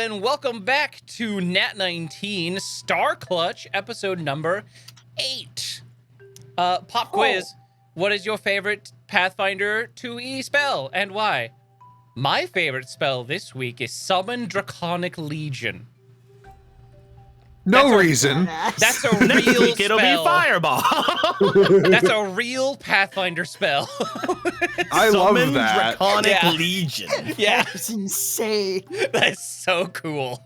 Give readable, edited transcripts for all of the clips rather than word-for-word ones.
and welcome back to Nat19 Star Clutch, episode number 8. Pop quiz. What is your favorite Pathfinder 2E spell, and why? My favorite spell this week is Summon Draconic Legion. No reason. That's a real Next week it'll spell. be Fireball. That's a real Pathfinder spell. I Summon love that. Draconic Yeah. Legion. Yeah, That's insane. that's so cool.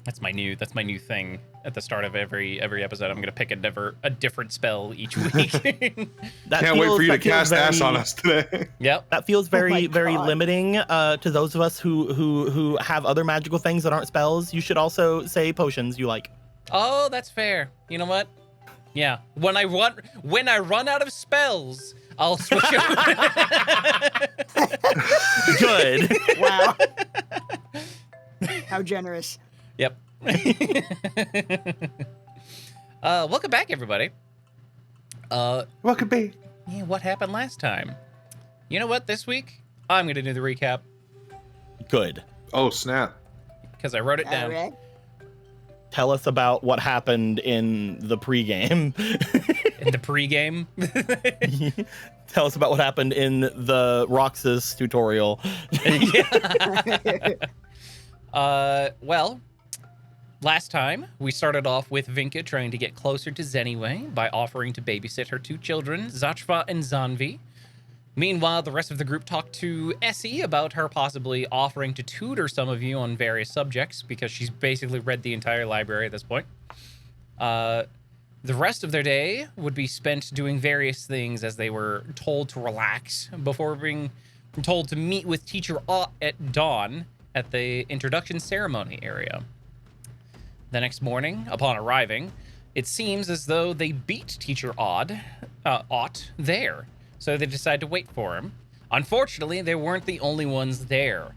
That's my new thing. At the start of every episode, I'm gonna pick a different spell each week. Can't wait for you to cast ass on us today. Yep. That feels very, very God. limiting to those of us who have other magical things that aren't spells. You should also say potions you like. Oh, that's fair. You know what? Yeah. When I run out of spells, I'll switch over. Good. Wow. How generous. Yep. Welcome back, everybody. Welcome back. Yeah, what happened last time? You know what? This week, I'm gonna do the recap Good. Oh, snap. because I wrote it All down. right. Tell us about what happened in the pregame. In the pregame. Tell us about what happened in the Roxas tutorial. Well, last time we started off with Vinka trying to get closer to Zeniwe by offering to babysit her 2 children, Zachva and Zanvi. Meanwhile, the rest of the group talked to Essie about her possibly offering to tutor some of you on various subjects because she's basically read the entire library at this point. The rest of their day would be spent doing various things as they were told to relax before being told to meet with Teacher Ott at dawn at the introduction ceremony area. The next morning, upon arriving, it seems as though they beat Teacher Ott there, so they decided to wait for him. Unfortunately, they weren't the only ones there.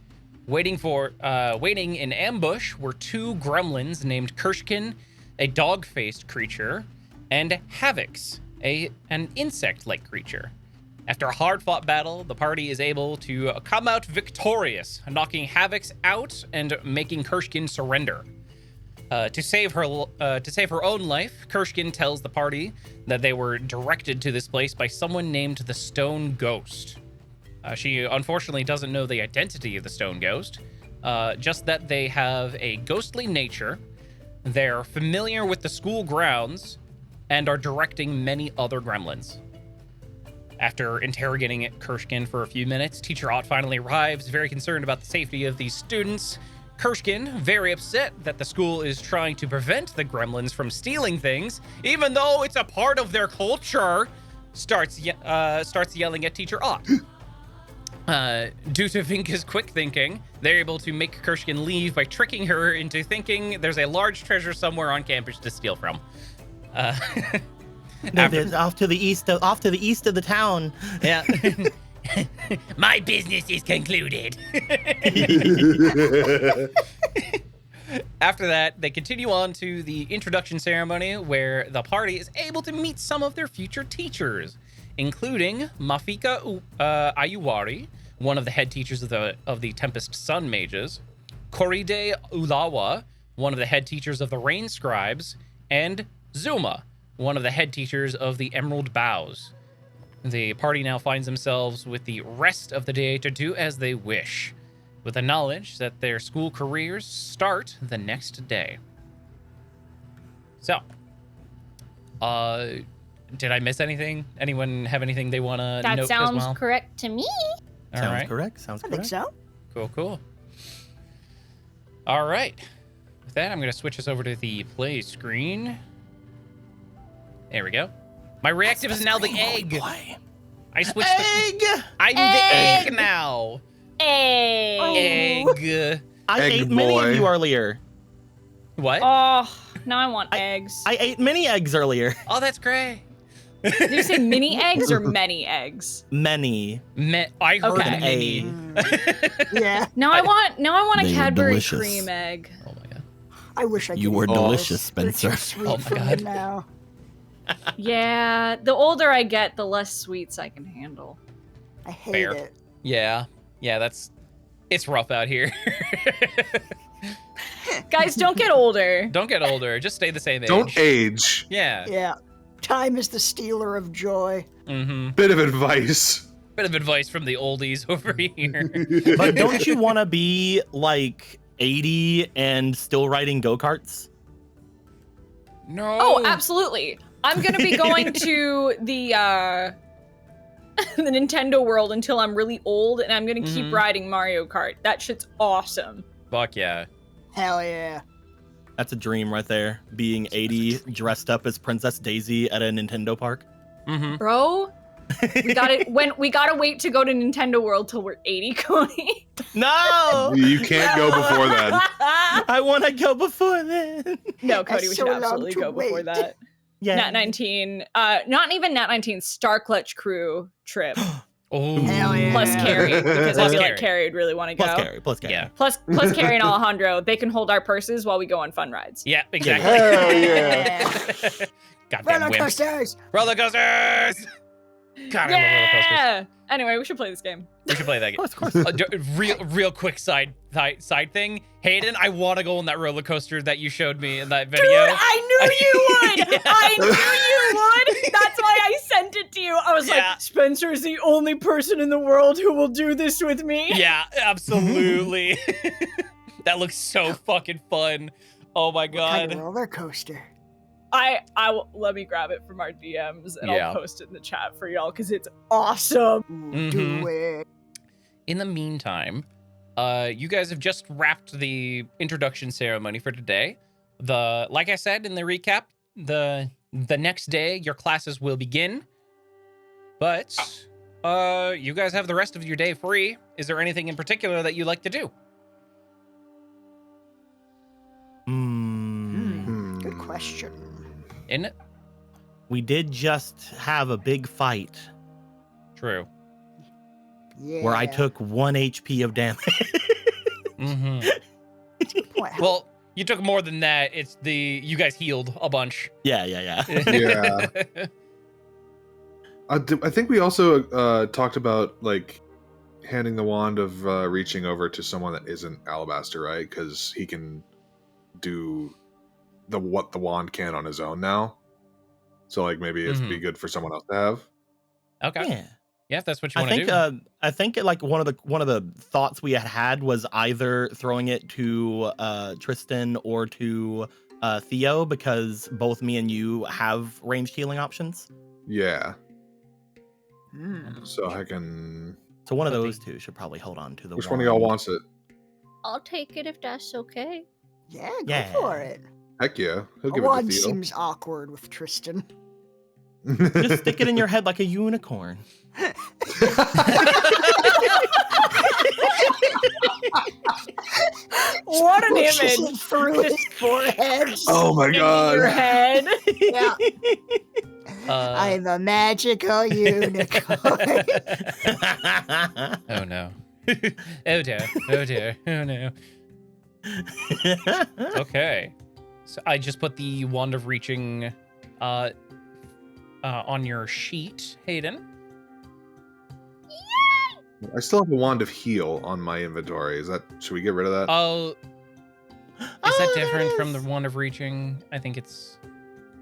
Waiting in ambush were 2 gremlins named Kershkin, a dog-faced creature, and Havocs, an insect-like creature. After a hard-fought battle, the party is able to come out victorious, knocking Havocs out and making Kershkin surrender. To save her own life, Kershkin tells the party that they were directed to this place by someone named the Stone Ghost. She unfortunately doesn't know the identity of the Stone Ghost, just that they have a ghostly nature, they're familiar with the school grounds, and are directing many other gremlins. After interrogating Kershkin for a few minutes, Teacher Ott finally arrives, very concerned about the safety of these students. Kershkin, very upset that the school is trying to prevent the gremlins from stealing things, even though it's a part of their culture, starts yelling at Teacher Ott. Due to Vinka's quick thinking, they're able to make Kershkin leave by tricking her into thinking there's a large treasure somewhere on campus to steal from. There's off to the east of the town. Yeah. My business is concluded. After that, they continue on to the introduction ceremony where the party is able to meet some of their future teachers, including Mafika Ayuwari, one of the head teachers of the Tempest Sun Mages, Koride Ulawa, one of the head teachers of the Rain Scribes, and Zuma, one of the head teachers of the Emerald Boughs. The party now finds themselves with the rest of the day to do as they wish, with the knowledge that their school careers start the next day. So, did I miss anything? Anyone have anything they want to note as well? That sounds correct to me. All Sounds right. correct. Sounds I correct. think so. Cool. All right. With that, I'm going to switch us over to the play screen. There we go. My reactive is now the egg. Boy. I switched Egg. I'm the egg now. Hey. Egg. I Egg ate many boy. of you earlier. What? Oh, now I want eggs. I ate many eggs earlier. Oh, that's great. Did you say mini eggs or many eggs? Many. I heard Okay. mini. Yeah. Now I want a They were Cadbury delicious. cream egg. Oh my god. I wish I could. You were eat delicious, those. They're Spencer. too sweet Oh my for me God. now. Yeah, the older I get, the less sweets I can handle. I hate Fair. it. Yeah, it's rough out here. Guys, don't get older. Don't get older. Just stay the same age. Don't age. Yeah. Yeah. Time is the stealer of joy. Mm-hmm. Bit of advice. Bit of advice from the oldies over here. But don't you want to be like 80 and still riding go-karts? No. Oh, absolutely. I'm gonna be going to the the Nintendo World until I'm really old, and I'm gonna keep riding Mario Kart. That shit's awesome. Fuck yeah. Hell yeah. That's a dream right there. Being 80, dressed up as Princess Daisy at a Nintendo park. Mm-hmm. Bro, we gotta wait to go to Nintendo World till we're 80, Cody. No! You can't go before then. I want to go before then. No, Cody, we so should long absolutely to go before wait. that. Yeah. Nat19, not even Nat19, Star Clutch Crew trip. Oh. Hell yeah. Plus Carrie, because I Plus feel Carrie. like Carrie would really want to go. Plus Carrie. Yeah. Plus Carrie and Alejandro, they can hold our purses while we go on fun rides. Yeah, exactly. Hell yeah. Goddamn Roller wimps. coasters. Roller coasters. God, I love roller coasters. Yeah! Anyway, we should play this game. We should play that game. Of course. Real quick side thing. Hayden, I want to go on that roller coaster that you showed me in that video. Dude, I knew you would! Yeah. I knew you would! That's why I sent it to you. I was Yeah. like, Spencer is the only person in the world who will do this with me. Yeah, absolutely. That looks so fucking fun. Oh my What kind god. of roller coaster? I will, let me grab it from our DMs and Yeah. I'll post it in the chat for y'all because it's awesome. Ooh, do it. In the meantime, you guys have just wrapped the introduction ceremony for today. Like I said in the recap, the next day your classes will begin. But you guys have the rest of your day free. Is there anything in particular that you'd like to do? Good question. Isn't it? We did just have a big fight True. Yeah. where I took 1 HP of damage. Mm-hmm. Boy, how- Well, you took more than that. It's you guys healed a bunch. yeah. Yeah. I think we also talked about like handing the wand of reaching over to someone that isn't Alabaster, right? Because he can do what the wand can on his own now. So like maybe it'd be good for someone else to have. Okay. Yeah. Yeah, if that's what you I want to think do. I think like one of the thoughts we had was either throwing it to Tristan or to Theo, because both me and you have ranged healing options. Yeah. Hmm. So I can. So one of Okay. those two should probably hold on to the Which one of y'all wand. wants it? I'll take it if that's okay. Yeah, go Yeah. for it. Heck yeah, he'll A give it wand to Theo. seems awkward with Tristan. Just stick it in your head like a unicorn. What an Pushes image. it through his forehead. Oh my In your god. head. Yeah. Uh, I'm a magical unicorn. Oh no. Oh dear. Oh dear. Oh no. Okay. So I just put the wand of reaching on your sheet, Hayden. I still have a wand of heal on my inventory. Should we get rid of that? Oh, is that different from the wand of reaching? I think it's.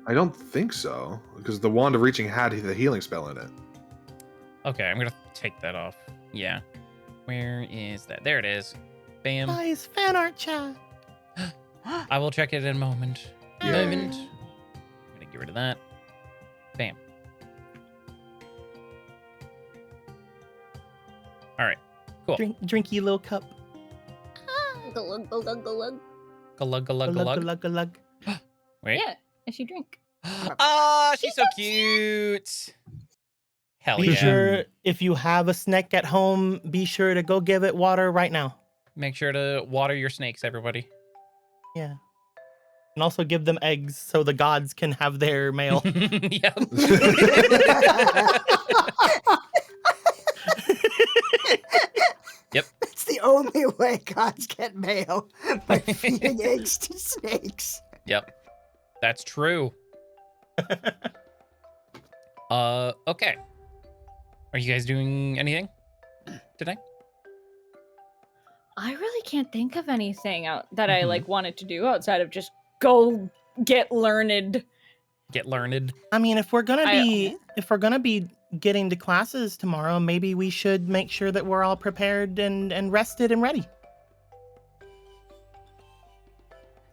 I don't think so, because the wand of reaching had the healing spell in it. Okay, I'm gonna take that off. Yeah. Where is that? There it is. Bam. Nice fan art chat. I will check it in a moment. Yeah. Moment. I'm gonna get rid of that. Bam. All right. Cool. Drinky little cup. Glug, glug, glug, glug. Galug, galug, galug. Glug, glug. Wait. Yeah, and she drink. Ah, she's so cute. Hell Be yeah. sure, if you have a snake at home, be sure to go give it water right now. Make sure to water your snakes, everybody. Yeah. And also give them eggs so the gods can have their mail. Yep. Yep. It's the only way gods get mail, by feeding eggs to snakes. Yep. That's true. Okay. Are you guys doing anything? today? I really can't think of anything that I like wanted to do outside of just go get learned. Get learned. I mean, if we're gonna be getting to classes tomorrow, maybe we should make sure that we're all prepared and rested and ready.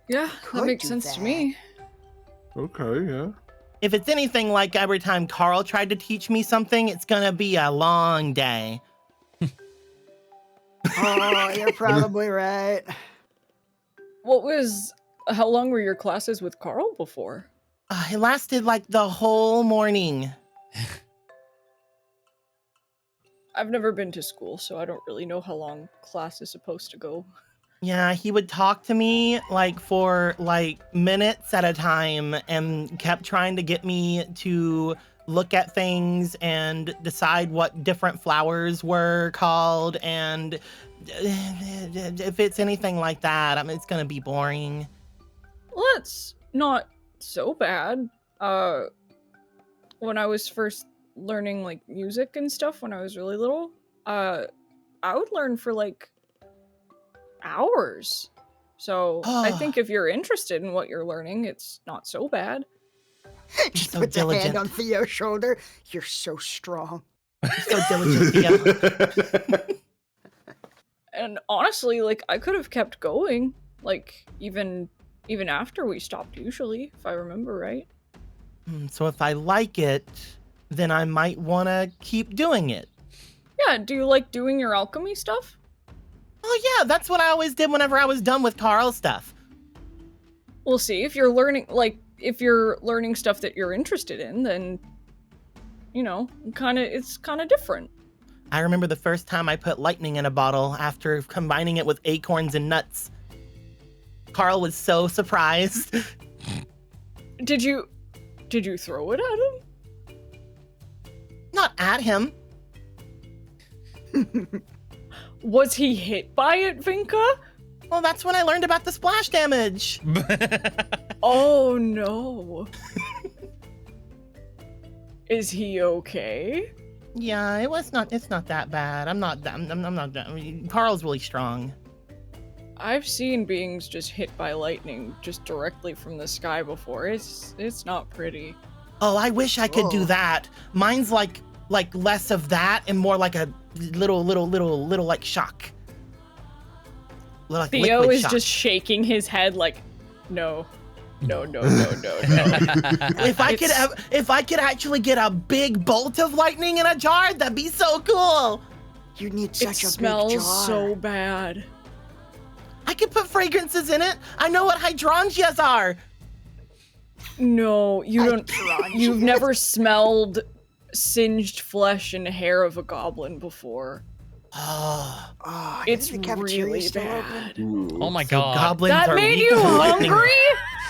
Yeah, Could that makes do sense to that. me. Okay, yeah. If it's anything like every time Carl tried to teach me something, it's gonna be a long day. Oh, you're probably right. How long were your classes with Carl before? It lasted like the whole morning. I've never been to school, so I don't really know how long class is supposed to go. Yeah, he would talk to me like for like minutes at a time and kept trying to get me to look at things and decide what different flowers were called, and if it's anything like that, I mean, it's gonna be boring. Well, that's not so bad. When I was first learning like music and stuff when I was really little, I would learn for like hours. So I think if you're interested in what you're learning, it's not so bad. Just so puts a hand diligent. on Theo's shoulder. You're so strong. So diligent, Theo. And honestly, like I could have kept going, like even after we stopped usually, if I remember right. So if I like it, then I might want to keep doing it. Yeah, do you like doing your alchemy stuff? Oh yeah, that's what I always did whenever I was done with Carl's stuff. We'll see. If you're learning stuff that you're interested in, then you know, it's kind of different. I remember the first time I put lightning in a bottle after combining it with acorns and nuts. Carl was so surprised. Did you throw it at him? Not at him. Was he hit by it, Vinka? Well, that's when I learned about the splash damage. Oh no. Is he okay? Yeah, it's not that bad. I'm not that, I mean, Carl's really strong. I've seen beings just hit by lightning just directly from the sky before. It's not pretty. Oh, I wish I could do Oh. that. Mine's like less of that and more like a little like shock. Like Theo liquid is shock. just shaking his head like, no. If I could actually get a big bolt of lightning in a jar, that'd be so cool. You need It such a big smells jar. so bad. I could put fragrances in it. I know what hydrangeas are. No, you don't. Hydrangeas. You've never smelled singed flesh and hair of a goblin before. Oh, It's is the cafeteria really still open? bad. Oh my so god. goblins That are made weak you to lightning. hungry?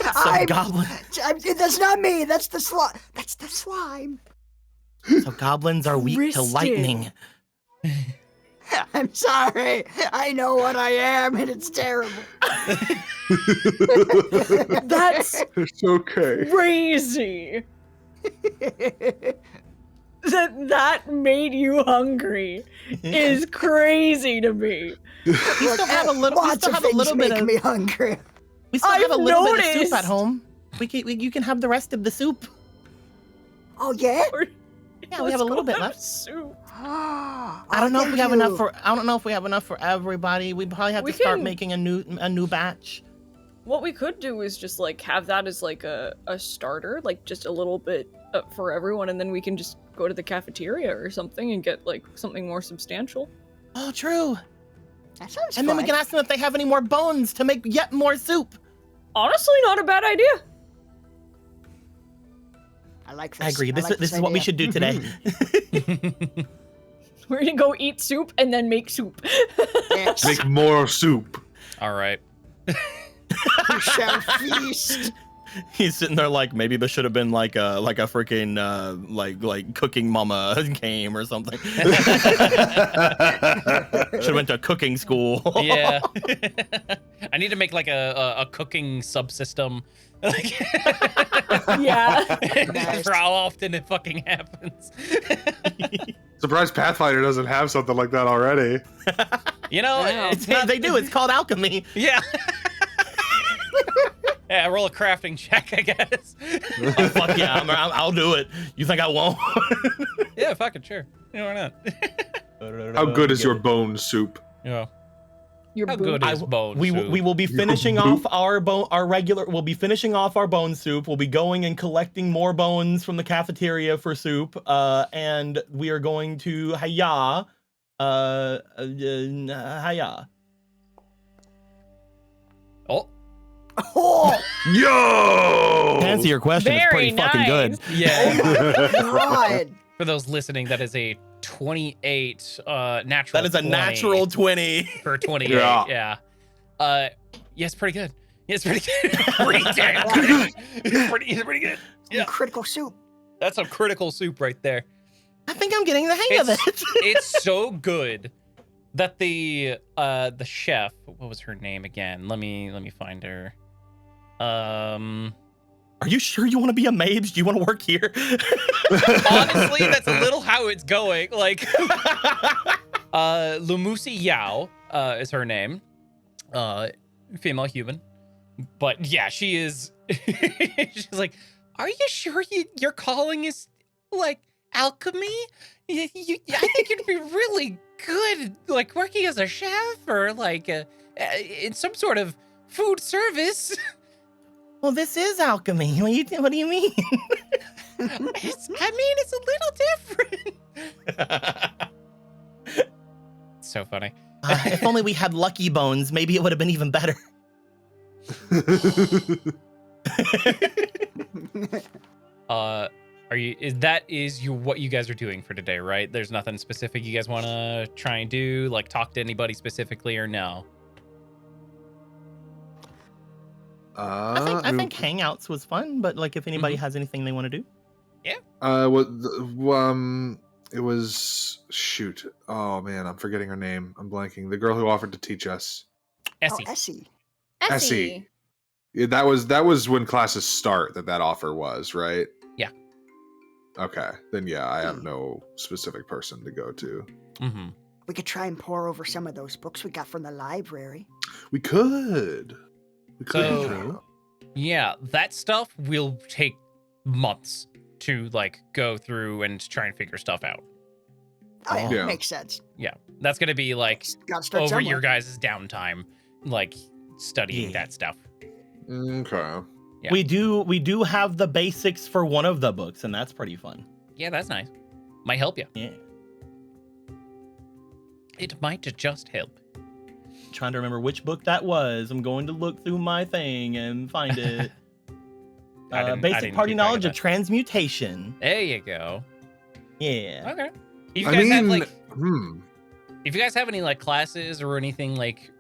So goblins. That's not me. That's the slime. That's the slime. So goblins are weak to Twisted. lightning. I'm sorry. I know what I am, and it's terrible. That's It's okay. crazy. That made you hungry is crazy to me. We still have a little. We Lots still of have a things little bit make of. me hungry. We still have a I've little bit of soup noticed. at home. You can have the rest of the soup. Oh yeah. Yeah, we have a little bit left. Soup. I I don't know if we have enough for. I don't know if we have enough for everybody. We probably have We to start can- making a new batch. What we could do is just like have that as like a starter, like just a little bit for everyone, and then we can just go to the cafeteria or something and get like something more substantial. Oh, true. That sounds And then we fun. can ask them if they have any more bones to make yet more soup. Honestly, not a bad idea. I like this. I agree. This like is what we idea. should do today. We're gonna go eat soup and then make soup. Yes. Make more soup. All right. We shall feast. He's sitting there like maybe this should have been like a freaking like cooking mama game or something. Should have went to cooking school. Yeah. I need to make like a cooking subsystem. Like Yeah. Nice. for how often it fucking happens. Surprised Pathfinder doesn't have something like that already. You know, Wow. it's not, They do. It's called alchemy. yeah. Yeah, roll a crafting check, I guess. Oh, fuck yeah, I'll do it. You think I won't? Yeah, fucking sure. Yeah, why not? How good is your bone soup? Yeah. Your How boo- good is bone we soup? will be finishing off we'll be finishing off our bone soup. We'll be going and collecting more bones from the cafeteria for soup. And we are going to Haya. Haya. Oh, Oh, Yo! To answer your question, it's Very pretty fucking good. nice. yeah. God. For those listening, that is a 28 natural. That is a 20 natural 20. for 28. Yeah. Yeah. Yeah, it's pretty good. Yeah, it's pretty good. Pretty damn good. It's pretty good. Yeah. Critical soup. That's some critical soup right there. I think I'm getting the hang of it. It's so good that the chef, what was her name again? Let me find her. Are you sure you want to be a mage? Do you want to work here? Honestly, that's a little how it's going. Like Lumusi Yao is her name. Female human. But yeah, she is she's like, are you sure your calling is like alchemy? I think you'd be really good like working as a chef or like in some sort of food service. Well, this is alchemy. What do you mean? It's a little different. So funny. If only we had lucky bones, maybe it would have been even better. What you guys are doing for today, right? There's nothing specific you guys want to try and do, like talk to anybody specifically, or no? I think Hangouts was fun, but like if anybody has anything they want to do. It was shoot. Oh man, I'm forgetting her name. I'm blanking. The girl who offered to teach us. Essie. Oh, Essie. Essie. Yeah, that was when classes start. That offer was right. Yeah. Okay, then yeah, I have no specific person to go to. Mm-hmm. We could try and pour over some of those books we got from the library. We could. So, yeah, that stuff will take months to like go through and try and figure stuff out. Oh, yeah, Yeah. makes sense. Yeah, that's gonna be like Gotta start over somewhere. your guys' downtime, like studying Yeah. that stuff. Okay. Yeah. We do have the basics for one of the books, and that's pretty fun. Yeah, that's nice. Might help you. Yeah. It might just help. Trying to remember which book that was. I'm going to look through my thing and find it. I Basic didn't party keep track knowledge of that. transmutation. There you go. Yeah. Okay. If you I guys have mean, like, if you guys have any like classes or anything like,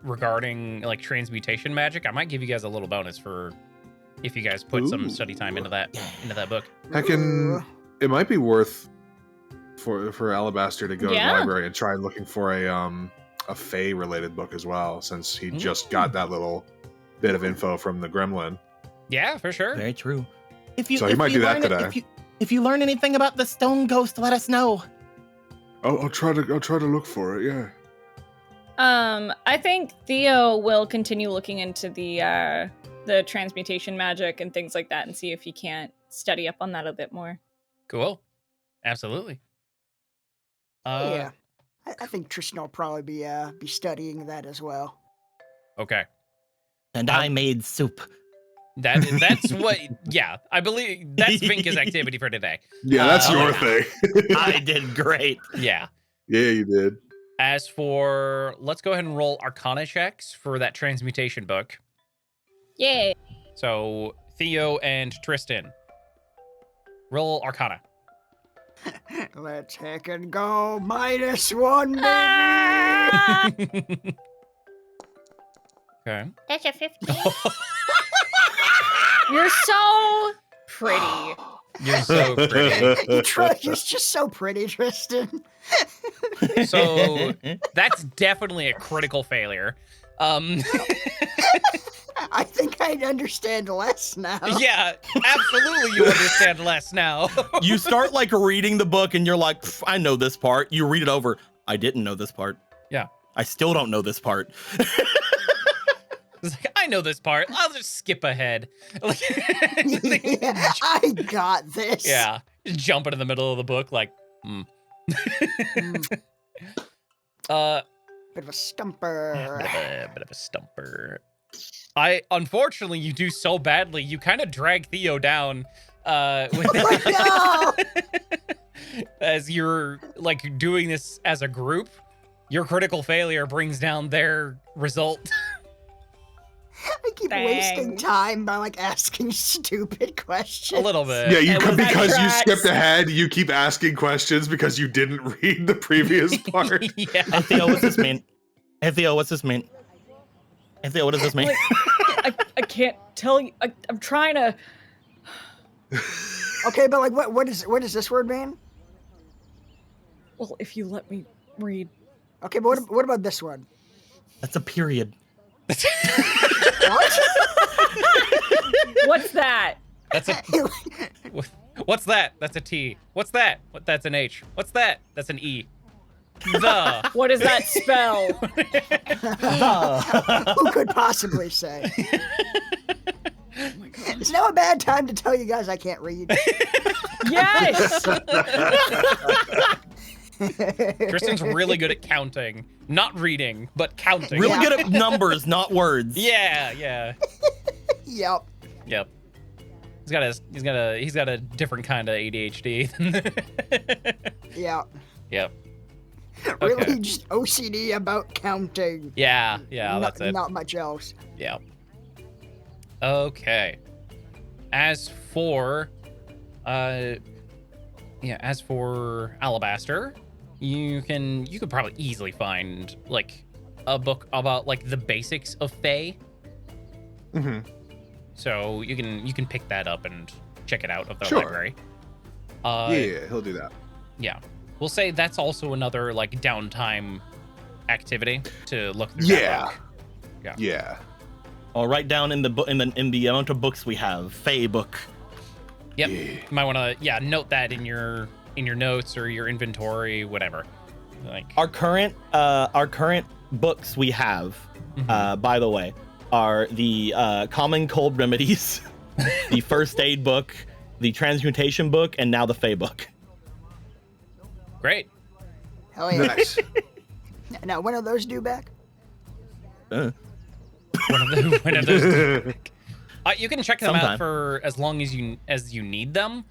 regarding like transmutation magic, I might give you guys a little bonus for if you guys put some study time into that book. it might be worth for Alabaster to go to the Yeah. library and try looking for a Fae related book as well, since he just got that little bit of info from the Gremlin. Yeah, for sure. Very true. So he might do that today. If you learn anything about the stone ghost, let us know. I'll try to look for it. Yeah. I think Theo will continue looking into the transmutation magic and things like that and see if he can't study up on that a bit more. Cool. Absolutely. Yeah. I think Tristan will probably be studying that as well. Okay. And I made soup. That's what. Yeah, I believe that's Vinka's activity for today. Yeah, that's your yeah. thing. I did great. Yeah. Yeah, you did. As for, let's go ahead and roll Arcana checks for that transmutation book. Yay. So Theo and Tristan, roll Arcana. Let's heck and go. -1, baby. Ah! Okay. That's a 15. You're so pretty. You're so pretty. You're just so pretty, Tristan. So that's definitely a critical failure. I think I understand less now. Yeah, absolutely you understand less now. You start like reading the book and you're like, I know this part. You read it over. I didn't know this part. Yeah. I still don't know this part. It's like, I know this part. I'll just skip ahead. Yeah, I got this. Yeah. Just jump into the middle of the book like, Bit of a stumper. bit of a stumper. Unfortunately, you do so badly, you kind of drag Theo down with Oh, as you're like doing this as a group. Your critical failure brings down their result. I keep wasting time by like asking stupid questions. A little bit. Yeah, you And with that because you tracks. skipped ahead, you keep asking questions because you didn't read the previous part. Yeah. Hey Theo, what's this mean? Hey Theo, what's this mean? Hey Theo, what does this mean? Like, I can't tell you. I'm trying to. Okay, but like, what does this word mean? Well, if you let me read. Okay, but what about this one? That's a period. What? What's that? That's a. What's that? That's a T. What's that? That's an H. What's that? That's an E. The. What does that spell? Who could possibly say? Oh my god. It's now a bad time to tell you guys I can't read. Yes. Tristan's really good at counting, not reading, but counting. Really Yeah. good at numbers, not words. Yeah. Yep. Yep. He's got a different kind of ADHD. Yeah. Yep. Really, Okay. just OCD about counting. Yeah, not, that's it. Not much else. Yeah. Okay. As for Alabaster, you could probably easily find like a book about like the basics of Fae. Mm-hmm. So you can pick that up and check it out of the Sure. library. Yeah, he'll do that. Yeah. We'll say that's also another like downtime activity to look through. Yeah. That book. Yeah. I'll write down in the book in the amount of books we have. Fae book. Yep. Yeah. You might want to note that in your notes or your inventory, whatever. Like Our current books we have, by the way, are the common cold remedies, the first aid book, the transmutation book, and now the Fae book. great. Hell yeah. Nice. Now, when are those due back? One of those. You can check them out Sometime. for as long as you need them.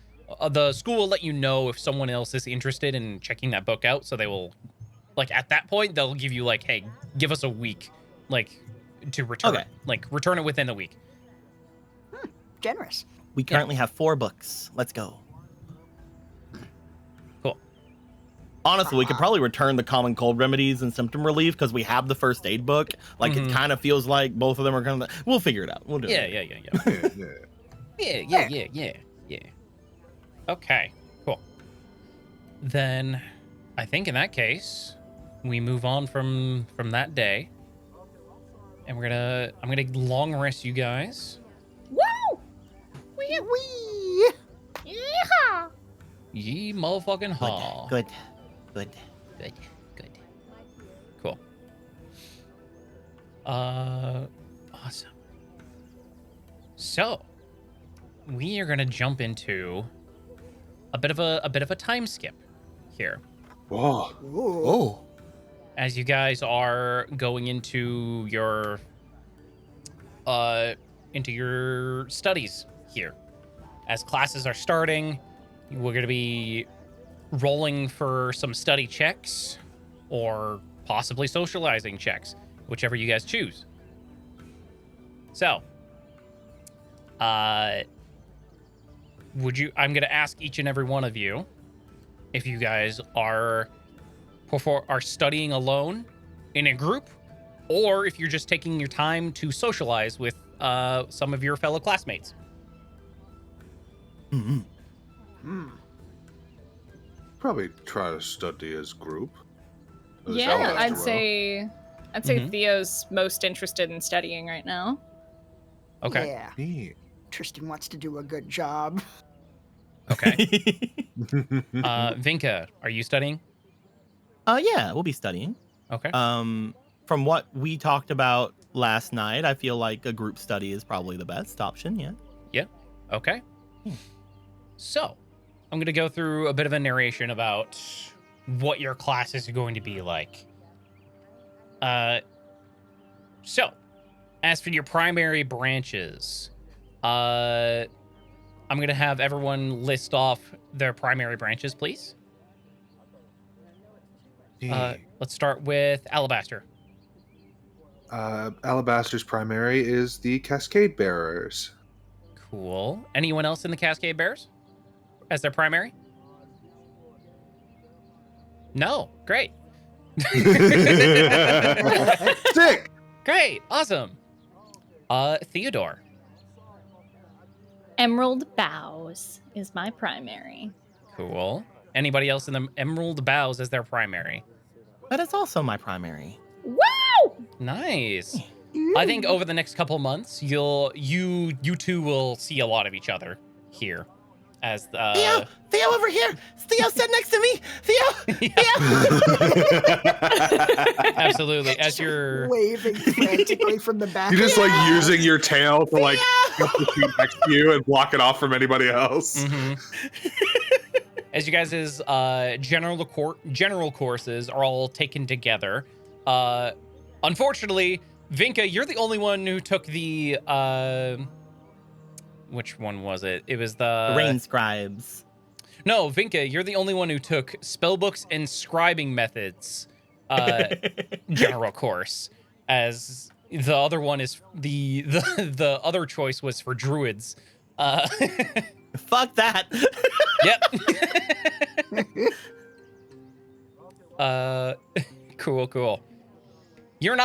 The school will let you know if someone else is interested in checking that book out. So they will, like at that point, they'll give you like, hey, give us a week, like to return Okay. it. Like return it within a week. Generous. We currently have 4 books. Let's go. Cool. Honestly, we could probably return the common cold remedies and symptom relief because we have the first aid book. Like it kind of feels like both of them are kind of. We'll figure it out. We'll do it. Yeah. Okay, cool. Then I think in that case, we move on from that day. And I'm gonna long rest you guys. Woo! Wee. Yeehaw! Ye motherfucking haw. Good. Good. Cool. Awesome. So, we are gonna jump into a bit of a time skip here, Whoa. Ooh. Oh. as you guys are going into your studies here. As classes are starting, we're gonna be rolling for some study checks or possibly socializing checks, whichever you guys choose. So, I'm gonna ask each and every one of you if you guys are studying alone in a group, or if you're just taking your time to socialize with some of your fellow classmates. Probably try to study as group. As Yeah, Alabaster I'd will. say Mhm. Theo's most interested in studying right now. Okay. Yeah. Neat. Tristan wants to do a good job. Okay. Vinka, are you studying? Yeah, we'll be studying. Okay. From what we talked about last night, I feel like a group study is probably the best option. Yeah. Yeah. Okay. Hmm. So, I'm going to go through a bit of a narration about what your class is going to be like. So, as for your primary branches, I'm going to have everyone list off their primary branches, please. Let's start with Alabaster. Alabaster's primary is the Cascade Bearers. Cool. Anyone else in the Cascade Bears as their primary? No. Great. Sick. Great. Awesome. Theodore. Emerald Boughs is my primary. Cool. Anybody else in the Emerald Boughs as their primary? That is also my primary. Wow! Nice. I think over the next couple months, you two will see a lot of each other here. As Theo over here. Theo, sit next to me. Theo. Absolutely. As you're waving frantically from the back. You're just like using your tail to like put the seat next to you and block it off from anybody else. As you guys' general courses are all taken together. Unfortunately, Vinka, you're the only one who took the which one was it? It was the Rain Scribes. No, Vinka, you're the only one who took spellbooks and scribing methods general course. As the other one is the other choice was for druids. Fuck that. Yep. Cool. You're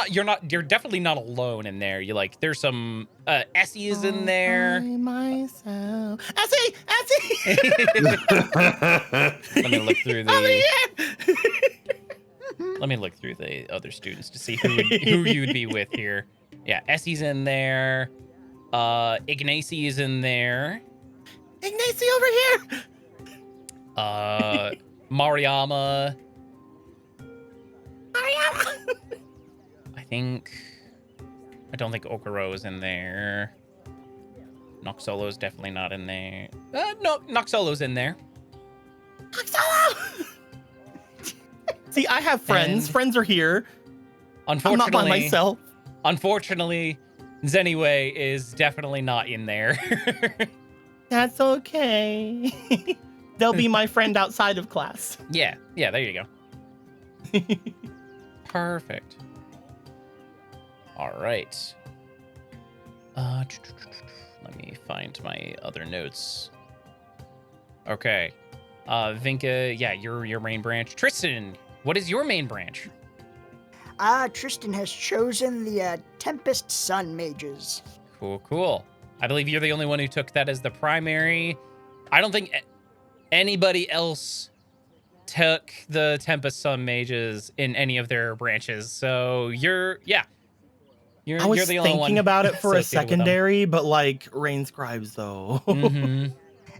definitely not alone in there. You like, there's some Essie is in there. By myself. Essie! Let me look through Over the. here! Let me look through the other students to see who you'd be with here. Yeah, Essie's in there. Ignacy is in there. Ignacy over here! Mariama. I don't think Okuro is in there. Noxolo's definitely not in there. No, Noxolo's in there. Noxolo! See, I have friends. And friends are here. I'm Unfortunately, not by myself. Unfortunately, Zeniway is definitely not in there. That's okay. They'll be my friend outside of class. Yeah, there you go. Perfect. All right. Let me find my other notes. Okay. Vinka, yeah, your main branch. Tristan, what is your main branch? Tristan has chosen the Tempest Sun Mages. Cool. I believe you're the only one who took that as the primary. I don't think anybody else took the Tempest Sun Mages in any of their branches. So you're the I was only one thinking about it for a associated with them. secondary, but like Rain Scribes though.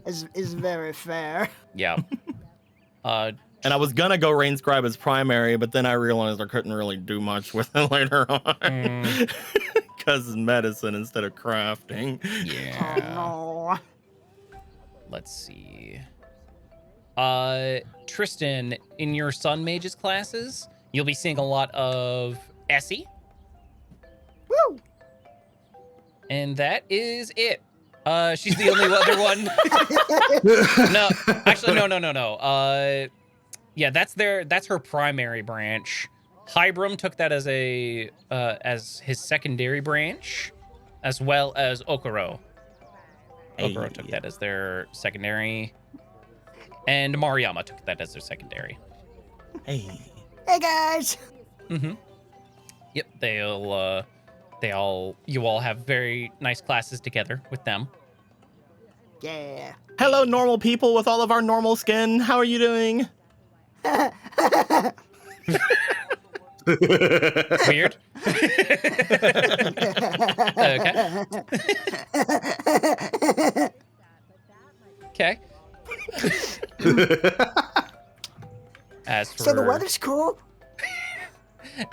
Is very fair. Yeah. And I was gonna go Rain Scribe as primary, but then I realized I couldn't really do much with it later on. Because it's medicine instead of crafting. Yeah. Oh, no. Let's see. Tristan, in your Sun Mages classes, you'll be seeing a lot of Essie. Woo! And that is it. She's the only other one. No, actually, no. Yeah, that's her primary branch. Hybrim took that as as his secondary branch, as well as Okuro. Okuro took that as their secondary, and Mariama took that as their secondary. Hey. Hey guys. Yep, you all have very nice classes together with them. Yeah. Hello, normal people with all of our normal skin. How are you doing? Weird. Okay. As for So the weather's cool.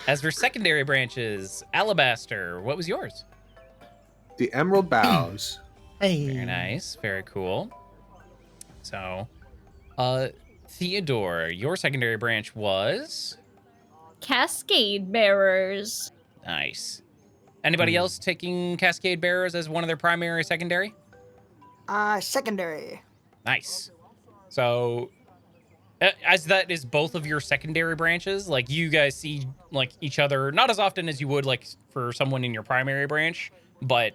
As for secondary branches, Alabaster, what was yours? The Emerald Boughs. Hey. Very nice. Very cool. So, Theodore, your secondary branch was Cascade bearers. nice. Anybody else taking Cascade Bearers as one of their primary, secondary? Secondary. Nice. So, as that is both of your secondary branches, like you guys see like each other not as often as you would like for someone in your primary branch, but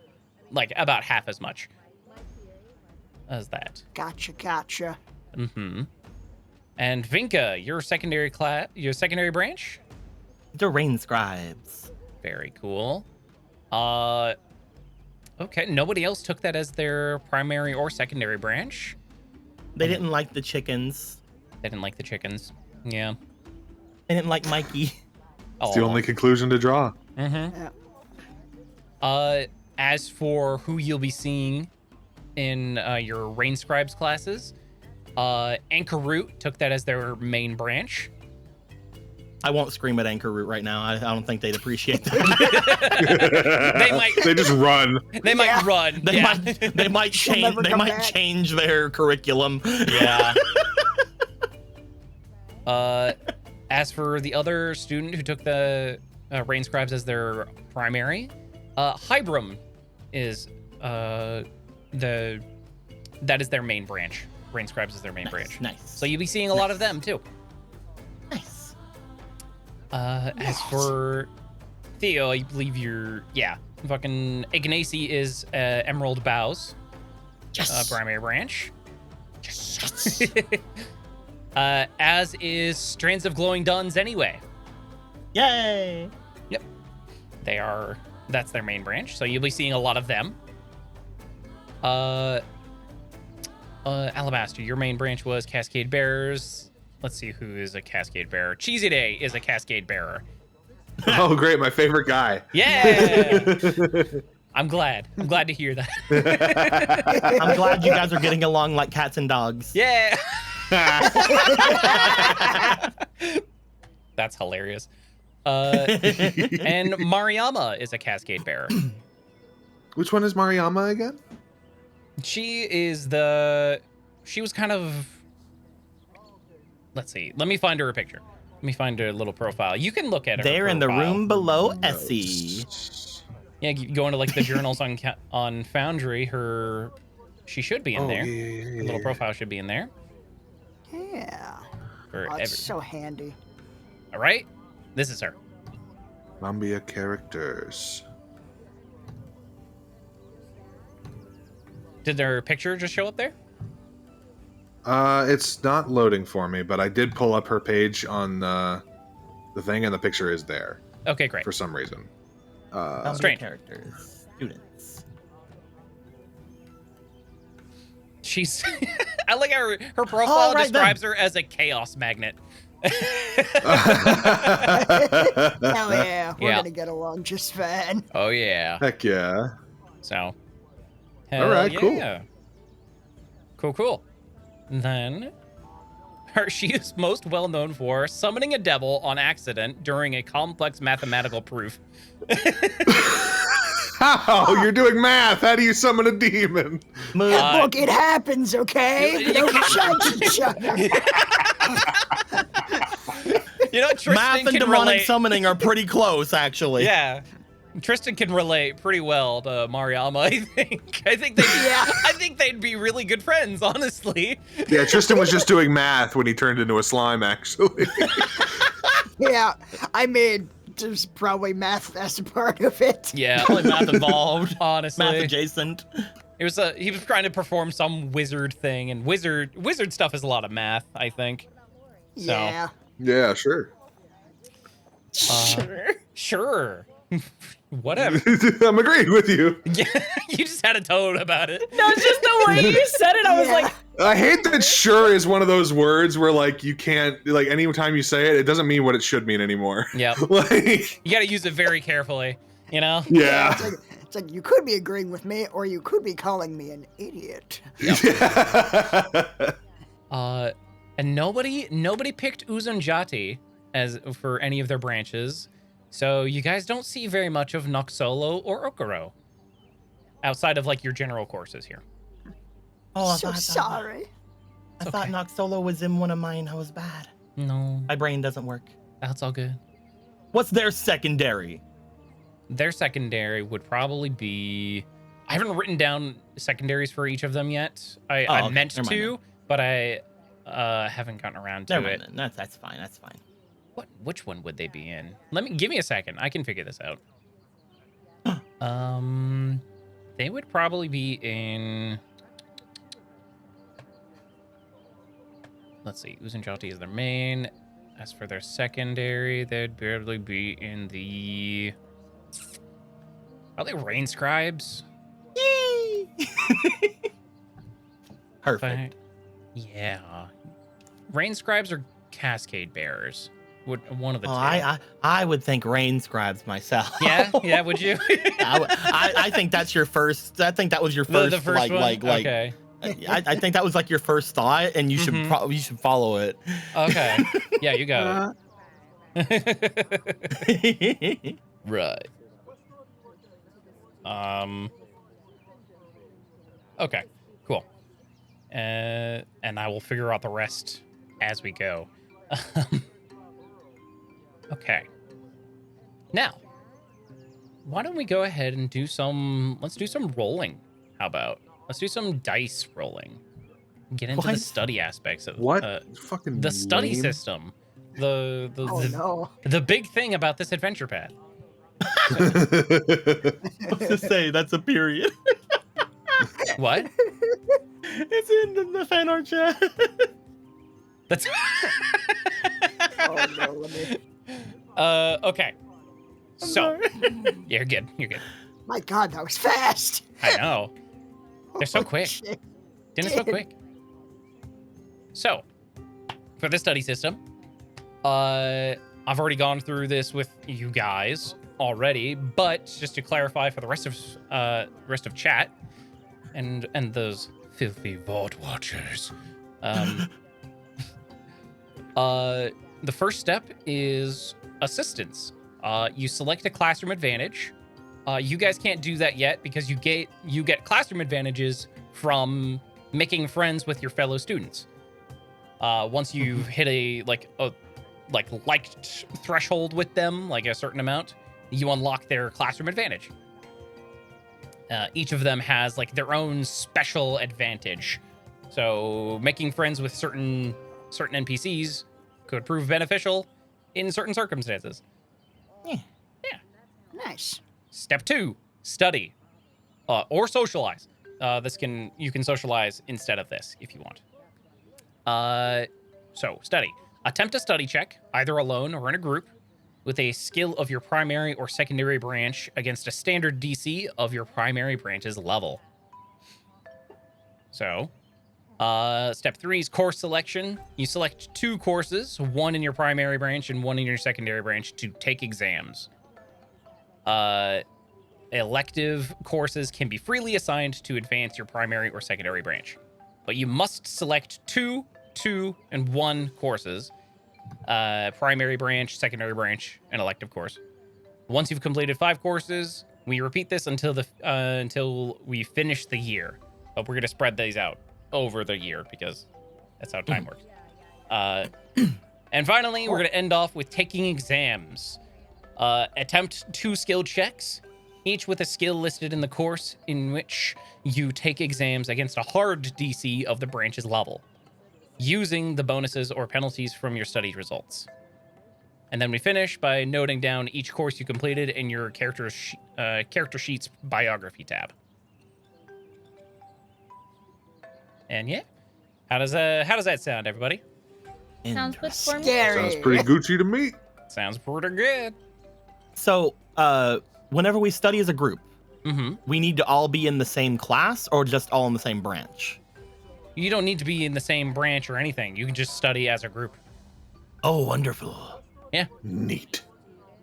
like about half as much as that. Gotcha. Mm-hmm. And Vinka, your secondary branch? The Rain Scribes. Very cool. Okay, nobody else took that as their primary or secondary branch. They didn't like the chickens. They didn't like the chickens. Yeah. They didn't like Mikey. It's the only conclusion to draw. Mm-hmm. Yeah. As for who you'll be seeing in your Rain Scribes classes, Anchor Root took that as their main branch. I won't scream at Anchor Root right now. I don't think they'd appreciate that. They might. They just run. They might run. They Yeah. might change. never They come might back. change their curriculum. Yeah. As for the other student who took the Rain Scribes as their primary, Hybrum is that is their main branch. Rain Scribes is their main branch. Nice. So you'll be seeing a lot of them too. Nice. As for Theo, I believe fucking Ignacy is Emerald Boughs, Yes. primary branch. As is Strands of Glowing Duns anyway. Yay. That's their main branch, so you'll be seeing a lot of them. Alabaster, your main branch was Cascade Bearers. Let's see who is a Cascade Bearer. Cheesy Day is a Cascade Bearer. Oh, great. My favorite guy. Yeah! I'm glad to hear that. I'm glad you guys are getting along like cats and dogs. Yeah! That's hilarious. And Mariama is a Cascade Bearer. Which one is Mariama again? She was kind of, let's see. Let me find her a picture. Let me find her little profile. You can look at her. They're in the profile. room below Essie. Yeah, you go into like the journals on Foundry. She should be in there. Her little profile should be in there. Yeah. For Oh, it's so handy. All right, this is her. Mambia characters. Did their picture just show up there? It's not loading for me, but I did pull up her page on the thing, and the picture is there Okay, great. for some reason. Strange. Characters. Students. She's. I like how her profile Oh, right, describes her as a chaos magnet. Hell yeah. We're Yeah. gonna get along just fine. Oh yeah. Heck yeah. So. All right, yeah. Cool. Then, she is most well known for summoning a devil on accident during a complex mathematical proof. How? You're doing math. How do you summon a demon? Look, it happens, okay? Don't judge each other. You know, Tristan Math and can demonic relate. summoning are pretty close, actually. Yeah. Tristan can relate pretty well to Mariama, I think. I think they'd be really good friends, honestly. Yeah, Tristan was just doing math when he turned into a slime, actually. Yeah, I made just probably math as a part of it. Yeah, Probably math involved. honestly. Math adjacent. He was trying to perform some wizard thing, and wizard stuff is a lot of math, I think. So. Yeah. Yeah, sure. Sure. Whatever. I'm agreeing with you. Yeah, you just had a tone about it. No, it's just the way you said it. I was like, I hate that sure is one of those words where like you can't like anytime you say it, it doesn't mean what it should mean anymore. Yep. Like You got to use it very carefully, you know? yeah. It's like you could be agreeing with me, or you could be calling me an idiot. And nobody picked Uzunjati as for any of their branches. So you guys don't see very much of Noxolo or Okuro outside of like your general courses here. Oh, So sorry. I thought Noxolo was in one of mine. I was bad. No, My brain doesn't work. that's all good. What's their secondary? Their secondary would probably be. I haven't written down secondaries for each of them yet. I okay. meant Never mind to, but I haven't gotten around to Never it. mind. That's fine. That's fine. Which one would they be in? Give me a second. I can figure this out. They would probably be in. Let's see. Uzunjati is their main. As for their secondary, they'd probably be in the. Probably Rain Scribes. Perfect. Yeah. Rain Scribes or Cascade Bearers. One of the two. I would think Rain Scribes myself. Yeah, would you? I think that's your first. I think that was your first. The first one? Okay. I think that was like your first thought, and you should you should follow it. Okay. Yeah, you got it. Right. Okay. Cool. And I will figure out the rest as we go. Okay. Now, why don't we go ahead and do some. Let's do some rolling. How about? Let's do some dice rolling. Get into the study aspects of Fucking the study lame. system. The No. the big thing about this adventure path. What's to say? That's a period. What? It's in the fan art chat. That's Oh no, let me. okay. So you're good. You're good. My God, that was fast. I know. They're so quick. Shit. Dinner's so quick. So, for the study system, I've already gone through this with you guys already, but just to clarify for the rest of chat and those filthy vault watchers, the first step is assistance. You select a classroom advantage. You guys can't do that yet because you get classroom advantages from making friends with your fellow students. Once you've hit a liked threshold with them, like a certain amount, you unlock their classroom advantage. Each of them has like their own special advantage. So making friends with certain NPCs could prove beneficial in certain circumstances. Yeah. Nice. Step 2, study, or socialize. You can socialize instead of this if you want. So study. Attempt a study check, either alone or in a group, with a skill of your primary or secondary branch against a standard DC of your primary branch's level. So, step 3 is course selection. You select 2 courses, one in your primary branch and one in your secondary branch, to take exams. Elective courses can be freely assigned to advance your primary or secondary branch, but you must select 2, and 1 courses. Primary branch, secondary branch, and elective course. Once you've completed 5 courses, we repeat this until we finish the year. But we're gonna spread these out over the year because that's how time works. And finally, we're gonna end off with taking exams. Attempt 2 skill checks, each with a skill listed in the course, in which you take exams against a hard DC of the branch's level, using the bonuses or penalties from your study results. And then we finish by noting down each course you completed in your character sheet's biography tab. And yeah, how does that sound, everybody? Sounds good for me. Scary. Sounds pretty Gucci to me. Sounds pretty good. So whenever we study as a group, Mm-hmm. we need to all be in the same class or just all in the same branch? You don't need to be in the same branch or anything. You can just study as a group. Oh, wonderful. Neat.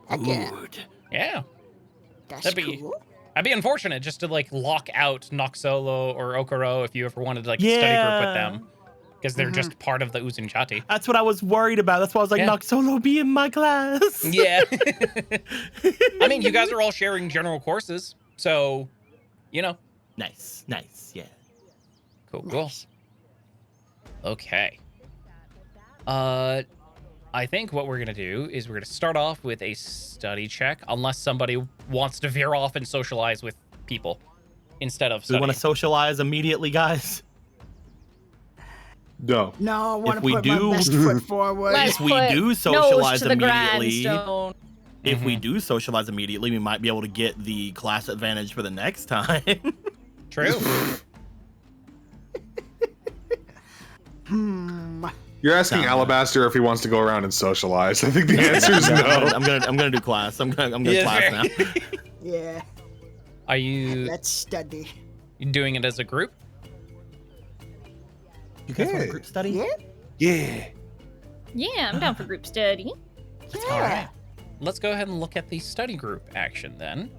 Heck yeah. Good. Yeah. That's That'd be- cool. I'd be unfortunate just to like lock out Nox Solo or Okoro if you ever wanted to like study group with them. Because they're just part of the Uzunchati. That's what I was worried about. That's why I was like, Yeah. Nox Solo, be in my class. Yeah. I mean, you guys are all sharing general courses. So, you know. Nice. Yeah. Cool. Nice. Okay. I think what we're going to do is we're going to start off with a study check, unless somebody wants to veer off and socialize with people instead of Do we studying. want to socialize immediately, guys? No. No, I want to we put do- my best foot forward. Let's If we put do nose socialize to the immediately- grindstone. If we do socialize immediately, we might be able to get the class advantage for the next time. True. You're asking Nah. Alabaster if he wants to go around and socialize. I think the answer is no. I'm gonna do class. I'm gonna Yeah. class now. Yeah, Are you let's study. doing it as a group? You guys want Yeah. a group study? Yeah, Yeah. Yeah, I'm down for group study. yeah. Let's go ahead and look at the study group action then.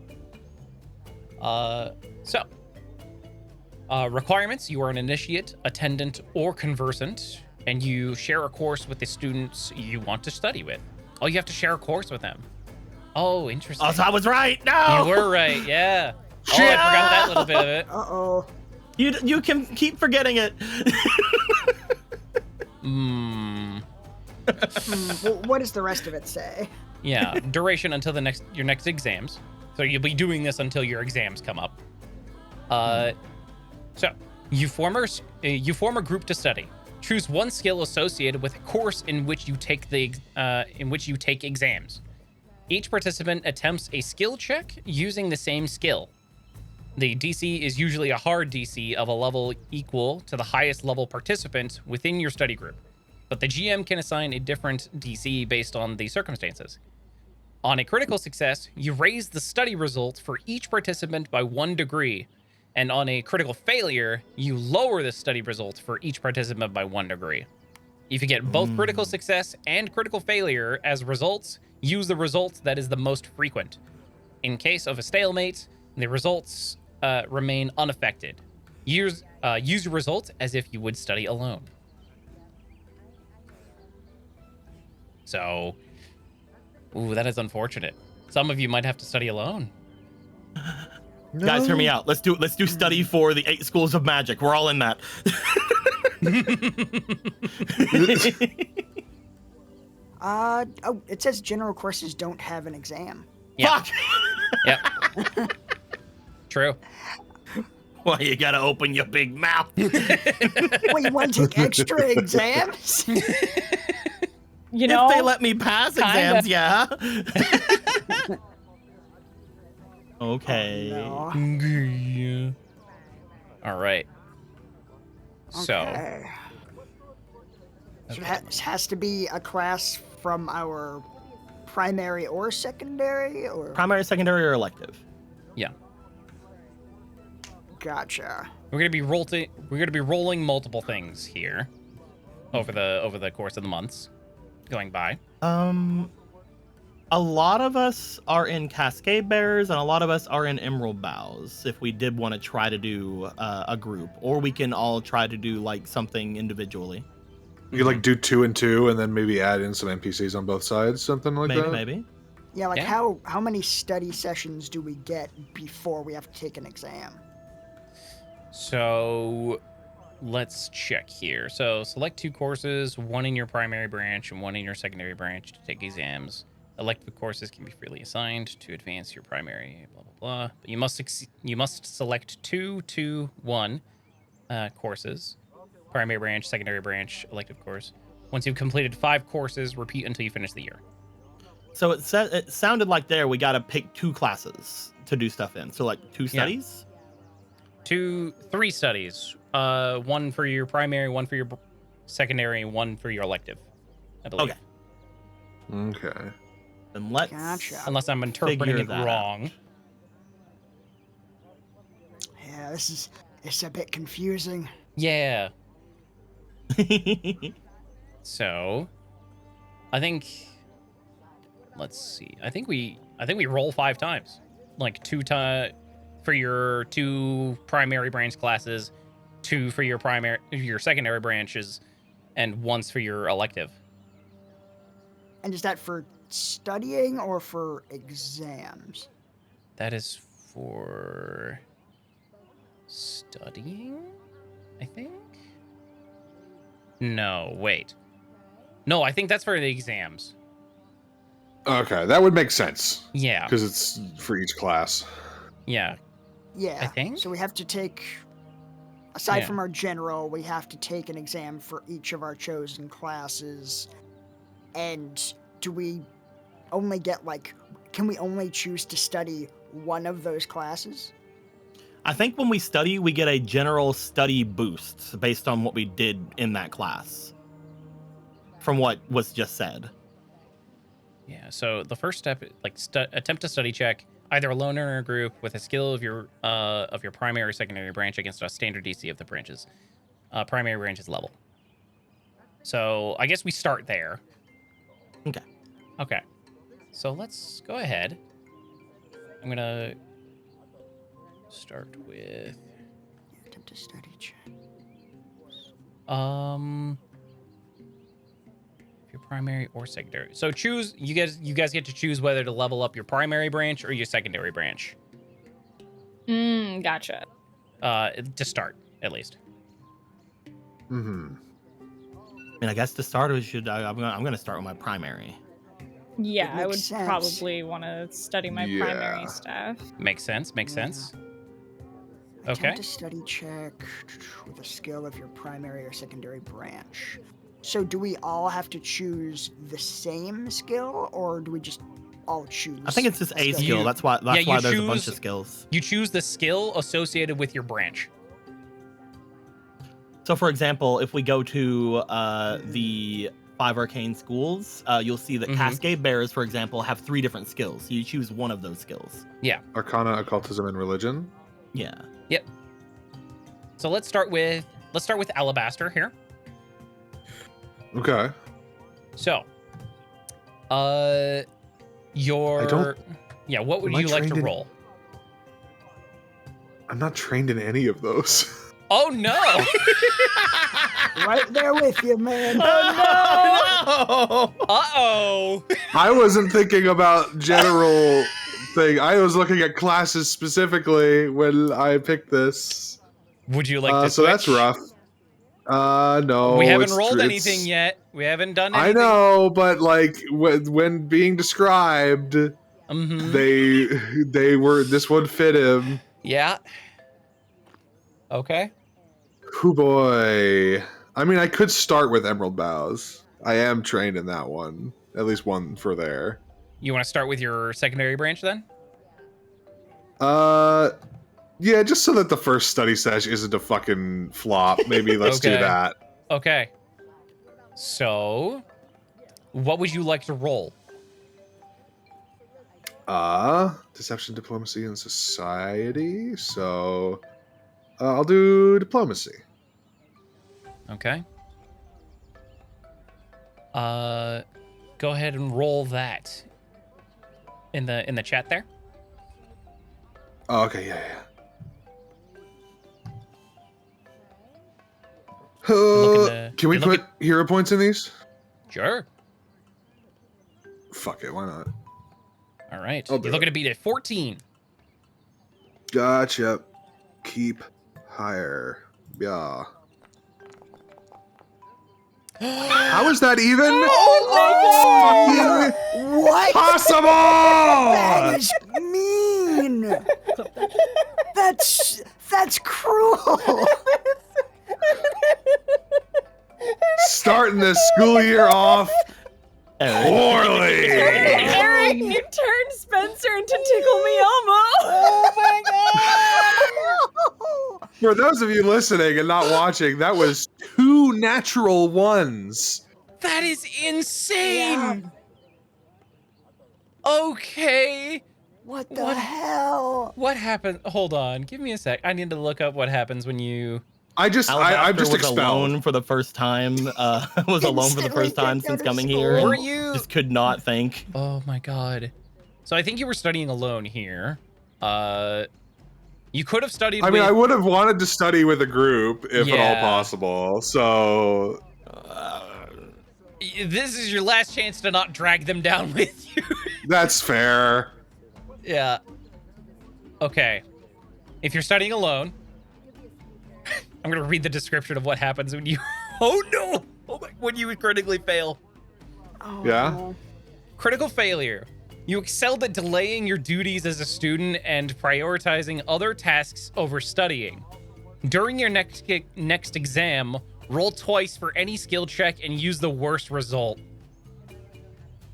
Requirements: you are an initiate, attendant, or conversant, and you share a course with the students you want to study with. Oh, you have to share a course with them. Oh, interesting. Oh, so I was right. No, You were right, yeah. Oh, I forgot that little bit of it. Uh-oh. You can keep forgetting it. Well, what does the rest of it say? Yeah, duration until your next exams. So you'll be doing this until your exams come up. So you form a group to study. Choose one skill associated with a course in which you take exams. Each participant attempts a skill check using the same skill. The DC is usually a hard DC of a level equal to the highest level participant within your study group, but the GM can assign a different DC based on the circumstances. On a critical success, you raise the study result for each participant by 1 degree, and on a critical failure, you lower the study result for each participant by 1 degree. If you get both critical success and critical failure as results, use the result that is the most frequent. In case of a stalemate, the results remain unaffected. Use your result as if you would study alone. So, ooh, that is unfortunate. Some of you might have to study alone. Guys, hear me out. Let's do study for the 8 schools of magic. We're all in that. Oh, it says general courses don't have an exam. Yeah. Fuck! Yep. True. Why you gotta open your big mouth? Well, you want to take extra exams? You know, If they let me pass Kinda. exams, yeah. Okay. No. All right. So, Okay. So it has to be a class from our primary or secondary, or Primary, secondary, or elective? yeah. gotcha. We're gonna be rolling multiple things here over the course of the months going by. A lot of us are in Cascade Bearers, and a lot of us are in Emerald Bows. If we did want to try to do a group, or we can all try to do like something individually. You could like do 2 and 2, and then maybe add in some NPCs on both sides, something like that. Maybe. Yeah, like Yeah. how many study sessions do we get before we have to take an exam? So let's check here. So select 2 courses, 1 in your primary branch and 1 in your secondary branch to take exams. Elective courses can be freely assigned to advance your primary, blah, blah, blah. But you must select 2, 2, 1 courses. Primary branch, secondary branch, elective course. Once you've completed 5 courses, repeat until you finish the year. So it sounded like we got to pick 2 classes to do stuff in. So like 2 studies. 3 studies. 1 for your primary, 1 for your secondary, 1 for your elective, I believe. Okay. Okay. Then let's Gotcha. Unless I'm interpreting figure it that wrong. Yeah, it's a bit confusing. Yeah. out. So, I think. Let's see. I think we roll 5 times, like 2 times for your 2 primary branch classes, 2 for your secondary branches, and once for your elective. And is that for studying or for exams? That is for studying, I think. No, wait. No, I think that's for the exams. Okay, that would make sense Yeah. because it's for each class. Yeah. Yeah. I think? So we have to take, aside Yeah. from our general, we have to take an exam for each of our chosen classes. And do we only get, can we only choose to study one of those classes? I think when we study, we get a general study boost based on what we did in that class. From what was just said. Yeah, so the first step, attempt to study check, either alone or in a group, with a skill of your primary or secondary branch against a standard DC of the branches. Primary branches level. So I guess we start there. Okay. Okay. So let's go ahead. I'm gonna start with Attempt to study check. your primary or secondary. So choose. You guys get to choose whether to level up your primary branch or your secondary branch. Gotcha. To start, at least. Mm-hmm. I mean, I guess to start, I'm gonna start with my primary. Yeah, I would makes sense. probably want to study my Yeah. primary stuff. Makes sense. Makes Yeah. sense. Okay. Attempt to study check with a skill of your primary or secondary branch. So do we all have to choose the same skill, or do we just all choose? I think it's just a skill. You- That's why you there's a bunch choose- of skills. You choose the skill associated with your branch. So, for example, if we go to the 5 arcane schools, you'll see that Mhm. Cascade Bears, for example, have 3 different skills. So you choose one of those skills. Arcana, occultism, and religion. Yeah. So let's start with Alabaster here. Okay. So, I don't- what would Am I you like to trained in- roll? I'm not trained in any of those. Oh no! Right there with you, man. Oh, no! Uh-oh! I wasn't thinking about general thing. I was looking at classes specifically when I picked this. Would you like to So that's switch? rough. No. We haven't it's rolled tr- anything it's- yet. We haven't done I anything. know, but like when being described, Mm-hmm. they were, this one fit him. Yeah. Okay. Hoo boy. I mean, I could start with Emerald Boughs. I am trained in that one. At least one for there. You want to start with your secondary branch then? Yeah, just so that the first study sesh isn't a fucking flop. Maybe let's do Okay. that. Okay. So, what would you like to roll? Deception, diplomacy, and society. So, I'll do diplomacy. Okay. Go ahead and roll that in the chat there. Oh, okay, yeah. looking to- Can we you're put looking- hero points in these? Sure. Fuck it, why not? All right. I'll do You're looking it. to beat a 14. Gotcha. Keep higher. Yeah. How is that even fucking What? possible? That is mean. That's cruel. Starting this school year off poorly. Eric, you turned Spencer into Tickle Me Elmo. Oh my god! For those of you listening and not watching, that was 2 natural ones. That is insane. Okay. What the What- hell? What happened? Hold on. Give me a sec. I need to look up what happens when you. I'm just was expelled. alone for the first time. Was alone for the Instantly first time kicked since out of coming school. here. Were And you? just could not think. Oh my god. So I think you were studying alone here. You could have studied. I mean, with... I would have wanted to study with a group if at all Yeah. possible. So This is your last chance to not drag them down with you. that's fair. Yeah. Okay. If you're studying alone, I'm gonna read the description of what happens when you. Oh no! Oh my! When you critically fail. Oh, Yeah? no. Critical failure. You excelled at delaying your duties as a student and prioritizing other tasks over studying. During your next exam, roll twice for any skill check and use the worst result.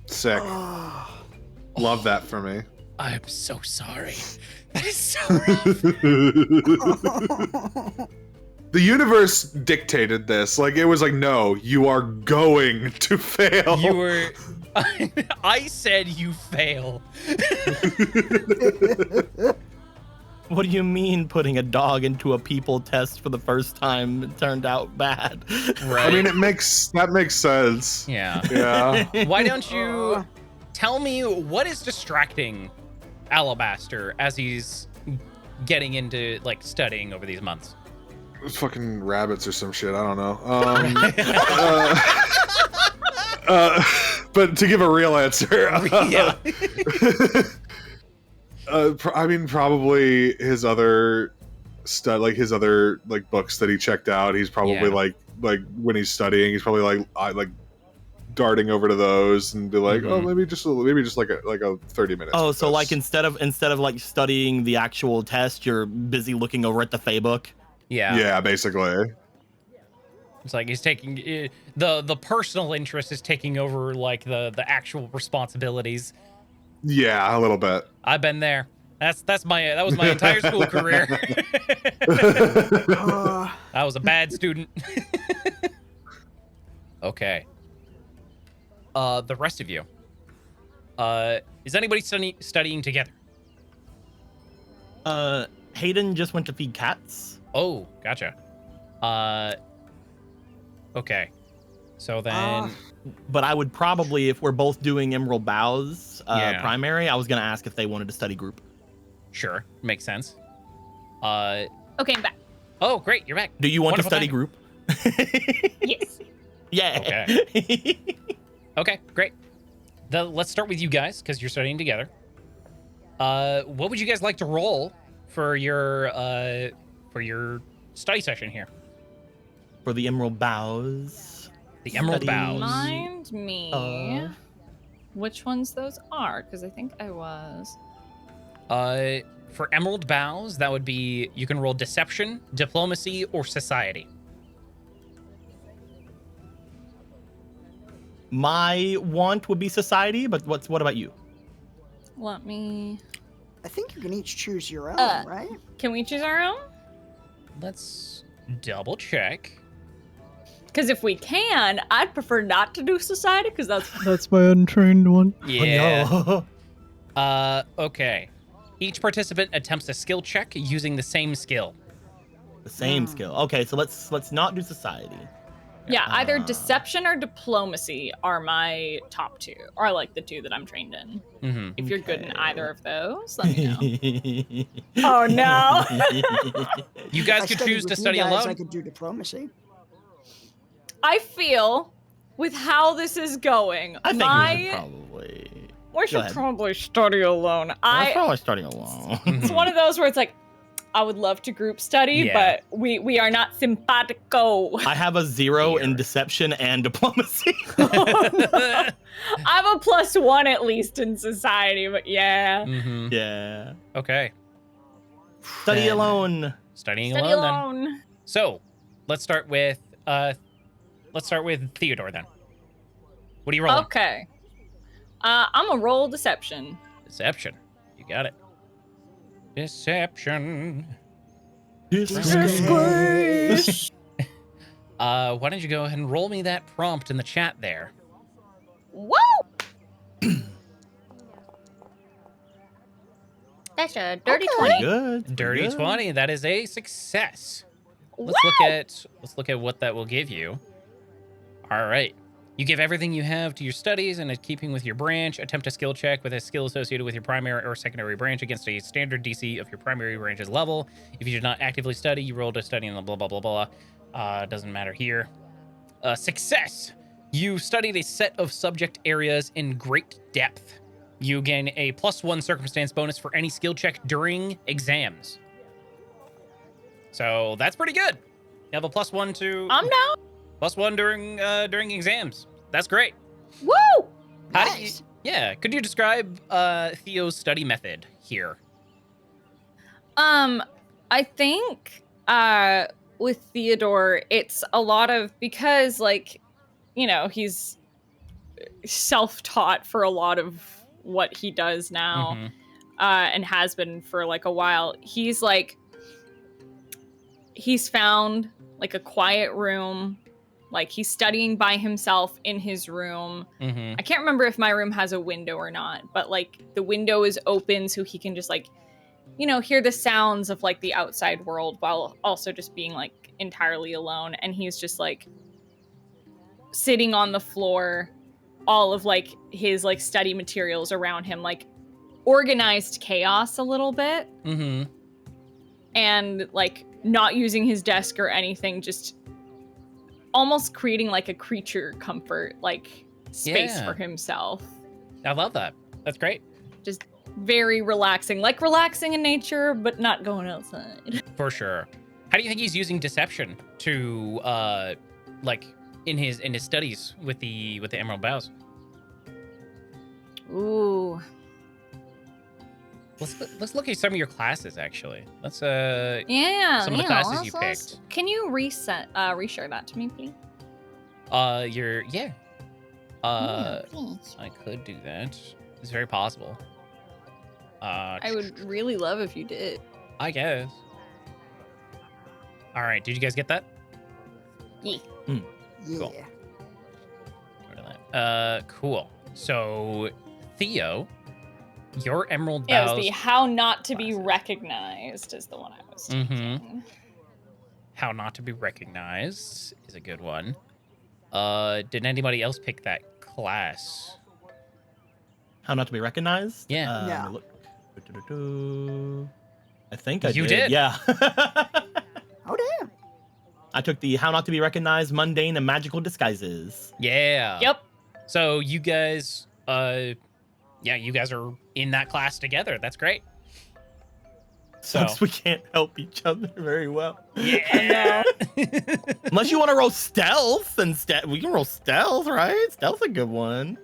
Sick. Love that for me. I'm so sorry. That is so rough. The universe dictated this. Like, it was like, no, you are going to fail. You were. I said you fail. What do you mean putting a dog into a people test for the first time turned out bad? Right. I mean, that makes sense. Yeah. Yeah. Why don't you tell me what is distracting Alabaster as he's getting into like studying over these months? Fucking rabbits or some shit. I don't know. But to give a real answer, Yeah. I mean, probably his other books that he checked out. He's probably Yeah. like when he's studying, he's probably like darting over to those and be like, oh, maybe just like a 30 minutes. Oh, with so this. like instead of like studying the actual test, you're busy looking over at the Fey book. Yeah, basically. It's like he's taking the personal interest is taking over like the actual responsibilities. Yeah, a little bit. I've been there. That was my entire school career. I was a bad student. Okay. The rest of you. Is anybody studying together? Hayden just went to feed cats. Oh, gotcha. Okay. So then, But I would probably, if we're both doing Emerald Boughs Yeah. primary, I was gonna ask if they wanted to study group. sure, makes sense. Okay, I'm back. Oh, great, you're back. Do you want Wonderful to study timing. group? Yes. Yeah. Okay, great. Let's start with you guys because you're studying together. What would you guys like to roll for your study session here? For the Emerald Boughs. The Emerald Study. Boughs. Remind me Uh. which ones those are, because I think I was. For Emerald Boughs, that would be you can roll Deception, Diplomacy, or Society. My want would be society, but what about you? Let me. I think you can each choose your own, right? Can we choose our own? Let's double check. Because if we can, I'd prefer not to do society because That's my untrained one. Yeah. Okay. Each participant attempts a skill check using the same skill. The same skill. Okay, so let's not do society. yeah, either deception or diplomacy are my top two, or like the two that I'm trained in. Mm-hmm. If you're good in either of those, let me know. Oh Oh, no. You If guys I could studied choose to with you study guys, alone. I could do diplomacy. I feel with how this is going, I think we should probably. we Go should ahead. probably study alone. I'm probably starting alone. It's one of those where it's like, I would love to group study, Yeah. but we are not simpatico. I have a 0 in deception and diplomacy. I have a +1 at least in society, but yeah. Mm-hmm. Yeah. Okay. Study Then- alone. Studying Study alone, then. alone. So, let's start with Theodore then. What are you rolling? Okay. I'm a roll deception. Deception. You got it. Deception. Why don't you go ahead and roll me that prompt in the chat there? Woo! That's a dirty Okay. 20. Good. Pretty Dirty good. 20. That is a success. Wow. Let's look at what that will give you. All right. You give everything you have to your studies and in keeping with your branch. Attempt a skill check with a skill associated with your primary or secondary branch against a standard DC of your primary branch's level. If you did not actively study, you rolled a study in the blah, blah, blah, blah. Doesn't matter here. Success. You studied a set of subject areas in great depth. You gain a +1 circumstance bonus for any skill check during exams. So that's pretty good. You have a +1 to I'm down. +1 during exams. That's great. Woo! How do you? Nice. Yeah. Could you describe Theo's study method here? I think with Theodore, it's a lot of, because like, you know, he's self-taught for a lot of what he does now, Mhm. and has been for like a while. He's found like a quiet room, like he's studying by himself in his room. Mhm. I can't remember if my room has a window or not, but like the window is open so he can just like, you know, hear the sounds of like the outside world while also just being like entirely alone. And he's just like sitting on the floor, all of like his like study materials around him, like organized chaos a little bit, Mhm. and like not using his desk or anything, just almost creating like a creature comfort, like space Yeah. for himself. I love that. That's great. Just very relaxing, like relaxing in nature, but not going outside. For sure. How do you think he's using deception to like in his studies with the Emerald Boughs? Ooh. Let's look at some of your classes actually. Let's Yeah. Some of the classes you picked. Can you reshare that to me, please? Yeah. Please. I could do that. It's very possible. I would really love if you did. I guess. All right, did you guys get that? Yeah. Yeah. Cool. Go to that. Cool. So, Theo, your Emerald Yeah, it Boughs. was the how not to be classes. recognized is the one I was Mhm. taking. How not to be recognized is a good one. Did anybody else pick that class? How not to be recognized? Yeah. Let me Yeah. look. I think I You did. did? Yeah. Oh damn. I took the how not to be recognized, mundane, and magical disguises. Yeah. Yep. So you guys, you guys are in that class together. That's great. So Sucks we can't help each other very well. yeah. Unless you want to roll stealth instead. We can roll stealth, right? Stealth's a good one.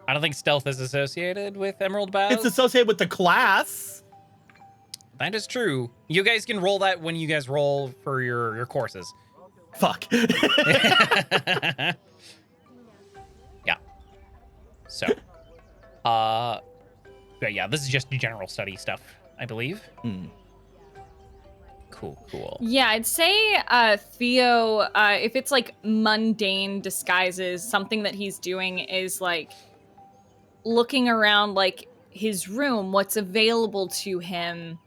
I don't think stealth is associated with Emerald Boughs. It's associated with the class. That is true. You guys can roll that when you guys roll for your courses. Fuck. Yeah. So, but yeah, this is just general study stuff, I believe. Hmm. Cool. Yeah, I'd say Theo, if it's like mundane disguises, something that he's doing is like looking around like his room, what's available to him.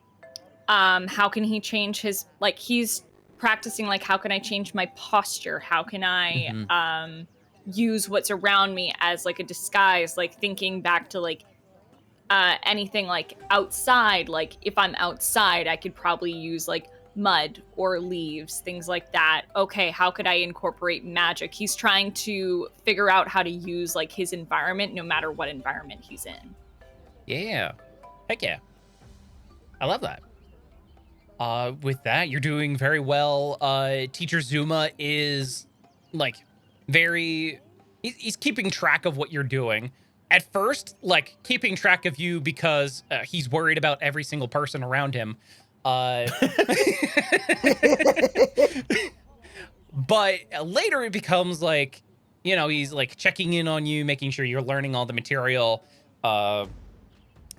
How can he change his, like he's practicing like how can I change my posture? How can I use what's around me as like a disguise, like thinking back to like anything like outside, like if I'm outside I could probably use like mud or leaves, things like that. Okay, how could I incorporate magic? He's trying to figure out how to use like his environment no matter what environment he's in. Yeah. Heck yeah. I love that. With that, you're doing very well. Teacher Zuma is like he's keeping track of what you're doing. At first, like keeping track of you because he's worried about every single person around him. But later it becomes like, you know, he's like checking in on you, making sure you're learning all the material,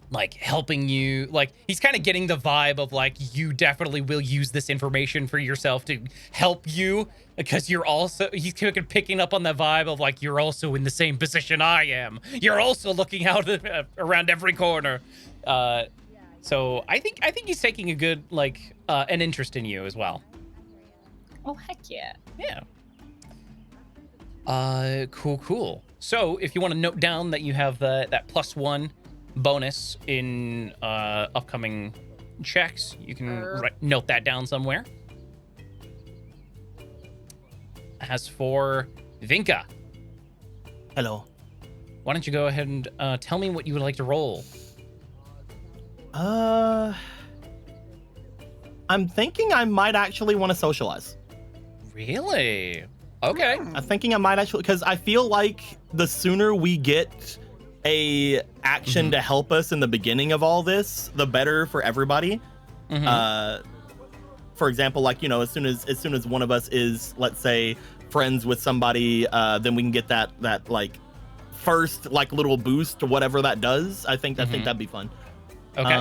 like helping you. Like he's kind of getting the vibe of like, you definitely will use this information for yourself to help you, because he's picking up on the vibe of like, you're also in the same position I am. You're also looking out around every corner. So I think he's taking a good an interest in you as well. Oh heck yeah. Yeah. Cool. So if you want to note down that you have that +1 bonus in upcoming checks, you can note that down somewhere. As for Vinka, Hello. why don't you go ahead and tell me what you would like to roll? I'm thinking I might actually want to socialize. Really? Okay. I'm thinking I might actually, because I feel like the sooner we get a action to help us in the beginning of all this, the better for everybody. For example, like, you know, as soon as one of us is, let's say, friends with somebody, then we can get that like first like little boost to whatever that does. I think that'd be fun. Okay.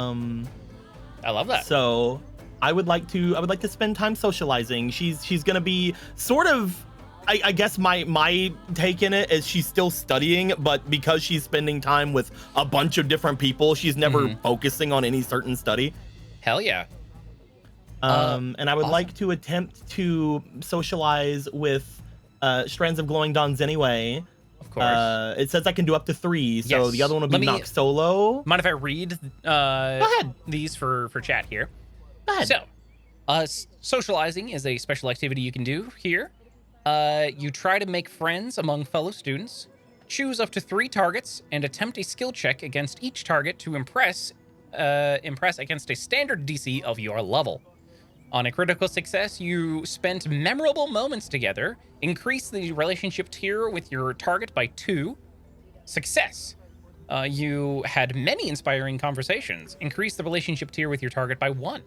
I love that. So I would like to spend time socializing. She's gonna be sort of, I guess my take in it is she's still studying, but because she's spending time with a bunch of different people, she's never focusing on any certain study. Hell yeah. And I would awesome. like to attempt to socialize with Strands of Glowing Dawns anyway. Of course. It says I can do up to 3, so Yes. the other one would be Let me- Nox Solo. Mind if I read Go ahead. these for chat here? Go ahead. So, socializing is a special activity you can do here. You try to make friends among fellow students, choose up to 3 targets, and attempt a skill check against each target to impress against a standard DC of your level. On a critical success, you spent memorable moments together, increase the relationship tier with your target by 2. Success. You had many inspiring conversations, increase the relationship tier with your target by 1.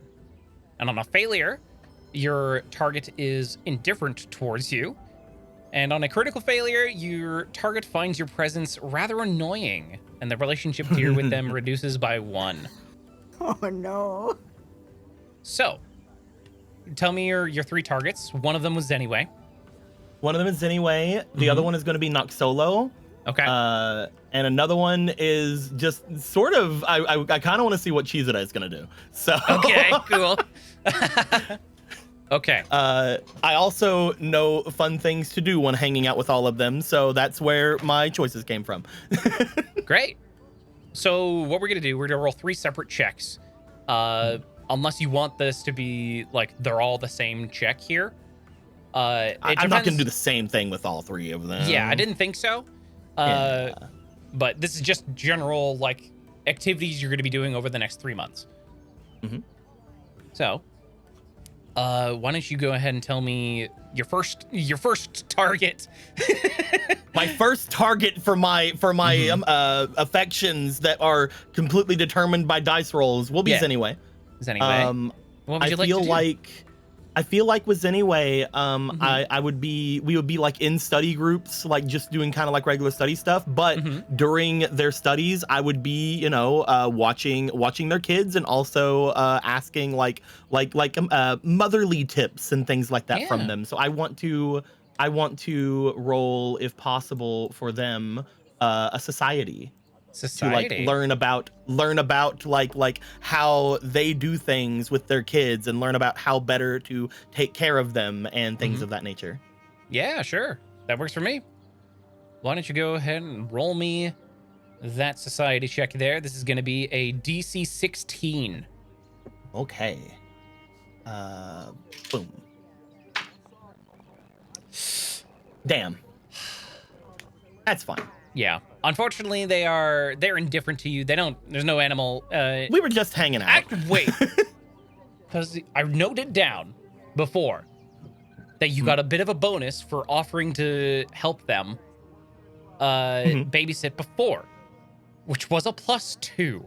And on a failure, your target is indifferent towards you. And on a critical failure, your target finds your presence rather annoying, and the relationship tier with them reduces by 1. Oh no. So, tell me your 3 targets. One of them was Anyway. One of them is Anyway. The other one is going to be Nox Solo. Okay. And another one is just sort of, I kind of want to see what Cheez-It is going to do. So Okay, cool. Okay. I also know fun things to do when hanging out with all of them, so that's where my choices came from. Great. So what we're going to do, we're going to roll 3 separate checks. Unless you want this to be like they're all the same check here. I'm not going to depends- do the same thing with all 3 of them. Yeah, I didn't think so. Yeah. But this is just general like activities you're going to be doing over the next 3 months. So, why don't you go ahead and tell me your first target? My first target for my affections that are completely determined by dice rolls will be Yeah. Anyway. Is Anyway. What would you like to do? I feel like with Anyway, we would be like in study groups, like just doing kind of like regular study stuff. But during their studies, I would be, you know, watching their kids and also asking like motherly tips and things like that from Yeah. them. So I want to roll, if possible, for them a society. Society. To like learn about like how they do things with their kids and learn about how better to take care of them and things of that nature. Yeah, sure. That works for me. Why don't you go ahead and roll me that society check there? This is going to be a DC 16. Okay. Boom. Damn. That's fine. Yeah. Unfortunately, they're indifferent to you. There's no animal. We were just hanging out. Wait. Because I noted down before that you got a bit of a bonus for offering to help them babysit before, which was a +2.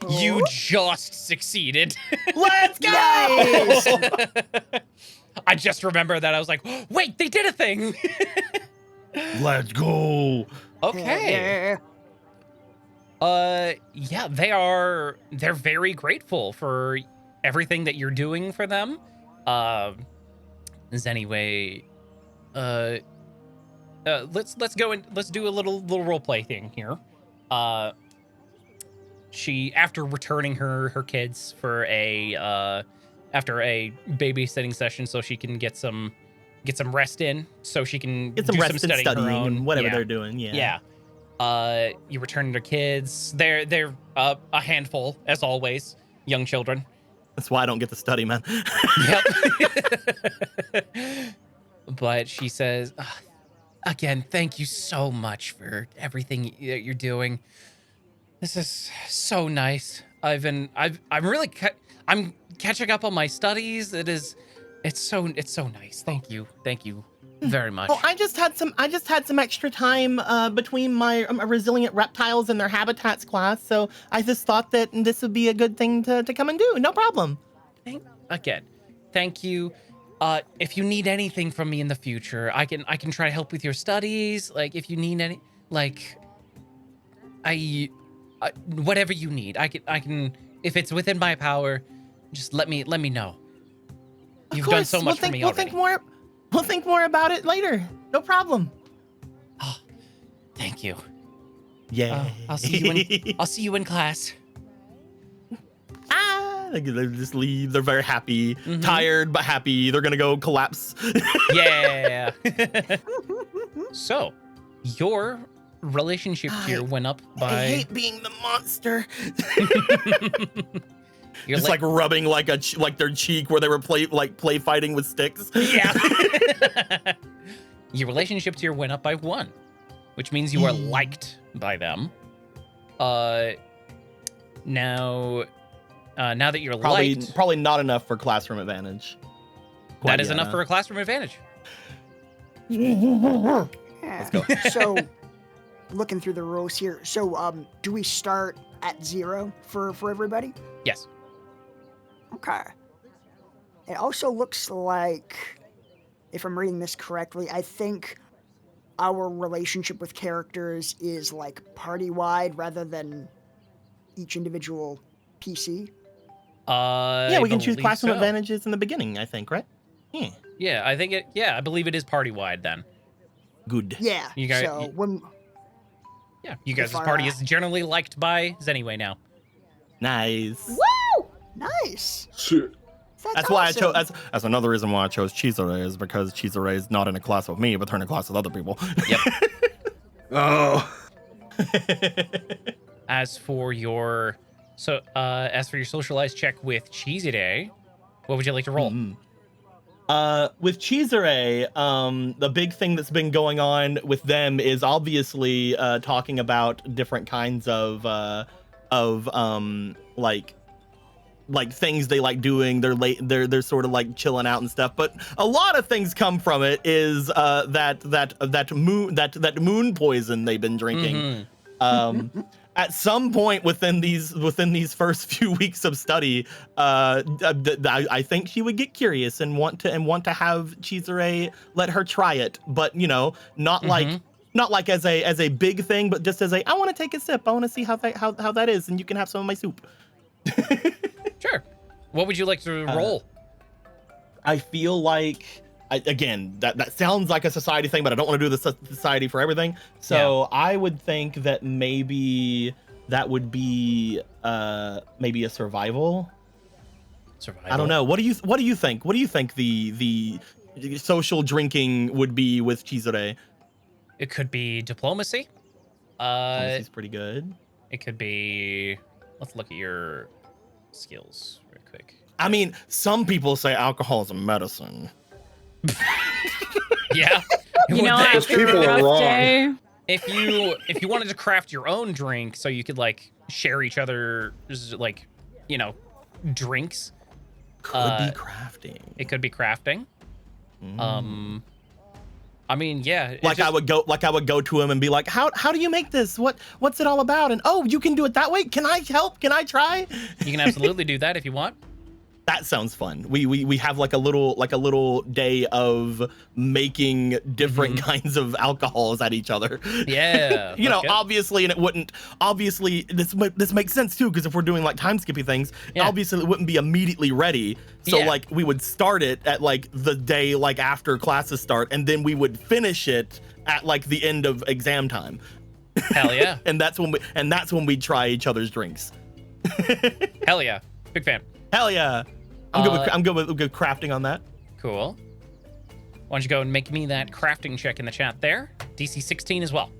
You just succeeded. Let's go! Nice. I just remember that. I was like, wait, they did a thing. Let's go. Okay. Yeah. Yeah, they're very grateful for everything that you're doing for them. Anyway, let's go and let's do a little role play thing here. she, after returning her kids for after a babysitting session, so she can get some rest in, so she can Get some do rest some and studying her own. and whatever Yeah. they're doing. Yeah. You return their kids. They're a handful, as always, young children. That's why I don't get to study, man. Yep. But she says, again, thank you so much for everything that you're doing. This is so nice. I'm catching up on my studies. It's so nice. Thank you very much. Oh, I just had some extra time between my resilient reptiles and their habitats class, so I just thought that this would be a good thing to come and do. No problem. Thank you. If you need anything from me in the future, I can try to help with your studies. Like if you need any, like, whatever you need, I can. If it's within my power, just let me know. You've done so much for me already. We'll think more about it later. No problem. Oh, thank you. Yeah. I'll see you in class. They just leave. They're very happy, tired but happy. They're gonna go collapse. Yeah. So, your relationship tier went up by. I hate being the monster. You're Just like rubbing like their cheek where they were play fighting with sticks. Yeah. Your relationship tier went up by 1, which means you are liked by them. Now that you're liked, probably not enough for classroom advantage. That is enough for a classroom advantage. Let's go. So, looking through the rules here. So, do we start at 0 for everybody? Yes. Okay. It also looks like, if I'm reading this correctly, I think our relationship with characters is like party-wide rather than each individual PC. Yeah, we can choose believe classroom so. advantages in the beginning, I think, right? Yeah. Yeah, I think I believe it is party-wide then. Good. Yeah. You guys- so when You guys' If I- party is generally liked by Zenway now. Nice. Woo! nice. Shit. That's why I chose. awesome. That's another reason why I chose Chizure, is because Chizure is not in a class with me, but they're in a class with other people. Yep. Oh. As for your socialized check with Chizure, what would you like to roll? With Chizure, the big thing that's been going on with them is obviously talking about different kinds of like things they like doing. They're sort of like chilling out and stuff. But a lot of things come from it is that moon poison they've been drinking. At some point within these first few weeks of study, I think she would get curious and want to have Chizure let her try it, but not like as a big thing, but just as I want to take a sip. I want to see how that is, and you can have some of my soup. Sure. What would you like to roll? I feel like, again, that sounds like a society thing, but I don't want to do the society for everything. So yeah. I would think that maybe that would be maybe a survival. Survival. I don't know. What do you think? What do you think the social drinking would be with Chizure? It could be diplomacy. Diplomacy's pretty good. It could be. Let's look at your skills real quick. I mean, some people say alcohol is a medicine. Yeah. After people a are rough wrong. day. If you wanted to craft your own drink so you could like share each other's like, drinks. Could be crafting. It could be crafting. I mean, yeah. I would go to him and be like, how do you make this? What's it all about? And oh, you can do it that way? Can I help? Can I try? You can absolutely do that if you want. That sounds fun. We have like a little day of making different kinds of alcohols at each other. Yeah. Obviously, and it wouldn't. Obviously, this makes sense too, because if we're doing like time skippy things, obviously it wouldn't be immediately ready. So like we would start it at like the day like after classes start, and then we would finish it at like the end of exam time. Hell yeah. and that's when we try each other's drinks. Hell yeah. Big fan. Hell yeah. I'm good with crafting on that. Cool. Why don't you go and make me that crafting check in the chat there? DC 16 as well.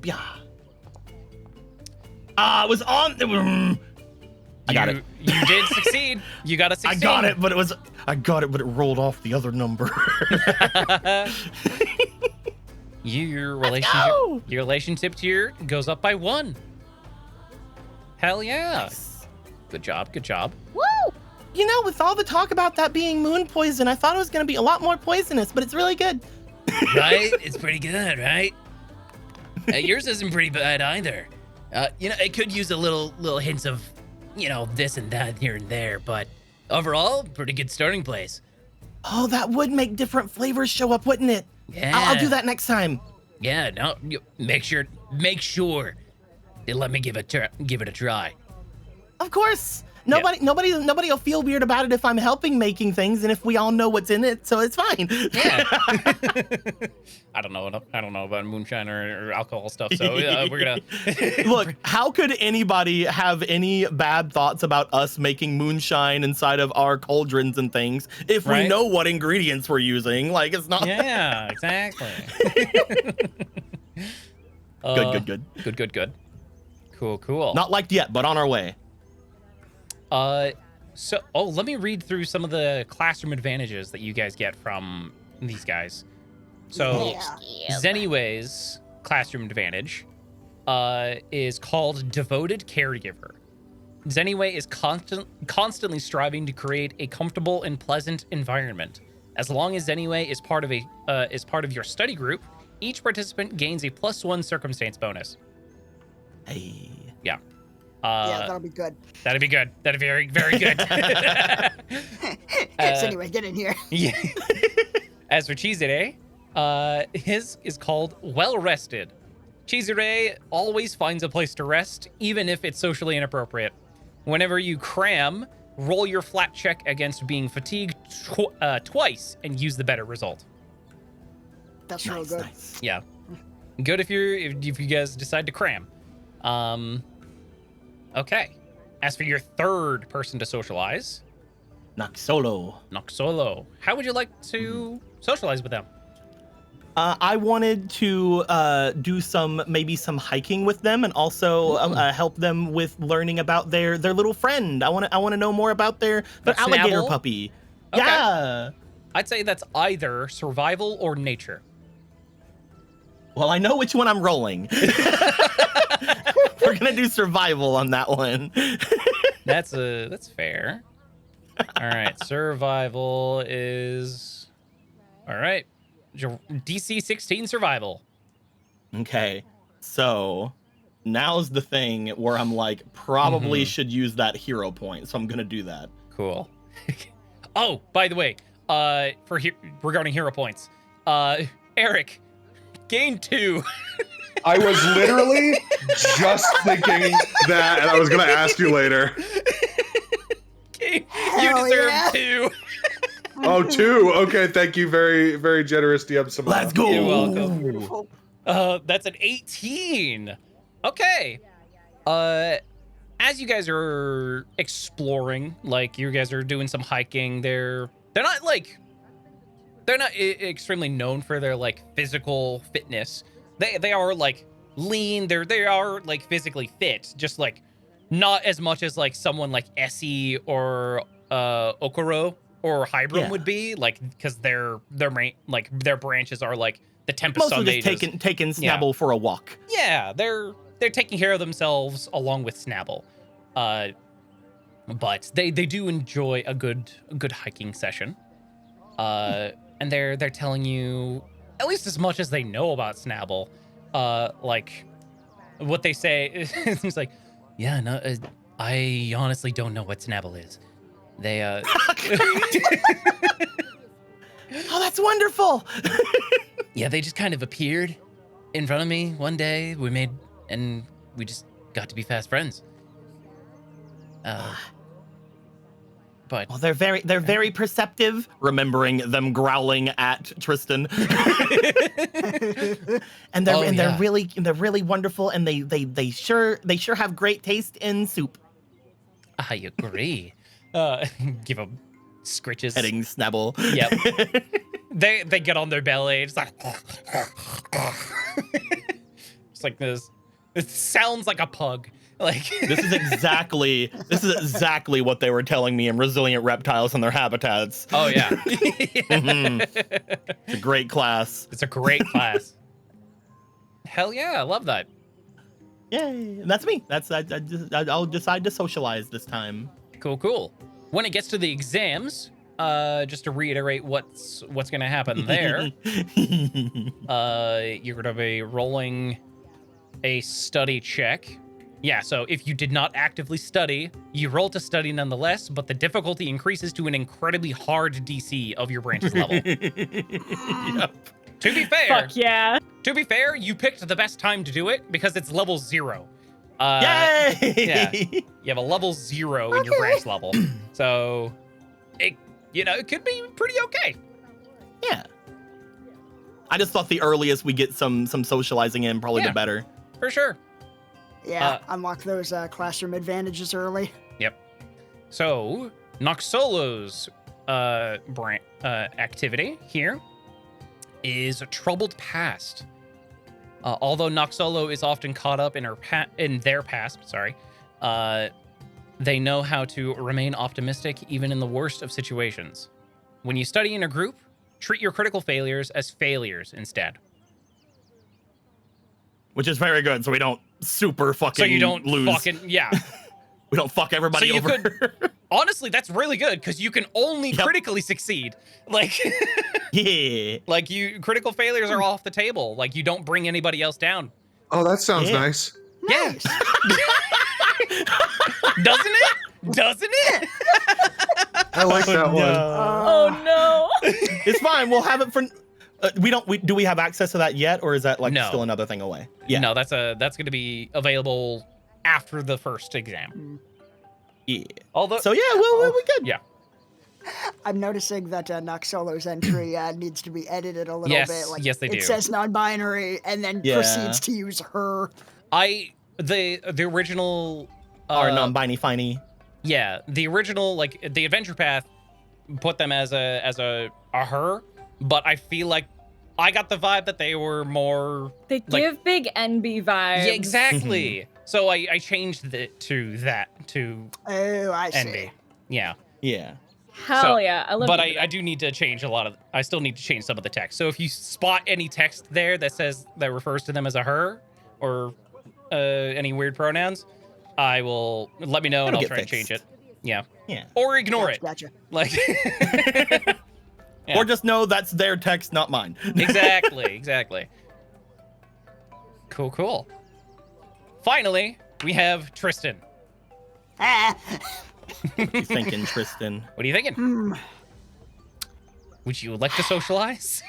Yeah. I was on. I got it. You did succeed. You got a 16. I got it, but it rolled off the other number. Your relationship tier goes up by 1. Hell yeah. Nice. Good job. Woo! You know, with all the talk about that being moon poison, I thought it was going to be a lot more poisonous, but it's really good. Right? It's pretty good, right? Yours isn't pretty bad either. It could use a little hints of, this and that here and there, but overall, pretty good starting place. Oh, that would make different flavors show up, wouldn't it? Yeah. I'll do that next time. Yeah, no, make sure they let me give it a try. Of course. Nobody will feel weird about it if I'm helping making things and if we all know what's in it, so it's fine. Yeah. I don't know about moonshine or alcohol stuff, so we're gonna Look, how could anybody have any bad thoughts about us making moonshine inside of our cauldrons and things if we Right? know what ingredients we're using? Like, it's not. Yeah, exactly. Good. Cool. Not liked yet, but on our way. Let me read through some of the classroom advantages that you guys get from these guys. So, Zeniway's classroom advantage is called Devoted Caregiver. Zeniway is constantly striving to create a comfortable and pleasant environment. As long as Zeniway is part of your study group, each participant gains a +1 circumstance bonus. Hey. Yeah. Yeah, that'll be good. That'd be good. That'd be very, very good. So anyway, get in here. Yeah. As for Chizure, his is called Well Rested. Chizure always finds a place to rest, even if it's socially inappropriate. Whenever you cram, roll your flat check against being fatigued twice and use the better result. That's real good. Nice. Yeah. Good if you guys decide to cram. Okay. As for your third person to socialize, Noxolo. how would you like to socialize with them? I wanted to do maybe some hiking with them and also help them with learning about their little friend. I want to know more about their alligator Snabble? puppy. Okay. Yeah. I'd say that's either survival or nature. Well, I know which one I'm rolling. We're gonna do survival on that one. That's fair. All right, survival is all right. DC 16 survival. Okay. So now's the thing where I'm like, probably should use that hero point. So I'm going to do that. Cool. Oh, by the way, regarding hero points, Eric, gain 2. I was literally just thinking that, and I was going to ask you later. You Hell deserve yeah. 2. Oh, 2. Okay, thank you. Very, very generous DM. Let's go. You're welcome. Beautiful. That's an 18. Okay. As you guys are exploring, like you guys are doing some hiking, they're not extremely known for their like physical fitness. They are like lean. They are like physically fit, just like not as much as like someone like Essie or Okoro or Hybrim would be, like because their branches are like the Tempest Sun Mostly just mages. taking Snabble for a walk. Yeah, they're taking care of themselves along with Snabble. But they do enjoy a good hiking session. And they're telling you at least as much as they know about Snabble. Like what they say is like, yeah, no, I honestly don't know what Snabble is. They Oh, that's wonderful. yeah, they just kind of appeared in front of me one day. We just got to be fast friends. but Well, they're very perceptive. Remembering them growling at Tristan. And they're Oh, and yeah. they're really wonderful, and they sure have great taste in soup. I agree. Give them scritches. Heading Snabble. Yep. They get on their belly. It's like it's like this. It sounds like a pug. Like This is exactly what they were telling me in Resilient Reptiles and Their Habitats. Oh yeah. It's a great class. It's a great class. Hell yeah, I love that. Yay. And that's me. I'll decide to socialize this time. Cool. When it gets to the exams, just to reiterate what's gonna happen there, you're gonna be rolling a study check. Yeah, so if you did not actively study, you roll to study nonetheless, but the difficulty increases to an incredibly hard DC of your branch's level. Yep. To be fair, Fuck yeah. you picked the best time to do it because it's level 0. Yay! Yeah. You have a level 0 in your branch level. So it could be pretty okay. Yeah. I just thought the earliest we get some socializing in, probably Yeah. the better. For sure. Yeah, unlock those classroom advantages early. Yep. So, Noxolo's activity here is a troubled past. Although Noxolo is often caught up in their past, they know how to remain optimistic even in the worst of situations. When you study in a group, treat your critical failures as failures instead. Which is very good, so we don't super fucking So you don't lose. yeah. We don't fuck everybody So you over. Honestly, that's really good because you can only Yep. critically succeed. Like, Yeah. like critical failures are off the table. Like you don't bring anybody else down. Oh, that sounds Yeah. nice. Nice. Doesn't it? Doesn't it? I like that one. Oh no. It's fine. We'll have it for. Do we have access to that yet, or is that like No. still another thing away? Yeah. No, that's going to be available after the first exam. Yeah. Although, So yeah, well, we good. yeah. I'm noticing that Noxolo's entry needs to be edited a little Yes, bit. Like, yes, they do. It says non-binary and then Yeah. proceeds to use her. The original Our non-binary finey. yeah, the original like the adventure path put them as a her, but I feel like I got the vibe that they were more They like- give big NB vibes. yeah, exactly. So I changed it to Oh, I see. NB. Yeah. Yeah. Hell So- yeah. I love But it. I do need to change I still need to change some of the text. So if you spot any text there that refers to them as a her or any weird pronouns, let me know and It'll I'll get try and fixed. change it. Yeah. Yeah. Or ignore it. Gotcha. Like Yeah. Or just know that's their text, not mine. exactly. Cool. Finally, we have Tristan. Ah. He's thinking, Tristan. What are you thinking? Hmm. Would you like to socialize?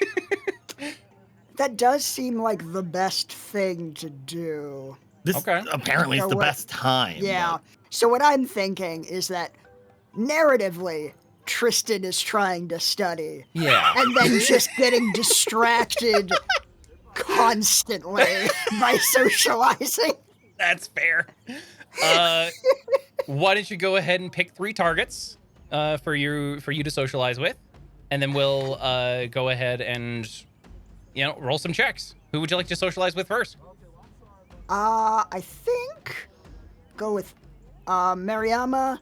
That does seem like the best thing to do. This Okay. apparently is You know the what? best time. Yeah. So what I'm thinking is that narratively, Tristan is trying to study Yeah. and then just getting distracted constantly by socializing. That's fair. Why don't you go ahead and pick 3 targets for you to socialize with, and then we'll go ahead and roll some checks. Who would you like to socialize with first? I think go with Mariama,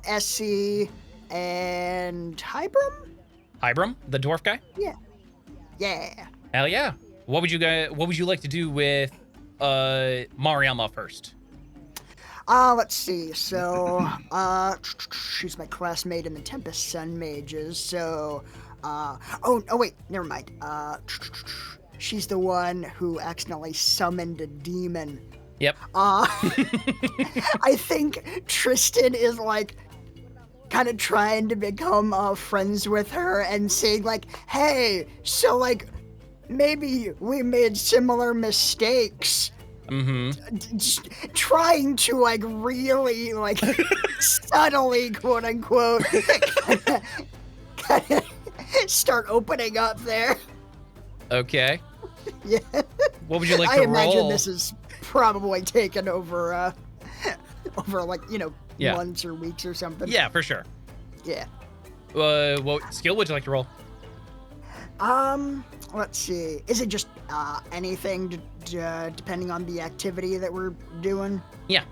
Essie, and Hybrim? Hybrim, the dwarf guy. Yeah. Hell yeah. What would you like to do with Mariama first? Let's see. So, she's my classmate in the Tempest Sun Mages. So, oh wait, never mind. She's the one who accidentally summoned a demon. Yep. I think Tristan is like kind of trying to become friends with her and saying like, hey, so like maybe we made similar mistakes just trying to like really like subtly, quote unquote, kind of start opening up there. Okay. Yeah. What would you like I to imagine roll? this is probably taken over over like, Yeah. months or weeks or something. Yeah, for sure. Yeah. What skill would you like to roll? Let's see. Is it just anything depending on the activity that we're doing? Yeah.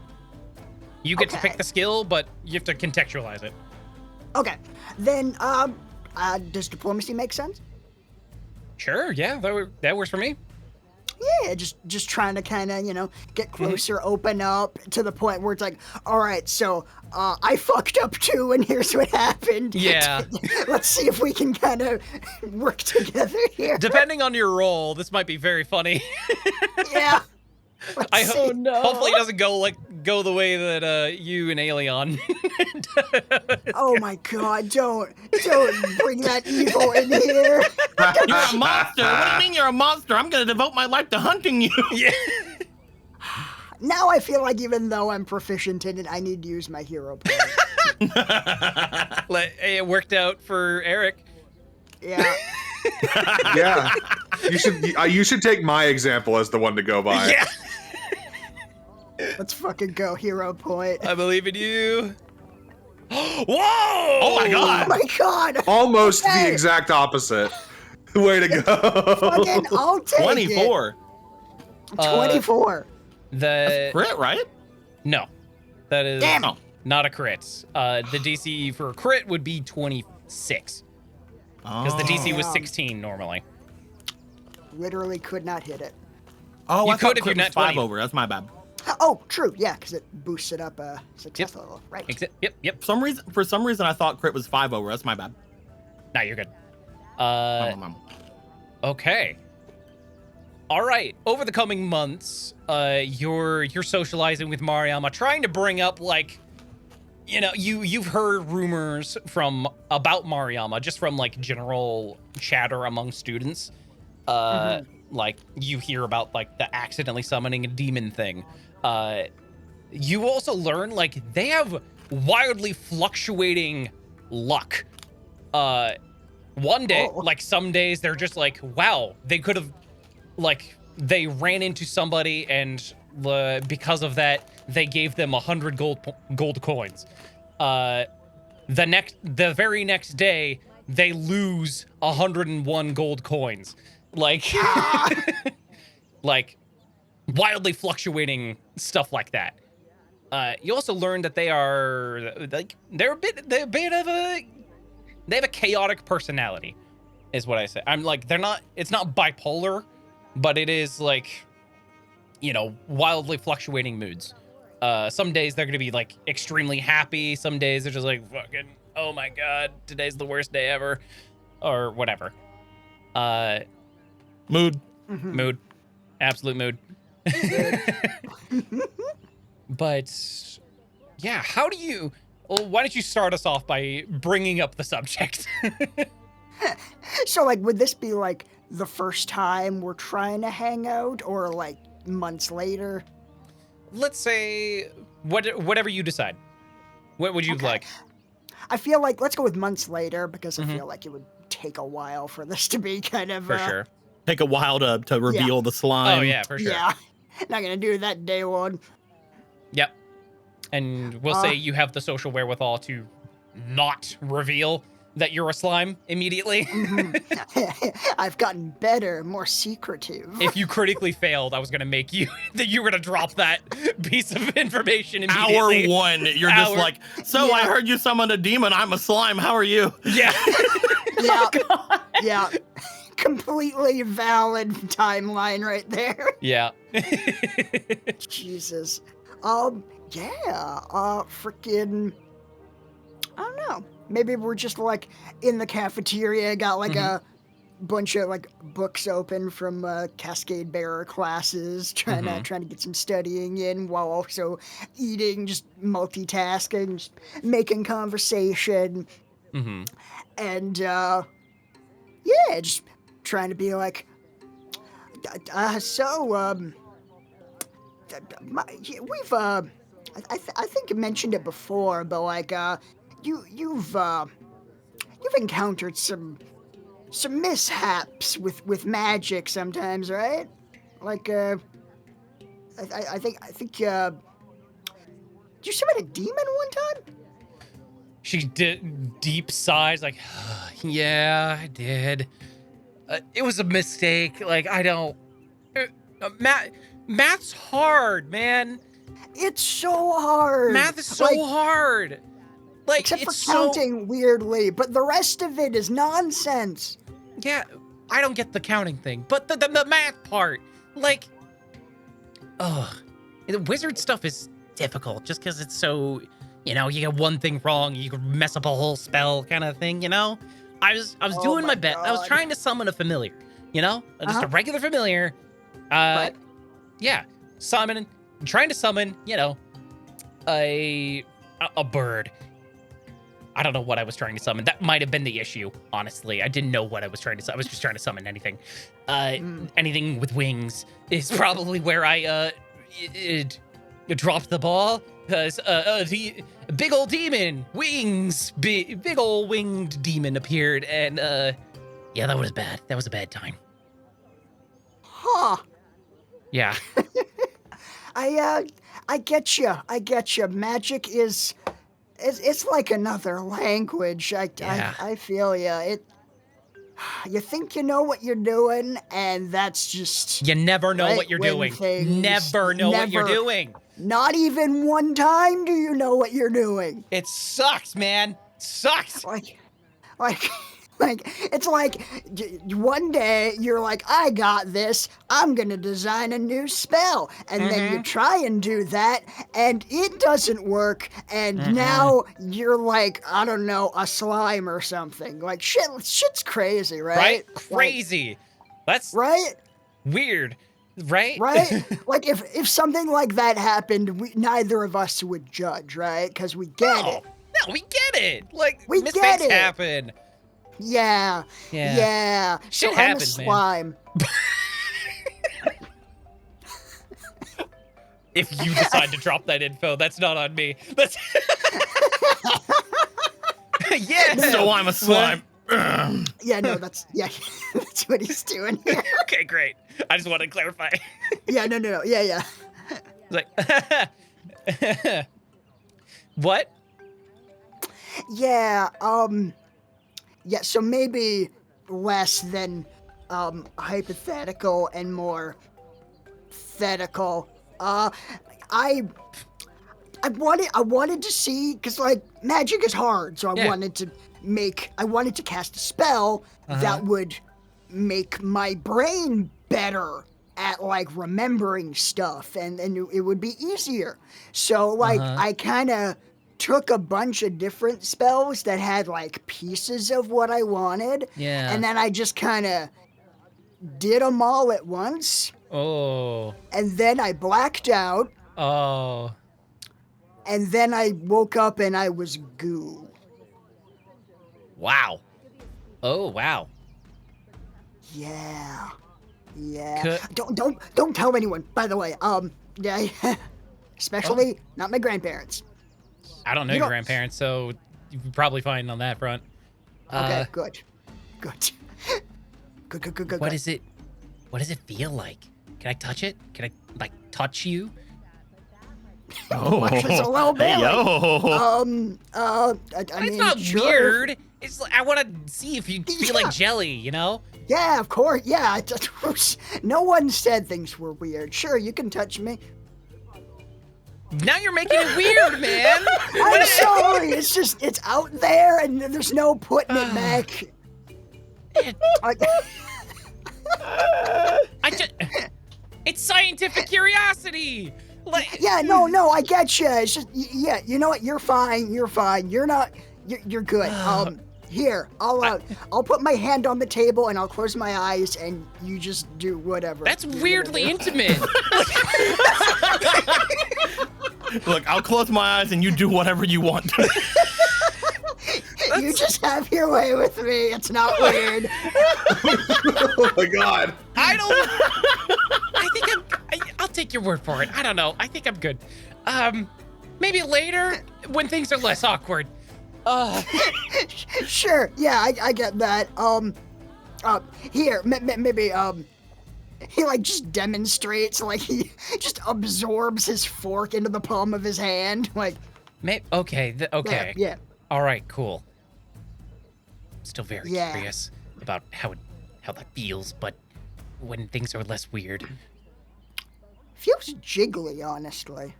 You get to Okay. pick the skill, but you have to contextualize it. Okay. Then does diplomacy make sense? Sure, yeah, that works for me. Yeah, just trying to kind of, get closer, open up to the point where it's like, all right, so I fucked up too, and here's what happened. Yeah. Let's see if we can kind of work together here. Depending on your role, this might be very funny. Yeah. Let's see. Hopefully it doesn't go the way that you and Aelion. Oh my god, don't bring that evil in here. You're a monster. What do you mean you're a monster? I'm gonna devote my life to hunting you. Yeah. Now I feel like even though I'm proficient in it, I need to use my hero point. It worked out for Eric. Yeah. Yeah, you should take my example as the one to go by. Yeah. Let's fucking go, hero point. I believe in you. Whoa! Oh my Oh god. my god. Almost Okay. the exact opposite. Way to go. Fucking, I'll take 24. it. 24. The Crit, right? no, that is Damn. not a crit. The DC for a crit would be 26 because the DC was Damn. 16 normally. Literally could not hit it. Oh, You I thought could if crit you're was Nat 5 20. over. That's my bad. Oh, true. Yeah, because it boosts it up success level. Right. Yep. For some reason, I thought crit was 5 over. That's my bad. Nah, you're good. Okay. All right. Over the coming months, you're socializing with Mariama, trying to bring up you've heard rumors about Mariama just from like general chatter among students. Like you hear about like the accidentally summoning a demon thing. You also learn like they have wildly fluctuating luck. One day, like some days they're just like, wow, they could have, like, they ran into somebody and because of that, they gave them 100 gold coins. The very next day, they lose 101 gold coins. Like, like wildly fluctuating stuff like that. You also learn that they are like they have a chaotic personality, is what I say. I'm like, it's not bipolar, but it is like, wildly fluctuating moods. Some days they're gonna be like extremely happy. Some days they're just like, fucking, oh my god, today's the worst day ever, or whatever. Mood. Mood, absolute mood. But yeah, why don't you start us off by bringing up the subject? So, like, would this be like the first time we're trying to hang out, or like months later? Let's say whatever you decide. What would you like? I feel like let's go with months later because I feel like it would take a while for this to be kind of For sure. Take a while to reveal the slime. Oh yeah, for sure. Yeah, not gonna do that day one. Yep. And we'll say you have the social wherewithal to not reveal that you're a slime immediately. I've gotten better, more secretive. If you critically failed, I was gonna make you that you were gonna drop that piece of information immediately. Hour 1, you're just like, so I heard you summoned a demon. I'm a slime. How are you? Yeah. Yeah, yeah, completely valid timeline right there. Yeah. Jesus. Freaking, I don't know. Maybe we're just like in the cafeteria, got like a bunch of like books open from Cascade Bearer classes, trying to get some studying in while also eating, just multitasking, just making conversation, and just trying to be like, we've I think you mentioned it before, but like you've encountered some mishaps with magic sometimes, right? Like I think did you summon a demon one time? She did deep sighs, like, yeah, I did. It was a mistake. Like, I don't. Math's hard, man. It's so hard. Math is so hard. Like, except it's for counting weirdly, but the rest of it is nonsense. Yeah, I don't get the counting thing, but the math part, like, the wizard stuff is difficult just because it's so, you get one thing wrong, you could mess up a whole spell kind of thing, I was doing my best. I was trying to summon a familiar, just a regular familiar. Right. Yeah, trying to summon, a bird. I don't know what I was trying to summon. That might have been the issue, honestly. I didn't know what I was trying to summon. I was just trying to summon anything. Anything with wings is probably where I dropped the ball. Because the big old demon, big old winged demon appeared. And yeah, that was bad. That was a bad time. Huh. Yeah. I get you. Magic is... It's like another language. I feel ya. You think you know what you're doing, and that's just... You never know what you're doing. Never know what you're doing. Not even one time do you know what you're doing. It sucks, man. It sucks. Like, it's like one day you're like, I got this, I'm gonna design a new spell. And then you try and do that, and it doesn't work. And now you're like, I don't know, a slime or something. Like, shit's crazy, right? Right? Crazy. That's right? Weird. Right? Right? Like, if something like that happened, neither of us would judge, right? Because we get it. No, we get it. Like, we mistakes get it. happen. Yeah. Shit so happens, I'm a slime. If you decide to drop that info, that's not on me. That's yeah. So I'm a slime. Yeah, no, that's what he's doing here. Okay, great. I just want to clarify. Yeah, no. Yeah. Like, what? Yeah, yeah, so maybe less than hypothetical and more thetical. I wanted to see, because like magic is hard, so I wanted to cast a spell that would make my brain better at like remembering stuff, and it would be easier. So like I kind of took a bunch of different spells that had like pieces of what I wanted, and then I just kind of did them all at once. Oh. And then I blacked out. Oh. And then I woke up and I was goo. Wow. Oh, wow. Yeah. Don't tell anyone, by the way. Yeah. Especially not my grandparents. I don't know your grandparents, so you're probably fine on that front. Okay, good. Good. What is it? What does it feel like? Can I touch it? Can I like touch you? Oh, it's a little bit. Hey, yo. It's not weird. It's like, I want to see if you feel like jelly, Yeah, of course. Yeah. No one said things were weird. Sure, you can touch me. Now you're making it weird, man. I'm sorry. It's out there, and there's no putting it back. It's scientific curiosity. Like, yeah, no, I get you. It's just, yeah, you know what? You're fine. You're good. Here, I'll put my hand on the table and I'll close my eyes and you just do whatever. That's weirdly intimate. Look, I'll close my eyes and you do whatever you want. You just have your way with me. It's not weird. Oh my god. I think I'll take your word for it. I don't know. I think I'm good. Maybe later when things are less awkward. Sure. Yeah, I get that. Here, maybe, he, like, just demonstrates, like, he just absorbs his fork into the palm of his hand, like... Okay, okay. Yeah. All right, cool. Still very curious about how that feels, but when things are less weird. Feels jiggly, honestly.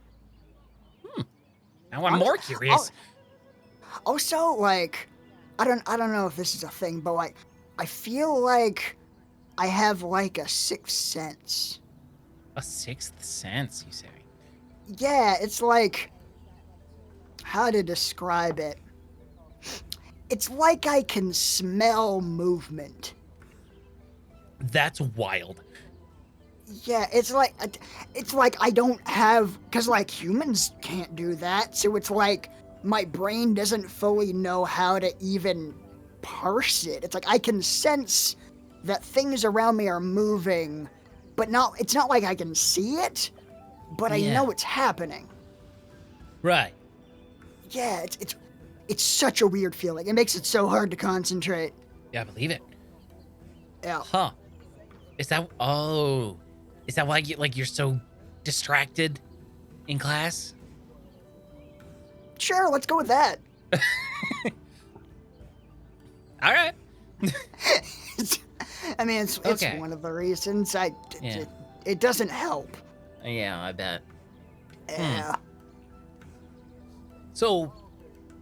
Now I'm more curious. Also, like, I don't know if this is a thing, but, like, I feel like I have, like, a sixth sense. A sixth sense, you say? Yeah, it's like... How to describe it? It's like I can smell movement. That's wild. Yeah, it's like I don't have... Because, like, humans can't do that, so it's like my brain doesn't fully know how to even parse it. It's like I can sense that things around me are moving, but it's not like I can see it, but I know it's happening. Right. Yeah, it's such a weird feeling. It makes it so hard to concentrate. Yeah, I believe it. Yeah. Huh. Is that why you're so distracted in class? Sure, let's go with that. All right. I mean, it's Okay. one of the reasons. It doesn't help. Yeah, I bet. Yeah. So,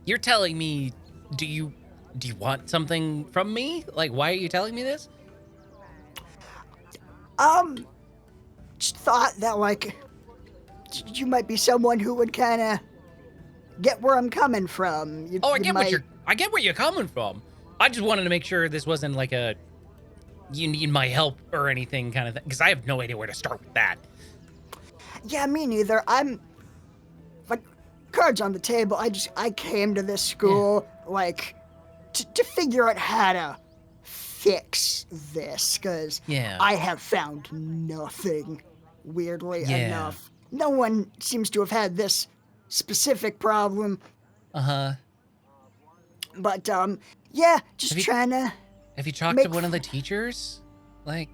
you're telling me, do you want something from me? Like, why are you telling me this? Just thought that, like, you might be someone who would kind of get where I'm coming from. I get where you're coming from. I just wanted to make sure this wasn't like a you need my help or anything kind of thing, because I have no idea where to start with that. Yeah, me neither. I'm like, cards on the table. I came to this school like to figure out how to fix this, because I have found nothing. Weirdly enough, no one seems to have had this specific problem. But just trying to. Have you talked to one of the teachers? Like,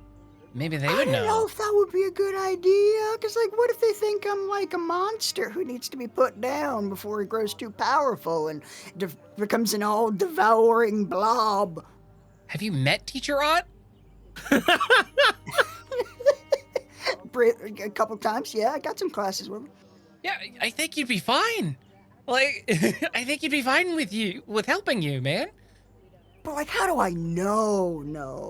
maybe they would know. I don't know if that would be a good idea, because, like, what if they think I'm, like, a monster who needs to be put down before he grows too powerful and becomes an all-devouring blob? Have you met Teacher Ott? A couple times, yeah. I got some classes with him. Yeah, I think you'd be fine. Like, I think you'd be fine with helping you, man. But, like, how do I know,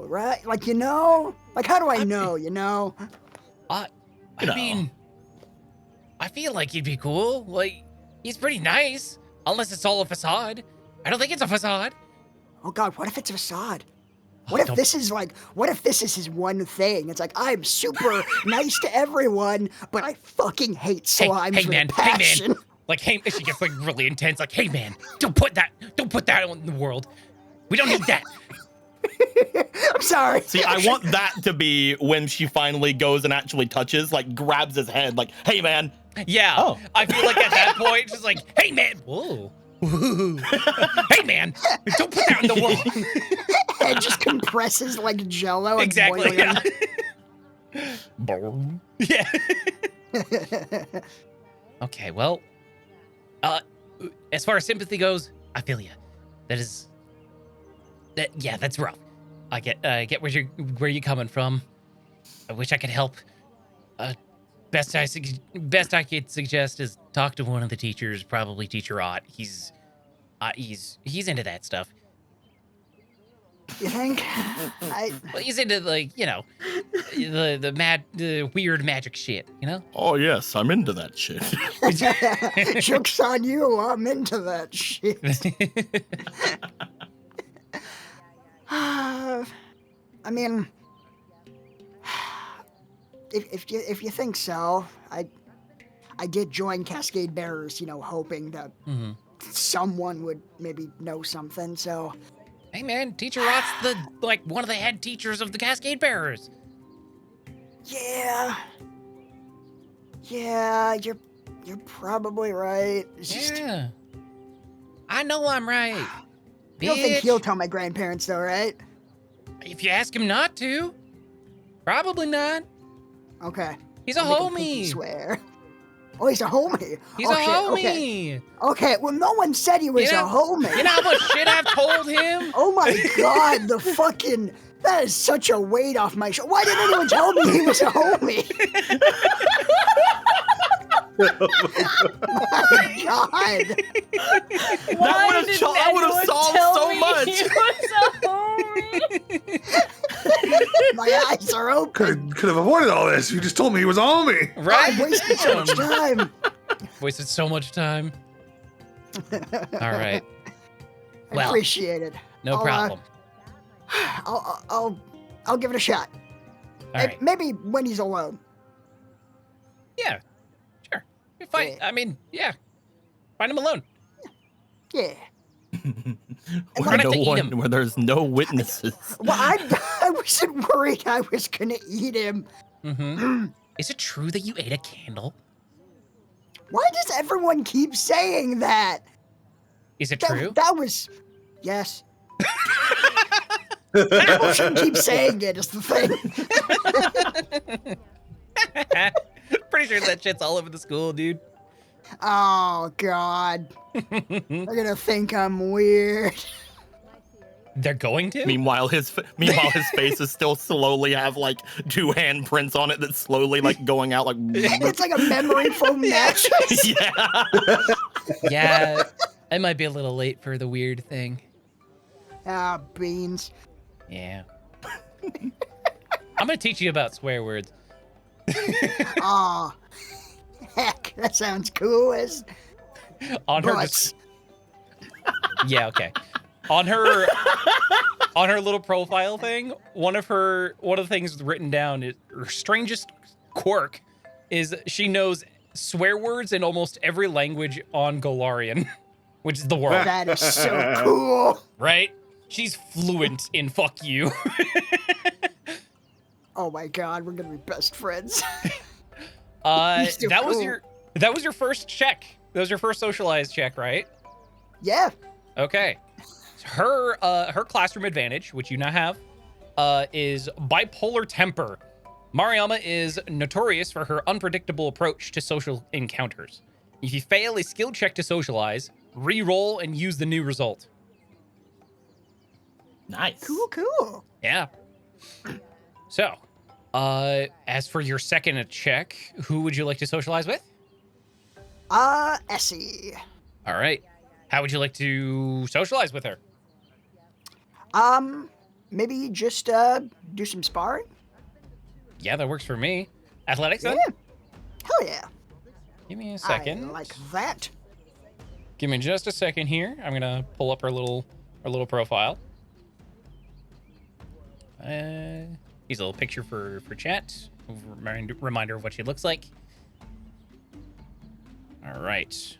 right? Like, Like, how do I know, I mean, I feel like he'd be cool. Like, he's pretty nice. Unless it's all a facade. I don't think it's a facade. Oh, God, what if it's a facade? What if this is his one thing? It's like, I'm super nice to everyone, but I fucking hate slimes with a passion. Hey, man. Like, hey, she gets, like, really intense. Like, hey, man, don't put that in the world. We don't need that. I'm sorry. See, I want that to be when she finally goes and actually touches, like, grabs his head, like, hey, man. Yeah. Oh. I feel like at that point, she's like, hey, man. Whoa. Hey, man. Don't put that on the wall. Head just compresses like Jello. Exactly. Yeah. Okay, well, as far as sympathy goes, I feel you. That's rough. I get where you're coming from. I wish I could help. Best I could suggest is talk to one of the teachers, probably Teacher Ott. He's into that stuff. You think? Well, he's into, like, the weird magic shit, Oh yes, I'm into that shit. Joke's on you, I'm into that shit. I mean, if you think so, I did join Cascade Bearers, hoping that someone would maybe know something. So, hey man, Teacher Ott's one of the head teachers of the Cascade Bearers. Yeah. Yeah, you're probably right. It's just, Yeah. I know I'm right. you don't think Bitch. he'll tell my grandparents though, right? If you ask him not to. Probably not. Okay. He's a I'll make him pinky homie. swear. Oh, he's a homie. He's Oh, a shit, homie. Okay, well, no one said he was You know- a homie. You know how much shit I've told him? Oh my god, that is such a weight off my shoulder. Why didn't anyone tell me he was a homie? My god. That would have solved so much. My eyes are open. Could have avoided all this if you just told me he was a homie. Right? I wasted so much time. Wasted so much time. All right. I Well, appreciate it. No I'll, problem. I'll give it a shot. All right. Maybe when he's alone. Yeah. Sure. Fine. Yeah. I mean, yeah. Find him alone. Yeah. Where, gonna have to eat one, him. where there's no witnesses. Well, I wasn't worried I was gonna eat him. Mm-hmm. Is it true that you ate a candle? Why does everyone keep saying that? Is it true? That was, yes. People shouldn't keep saying it is the thing. Pretty sure that shit's all over the school, dude. Oh God, they're gonna think I'm weird. They're going to? Meanwhile, his face is still slowly have like 2 handprints on it that's slowly like going out like. It's like a memory foam mattress. Yeah. Yeah. I might be a little late for the weird thing. Ah, beans. Yeah. I'm gonna teach you about swear words. Aw, heck, that sounds cool as On her butts. Yeah, okay. On her little profile thing, one of the things written down is her strangest quirk is she knows swear words in almost every language on Golarian, which is the world, That is so cool. right? She's fluent in fuck you. Oh my God, we're gonna be best friends. that still was cool. your first check. That was your first socialized check, right? Yeah. Okay. Her classroom advantage, which you now have, is bipolar temper. Mariama is notorious for her unpredictable approach to social encounters. If you fail a skill check to socialize, re-roll and use the new result. Nice. Cool. Yeah. So, as for your second check, who would you like to socialize with? Essie. All right. How would you like to socialize with her? Maybe just do some sparring. Yeah, that works for me. Athletics, then? Yeah. Hell yeah. Give me a second. I like that. Give me just a second here. I'm gonna pull up her little profile. Here's a little picture for chat. Reminder of what she looks like. All right.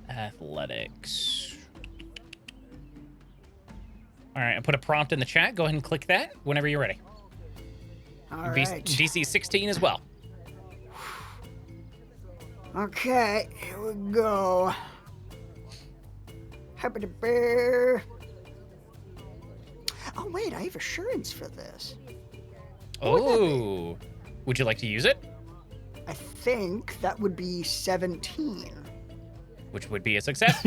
Athletics. All right, I put a prompt in the chat. Go ahead and click that whenever you're ready. All Be- right. DC 16 as well. Okay, here we go. Happy to bear. Oh wait, I have assurance for this. Oh, would you like to use it? I think that would be 17. Which would be a success.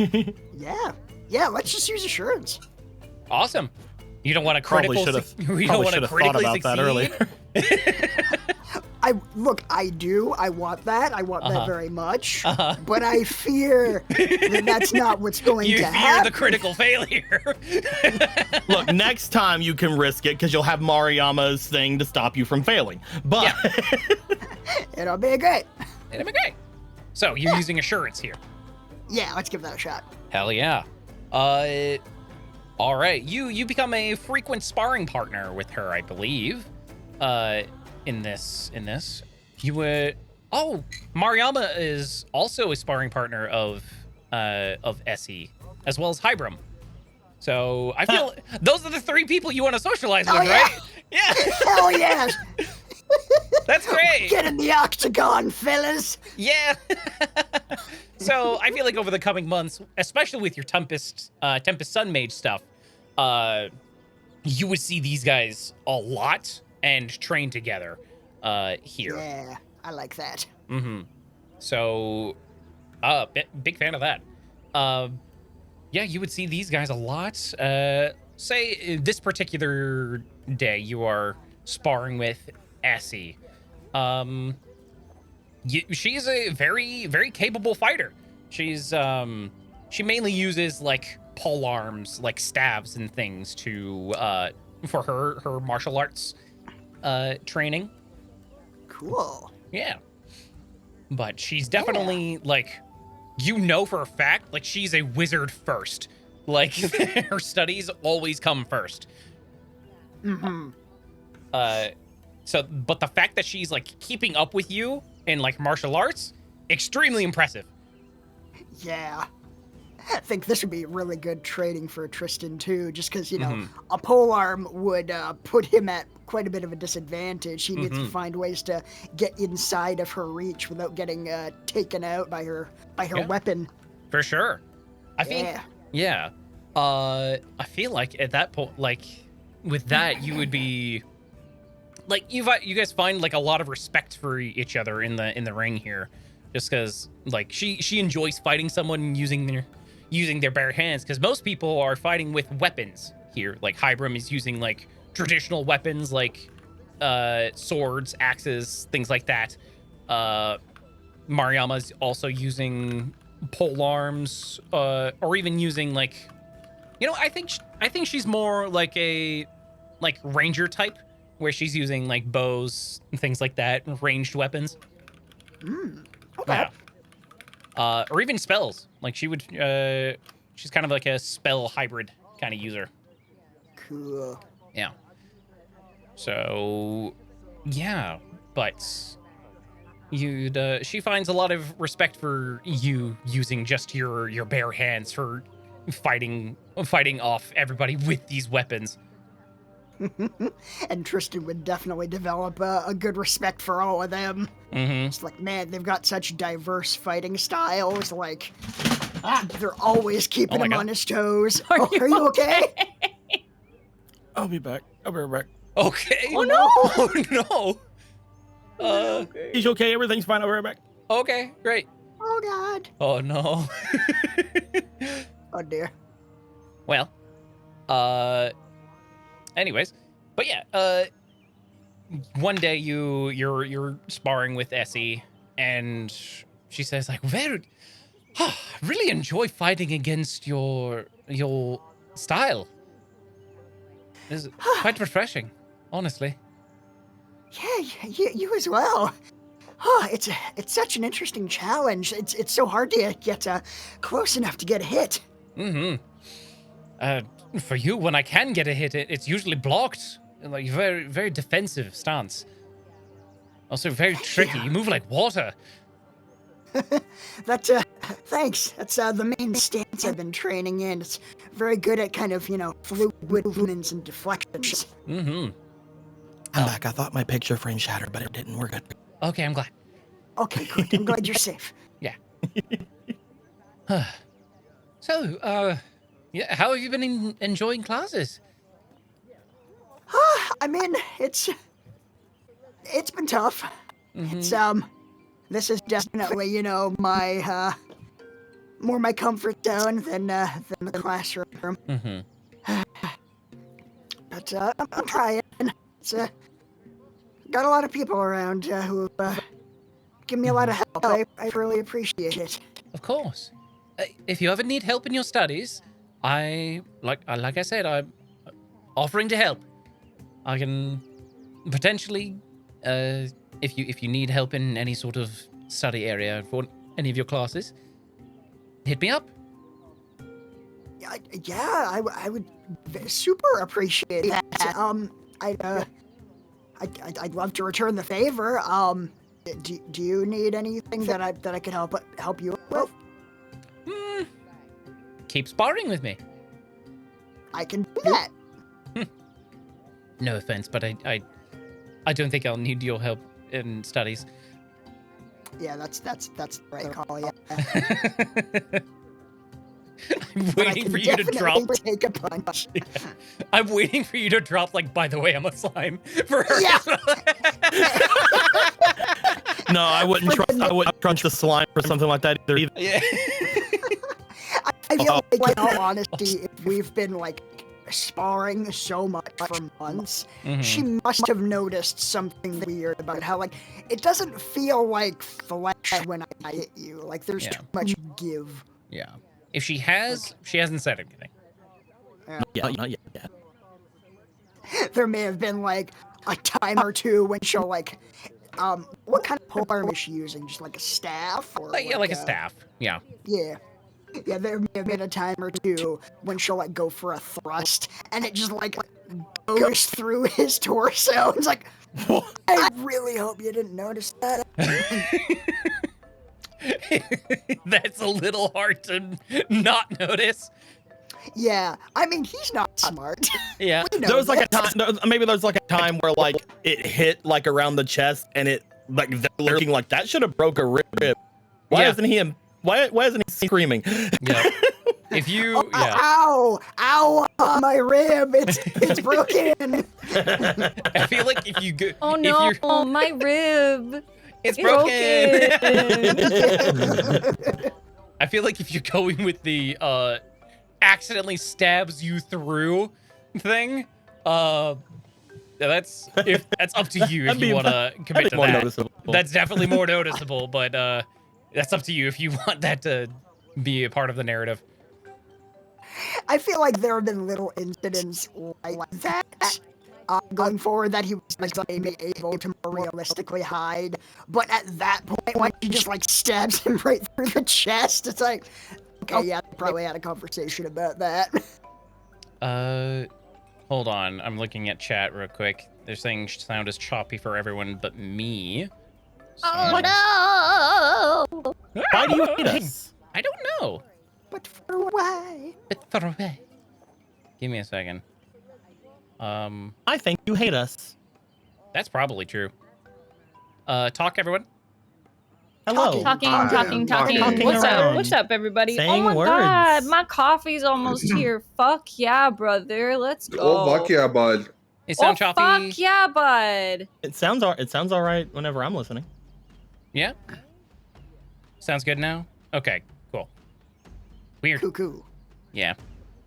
Yeah, let's just use assurance. Awesome. You don't want to Probably critical. should have. You don't Probably want should to have thought critically about that succeed. earlier. I do. I want that. I want Uh-huh. that very much. Uh-huh. But I fear that that's not what's going You to fear happen. the critical failure. Look, next time you can risk it because you'll have Mariama's thing to stop you from failing. But It'll be great. It'll be great. So you're using assurance here. Yeah, let's give that a shot. Hell yeah. All right. You become a frequent sparring partner with her, I believe. In this. You would. Oh, Mariama is also a sparring partner of Essie, as well as Hybrim. So I feel those are the 3 people you want to socialize with, yeah. right? Yeah. Hell yes. That's great. Get in the octagon, fellas. Yeah. So I feel like over the coming months, especially with your Tempest Sun Mage stuff, you would see these guys a lot and train together here. Yeah, I like that. Mm-hmm. So, big fan of that. Yeah, you would see these guys a lot. Say this particular day you are sparring with Essie. She's a very, very capable fighter. She's she mainly uses like pole arms, like stabs and things to for her martial arts training. Cool. Yeah. But she's definitely like, you know for a fact, like she's a wizard first. Like her studies always come first. Mm-hmm. So, but the fact that she's like keeping up with you in like martial arts, extremely impressive. Yeah. I think this would be really good training for Tristan too, just because, you know, Mm-hmm. a polearm would put him at quite a bit of a disadvantage. He needs to Mm-hmm. find ways to get inside of her reach without getting taken out by her Yeah. weapon. For sure. I think, Yeah. I feel like at that point, like with that, you would be like, you guys find like a lot of respect for each other in the ring here, just because like she enjoys fighting someone and using their bare hands, because most people are fighting with weapons here. Like Hybrim is using like traditional weapons like swords, axes, things like that. Mariama's also using pole arms, or even using like, you know, I think she's more like a ranger type, where she's using like bows and things like that, ranged weapons. Okay. Yeah. Or even spells. Like she would, she's kind of like a spell hybrid kind of user. Cool. Yeah. So, yeah, but she finds a lot of respect for you using just your bare hands for fighting off everybody with these weapons. And Tristan would definitely develop a good respect for all of them. Mm-hmm. It's like, man, they've got such diverse fighting styles. Like, they're always keeping Oh my him God. on his toes. Are Are you okay? I'll be back. I'll be right back. Okay. Oh, no. Oh no. He's okay. Everything's fine. I'll be right back. Okay, great. Oh, God. Oh no. Oh, dear. Well, anyways, but yeah, one day you're sparring with Essie, and she says like, I really enjoy fighting against your style. It's quite refreshing, honestly. Yeah, you as well. Oh, it's such an interesting challenge. It's so hard to get close enough to get a hit. Mm-hmm. For you, when I can get a hit, it's usually blocked. Like very, very defensive stance. Also very tricky. Yeah. You move like water. Thanks. That's the main stance I've been training in. It's very good at kind of, fluid movements and deflections. Mm-hmm. I'm back. I thought my picture frame shattered, but it didn't. We're good. Okay, I'm glad. Okay, good. I'm glad you're safe. Yeah. So, yeah, how have you been enjoying classes? I mean, it's been tough. Mm-hmm. It's this is definitely, my more my comfort zone than the classroom. Mm-hmm. But I'm trying. It's got a lot of people around who give me a lot of help. I really appreciate it. Of course. If you ever need help in your studies, like I said, I'm offering to help. I can potentially, if you need help in any sort of study area for any of your classes, hit me up. Yeah, I would super appreciate that. I'd love to return the favor. Do you need anything that I could help you with? Keep sparring with me. I can do that. No offense, but I don't think I'll need your help in studies. Yeah, that's the right call. Yeah. I'm But I waiting can for you to drop. definitely take a punch. I'm waiting for you to drop. Like, by the way, I'm a slime for her. Yeah. No, I wouldn't trust the slime for something like that either. Yeah. I feel like, in all honesty, if we've been like sparring so much for months, she must have noticed something weird about how like it doesn't feel like flesh when I hit you. Like there's too much give. Yeah. If she has, she hasn't said anything. Yeah, not yet. There may have been like a time or two when she'll like, what kind of polearm is she using? Just like a staff? Or Like a staff. Yeah. Yeah. Yeah, there may have been a time or two when she'll like go for a thrust and it just like goes through his torso. It's like, I really hope you didn't notice that. That's a little hard to not notice. Yeah, I mean, he's not smart. Yeah. There was like a time, maybe there's like a time where like it hit like around the chest and it like they're looking like that should have broke a rib. Why isn't he? Why isn't he screaming? Yeah. If you, Ow! My rib! It's broken. I feel like if you go, Oh if no, you're, my rib. it's broken. Broken. I feel like if you're going with the accidentally stabs you through thing, that's up to you if you want to commit to more that. noticeable. That's definitely more noticeable, but that's up to you if you want that to be a part of the narrative. I feel like there have been little incidents like that going forward that he was like maybe able to more realistically hide. But at that point, when he just like stabs him right through the chest, it's like, okay, yeah, they probably had a conversation about that. Hold on. I'm looking at chat real quick. They're saying sound is choppy for everyone but me. So... Oh no! Why do you hate us? I don't know. But for why? But far away. Give me a second. I think you hate us. That's probably true. Talk, everyone. Hello. Talking. Talking What's up? around. What's up, everybody? Saying oh my words. god, my coffee's almost here. Fuck yeah, brother. Let's go. Oh, fuck yeah, bud. It sound Oh, choppy. fuck yeah, bud. It sounds all right whenever I'm listening. Yeah. Sounds good now. Okay. Cool. Weird. Cuckoo. Yeah.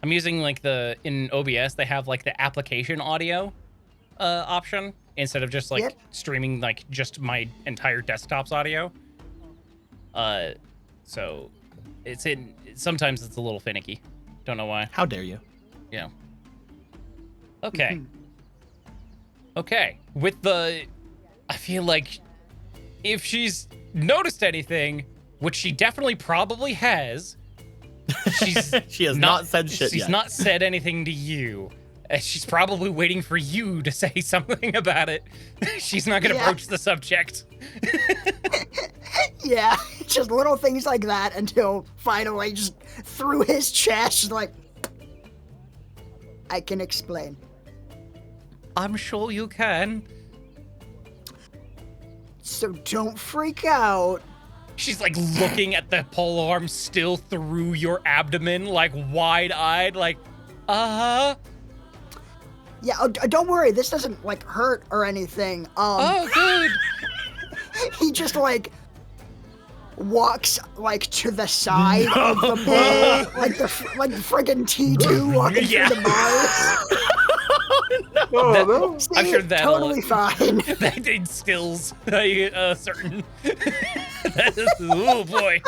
I'm using like in OBS they have like the application audio option instead of just like streaming like just my entire desktop's audio. So sometimes it's a little finicky. Don't know why. How dare you? Yeah. Okay. Okay. I feel like if she's noticed anything, which she definitely probably has, She has not said shit She's yet. not said anything to you. She's probably waiting for you to say something about it. She's not going to broach the subject. Yeah, just little things like that until finally just through his chest, she's like, I can explain. I'm sure you can. So don't freak out. She's like looking at the polearm still through your abdomen, like wide-eyed, like, uh-huh. Yeah, don't worry, this doesn't like hurt or anything. Oh, good. He just like walks like to the side of the pole, like the friggin' T2 walking through the bars. Oh, no. See, I'm sure that'll totally fine. that instills a certain. Oh boy.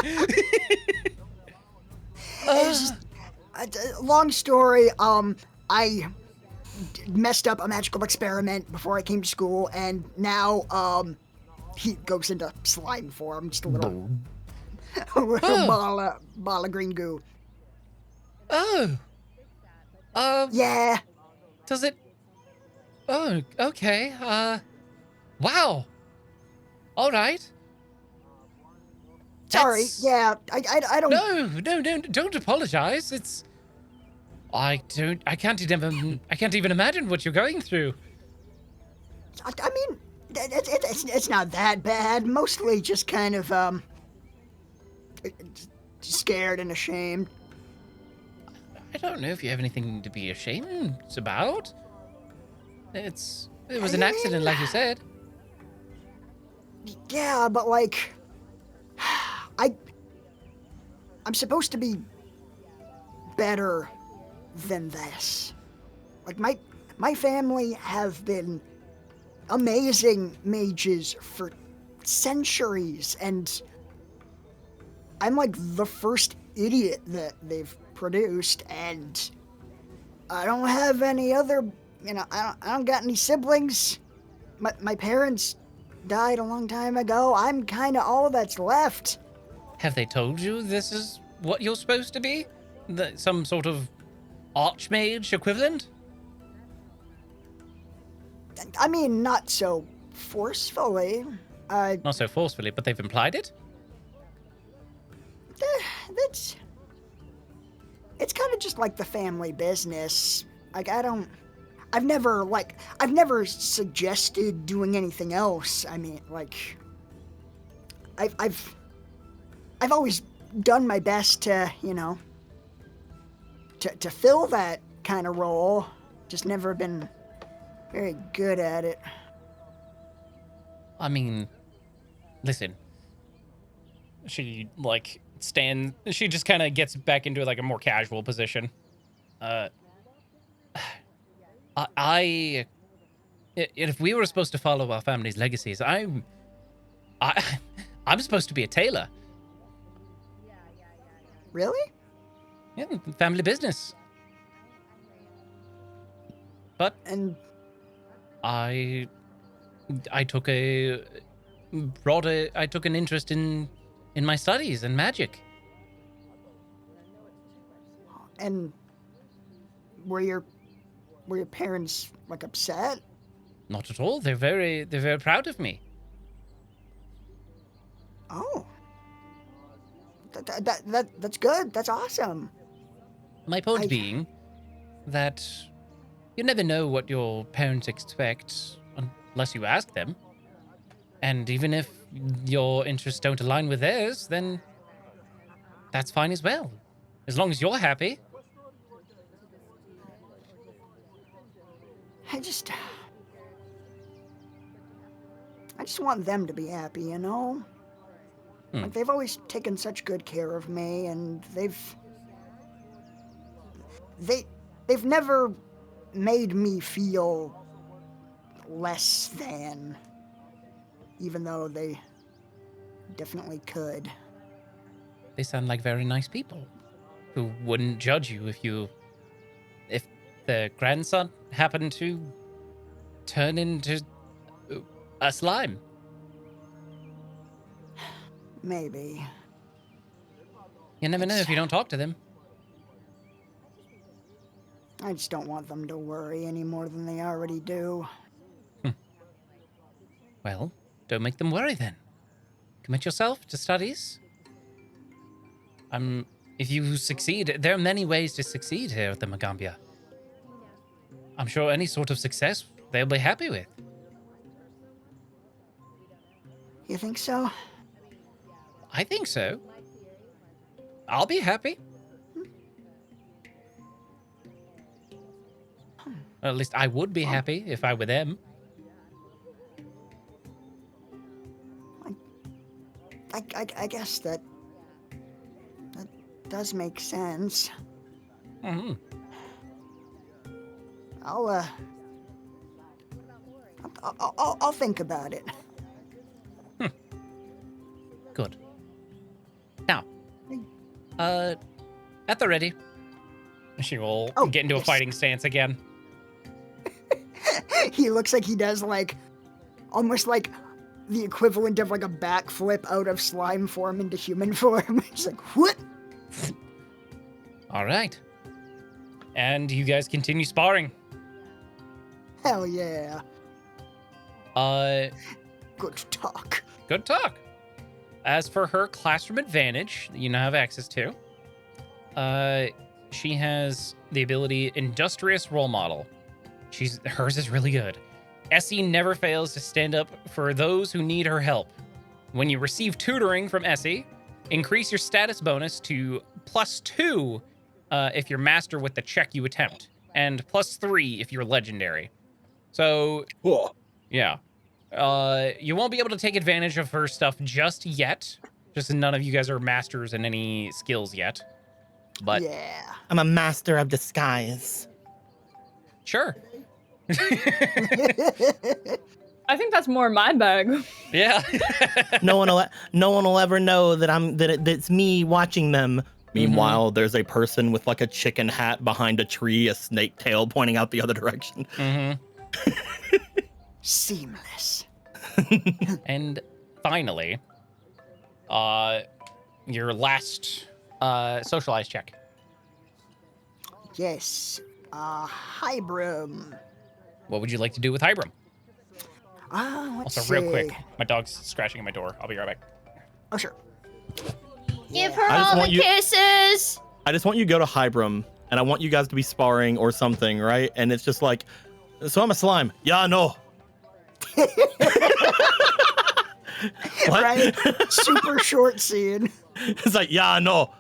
It's just, long story. I messed up a magical experiment before I came to school, and now he goes into slime form, just a little, ball of green goo. Oh. Yeah. Does it? Oh, okay. Wow. All right. Sorry. That's- Yeah. I don't. No, don't apologize. It's. I can't even imagine what you're going through. I mean, It's not that bad. Mostly just kind of scared and ashamed. I don't know if you have anything to be ashamed about. It was an accident, like you said. Yeah, but like, I'm supposed to be better than this. Like my family have been amazing mages for centuries, and I'm like the first idiot that they've produced, and I don't have any other, I don't got any siblings. My parents died a long time ago. I'm kind of all that's left. Have they told you this is what you're supposed to be? Some sort of archmage equivalent? I mean, not so forcefully. Not so forcefully, but they've implied it? It's kind of just like the family business. Like, I've never suggested doing anything else. I mean, like, I've always done my best to, to fill that kind of role. Just never been very good at it. I mean, listen. She, she just kind of gets back into, like, a more casual position. If we were supposed to follow our family's legacies, I'm supposed to be a tailor. Really? Yeah, family business. But I took an interest in my studies and magic. And were your parents like upset? Not at all. They're very proud of me. Oh. That's good. That's awesome. My point being that you never know what your parents expect unless you ask them. And even if your interests don't align with theirs, then that's fine as well. As long as you're happy. I just want them to be happy, you know? Like, they've always taken such good care of me, and they've never made me feel less than, even though they definitely could. They sound like very nice people who wouldn't judge you if the grandson happened to turn into a slime. Maybe. You never know if you don't talk to them. I just don't want them to worry any more than they already do. Well, don't make them worry then. Commit yourself to studies. If you succeed, there are many ways to succeed here at the Magambia. I'm sure any sort of success they'll be happy with. You think so? I think so. I'll be happy. Or at least I would be happy if I were them. I guess that does make sense. Mm-hmm. I'll think about it. Good. Now, at the ready. She will get into a fighting stance again. He looks like he does, like, almost like the equivalent of, like, a backflip out of slime form into human form. He's like, what? All right. And you guys continue sparring. Hell yeah. Good talk. Good talk. As for her classroom advantage that you now have access to, she has the ability Industrious Role Model. Hers is really good. Essie never fails to stand up for those who need her help. When you receive tutoring from Essie, increase your status bonus to +2 if you're master with the check you attempt, and +3 if you're legendary. So, yeah. You won't be able to take advantage of her stuff just yet. Just none of you guys are masters in any skills yet. But Yeah. I'm a master of disguise. sure. I think that's more my bag. Yeah. No one will ever know that it's me watching them. Meanwhile, there's a person with like a chicken hat behind a tree, a snake tail pointing out the other direction. Seamless. And finally, your last socialize check. Yes. Hybrim. What would you like to do with Hybrim? Let's Also, see. real quick, my dog's scratching at my door. I'll be right back. Oh, sure. Give her I just all the want you- kisses. I just want you to go to Hybrim, and I want you guys to be sparring or something, right? And it's just like, so I'm a slime. Yeah, no. What? Right? Super short scene. It's like, yeah, no.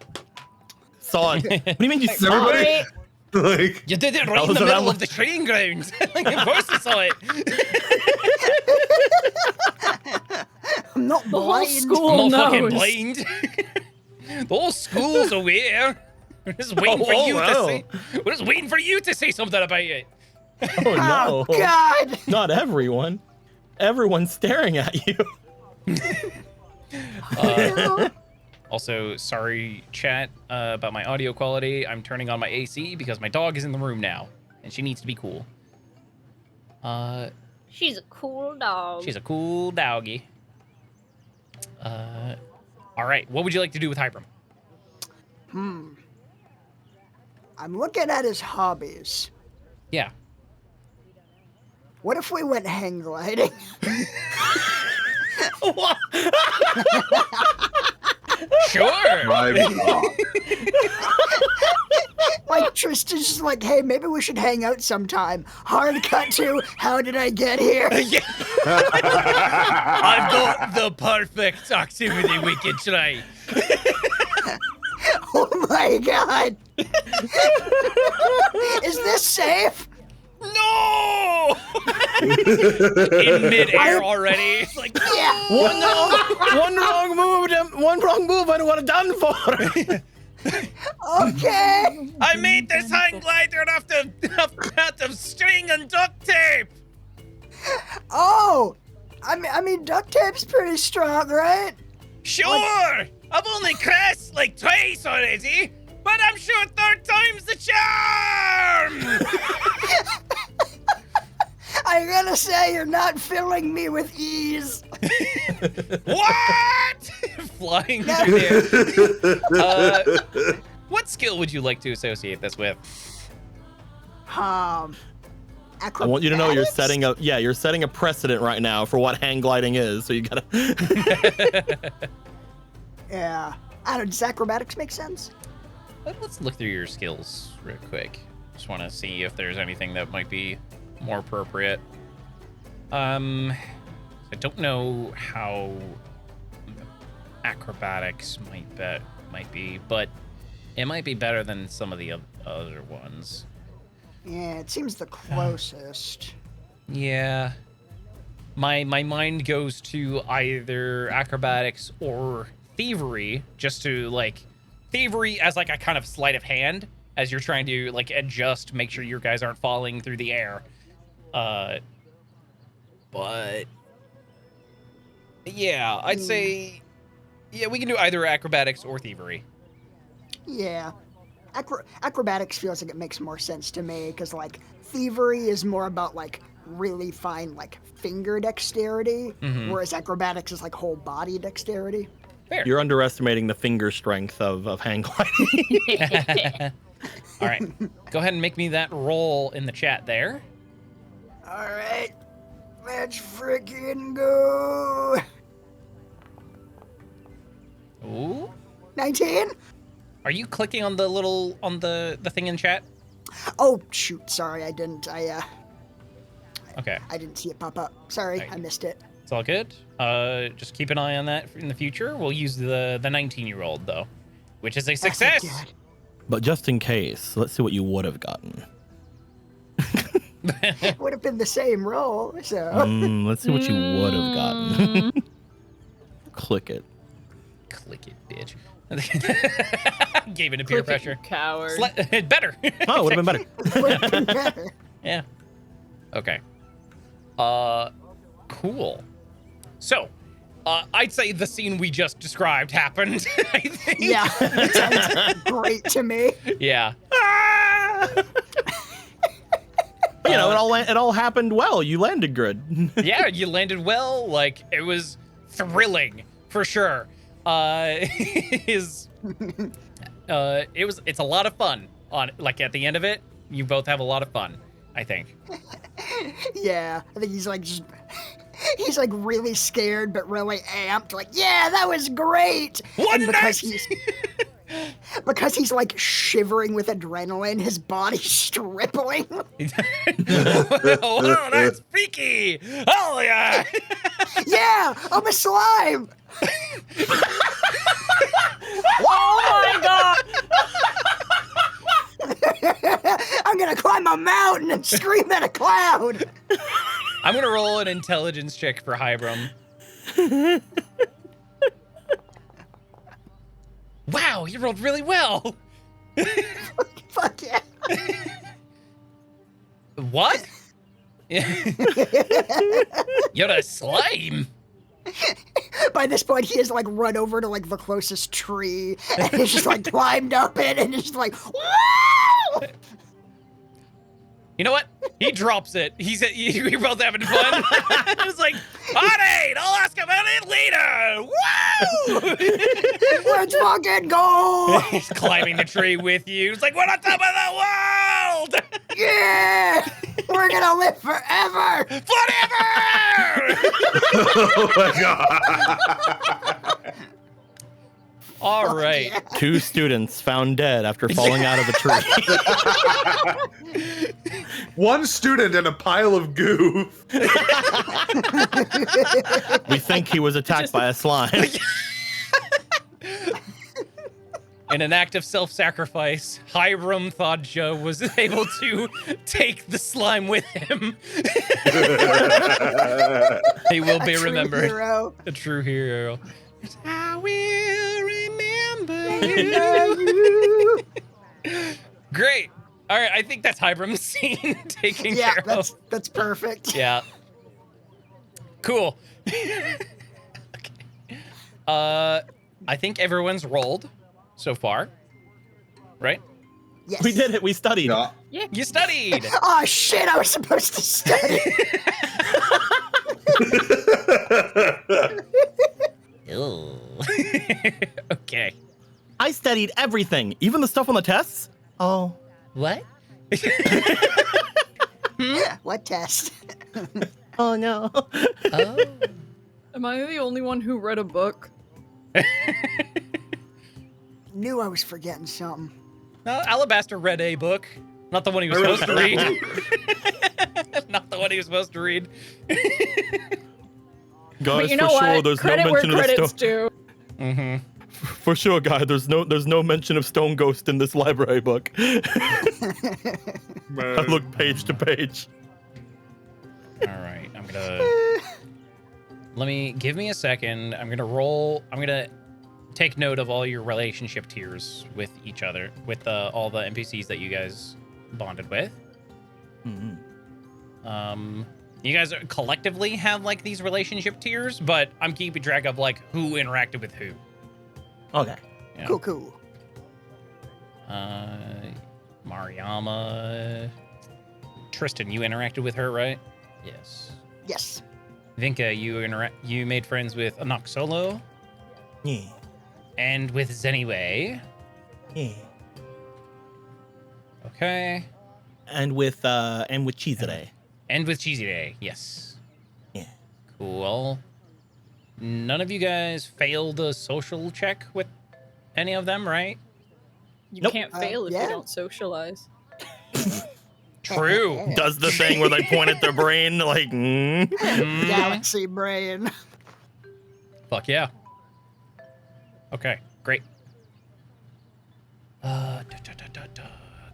Saw it. What do you mean you saw Everybody- it? Like, You did it right That in was the what I middle was- of the training ground. Like, of course I saw it. I'm not The whole blind. school I'm not fucking knows. blind. The whole school's aware. We're just waiting for Oh, you to wow. say. We're just waiting for you to say something about it. Oh, no. Oh, God. Not everyone. Everyone's staring at you. Also, sorry, chat, about my audio quality. I'm turning on my AC because my dog is in the room now, and she needs to be cool. She's a cool dog. She's a cool doggy. All right, what would you like to do with Hybrim? I'm looking at his hobbies. Yeah. What if we went hang gliding? Sure. my Like Tristan's just like, hey, maybe we should hang out sometime. Hard cut to, how did I get here? I've got the perfect activity we can try. Oh my God. Is this safe? No! In midair already. It's like, Yeah. One wrong move, I would have done for. Okay. I made this hang glider out of string and duct tape. Oh, I mean, duct tape's pretty strong, right? Sure. I've only crashed like twice already, but I'm sure third time's the charm. I gotta say, you're not filling me with ease. What? Flying through there. What skill would you like to associate this with? I want you to know you're setting a precedent right now for what hang gliding is. So you gotta. Yeah. I don't. Does acrobatics make sense? Let's look through your skills real quick. Just want to see if there's anything that might be more appropriate. I don't know how acrobatics might be, but it might be better than some of the other ones. Yeah, it seems the closest. Yeah. My mind goes to either acrobatics or thievery, just to like thievery as like a kind of sleight of hand as you're trying to like adjust, make sure your guys aren't falling through the air. But yeah, I'd say we can do either acrobatics or thievery. Yeah. Acrobatics feels like it makes more sense to me, because, like, thievery is more about, like, really fine, like, finger dexterity, whereas acrobatics is, like, whole body dexterity. Fair. You're underestimating the finger strength of hang gliding. All right. Go ahead and make me that roll in the chat there. All right. Let's freaking go. Ooh. 19? Are you clicking on the thing in chat? Oh, shoot. Sorry, I didn't. I Okay. I didn't see it pop up. Sorry, Right. I missed it. It's all good. Just keep an eye on that in the future. We'll use the 19-year-old though, which is a Oh, thank success. God. But just in case, let's see what you would have gotten. It would have been the same roll, so. Let's see what you would have gotten. Click it. Click it, bitch. Gave it a peer Click it, pressure. you coward. Better. Oh, it would have been better. Would have been better. Yeah. Okay. Cool. So, I'd say the scene we just described happened. I think. Yeah, that sounds great to me. Yeah. You know, it all happened well. You landed good. Yeah, you landed well. Like, it was thrilling for sure. It's a lot of fun. Like at the end of it, you both have a lot of fun, I think. Yeah, I think he's like he's like really scared but really amped. Like, yeah, that was great. What And because he's like shivering with adrenaline, his body's stripling. Oh, that's freaky! Oh yeah! Yeah, I'm a slime. Oh my god! I'm gonna climb a mountain and scream at a cloud. I'm gonna roll an intelligence check for Hybrum. Wow, you rolled really well. Fuck yeah. What? You're a slime. By this point, he has like run over to like the closest tree and he's just like climbed up it and is just like, woo! You know what? He drops it. You're both having fun. It's like, alright, I'll ask about it later. Woo! Let's fucking go! He's climbing the tree with you. It's like, we're on top of the world! Yeah! We're gonna live forever! Forever! Oh my god. All right. Yeah. 2 students found dead after falling out of a tree. One student and a pile of goo. We think he was attacked by a slime. In an act of self-sacrifice, Hiram thought Joe was able to take the slime with him. He will be True remembered. hero. A true hero. I will remember You. Great. All right, I think that's Hybrim's scene taken Yeah, care of. that's perfect. Yeah. Cool. Okay. I think everyone's rolled so far, right? Yes. We did it. We studied. Yeah. You studied. Oh shit! I was supposed to study. Ew. Okay. I studied everything, even the stuff on the tests. Oh. What? What test? Oh no. Oh. Am I the only one who read a book? Knew I was forgetting something. No, Alabaster read a book. Not the one he was supposed to read. Not the one he was supposed to read. Guys, But you know for sure, what? there's Credit no where mention of the credit's stone. due. Mm-hmm. For sure, guy. There's no mention of Stone Ghost in this library book. I look page to page. All right, I'm gonna. Give me a second. I'm gonna take note of all your relationship tiers with each other, with all the NPCs that you guys bonded with. Mm-hmm. You guys collectively have like these relationship tiers, but I'm keeping track of like who interacted with who. Okay. Yeah. Cool. Mariama, Tristan, you interacted with her, right? Yes. Yes. Vinka, you made friends with Anak Solo Yeah. and with Zeniway. Yeah. Okay. And with Chizere. And with Cheesy Day, yes. Yeah. Cool. None of you guys failed a social check with any of them, right? You Nope. can't fail if yeah. you don't socialize. True. Does the thing where they point at their brain like, Galaxy brain. Fuck yeah. Okay, great.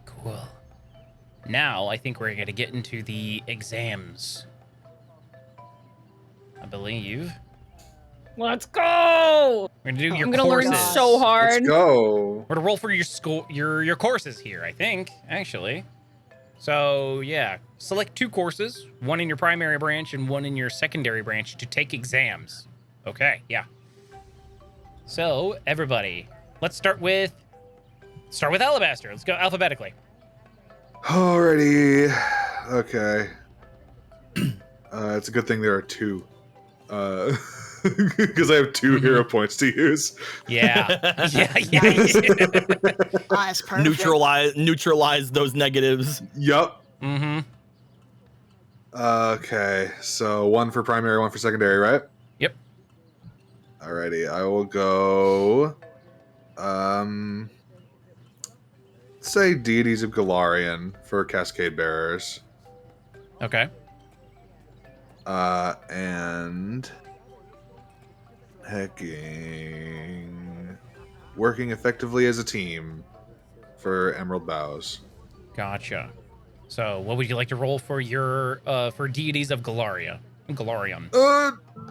Cool. Now I think we're gonna get into the exams. I believe. Let's go. We're gonna do your I'm gonna courses. learn so hard. Let's go. We're gonna roll for your school, your courses here. I think actually. So yeah, select 2 courses, one in your primary branch and one in your secondary branch to take exams. Okay, yeah. So everybody, let's start with Alabaster. Let's go alphabetically. Alrighty. Okay. It's a good thing there are 2. Because I have 2 hero points to use. Yeah. yeah. That's perfect. neutralize those negatives. Yup. Mm-hmm. Okay. So 1 for primary, 1 for secondary, right? Yep. Alrighty. I will go. Say Deities of Galarian for Cascade Bearers. Okay. And hecking working effectively as a team for Emerald Boughs. Gotcha. So, what would you like to roll for your for Deities of Galarian?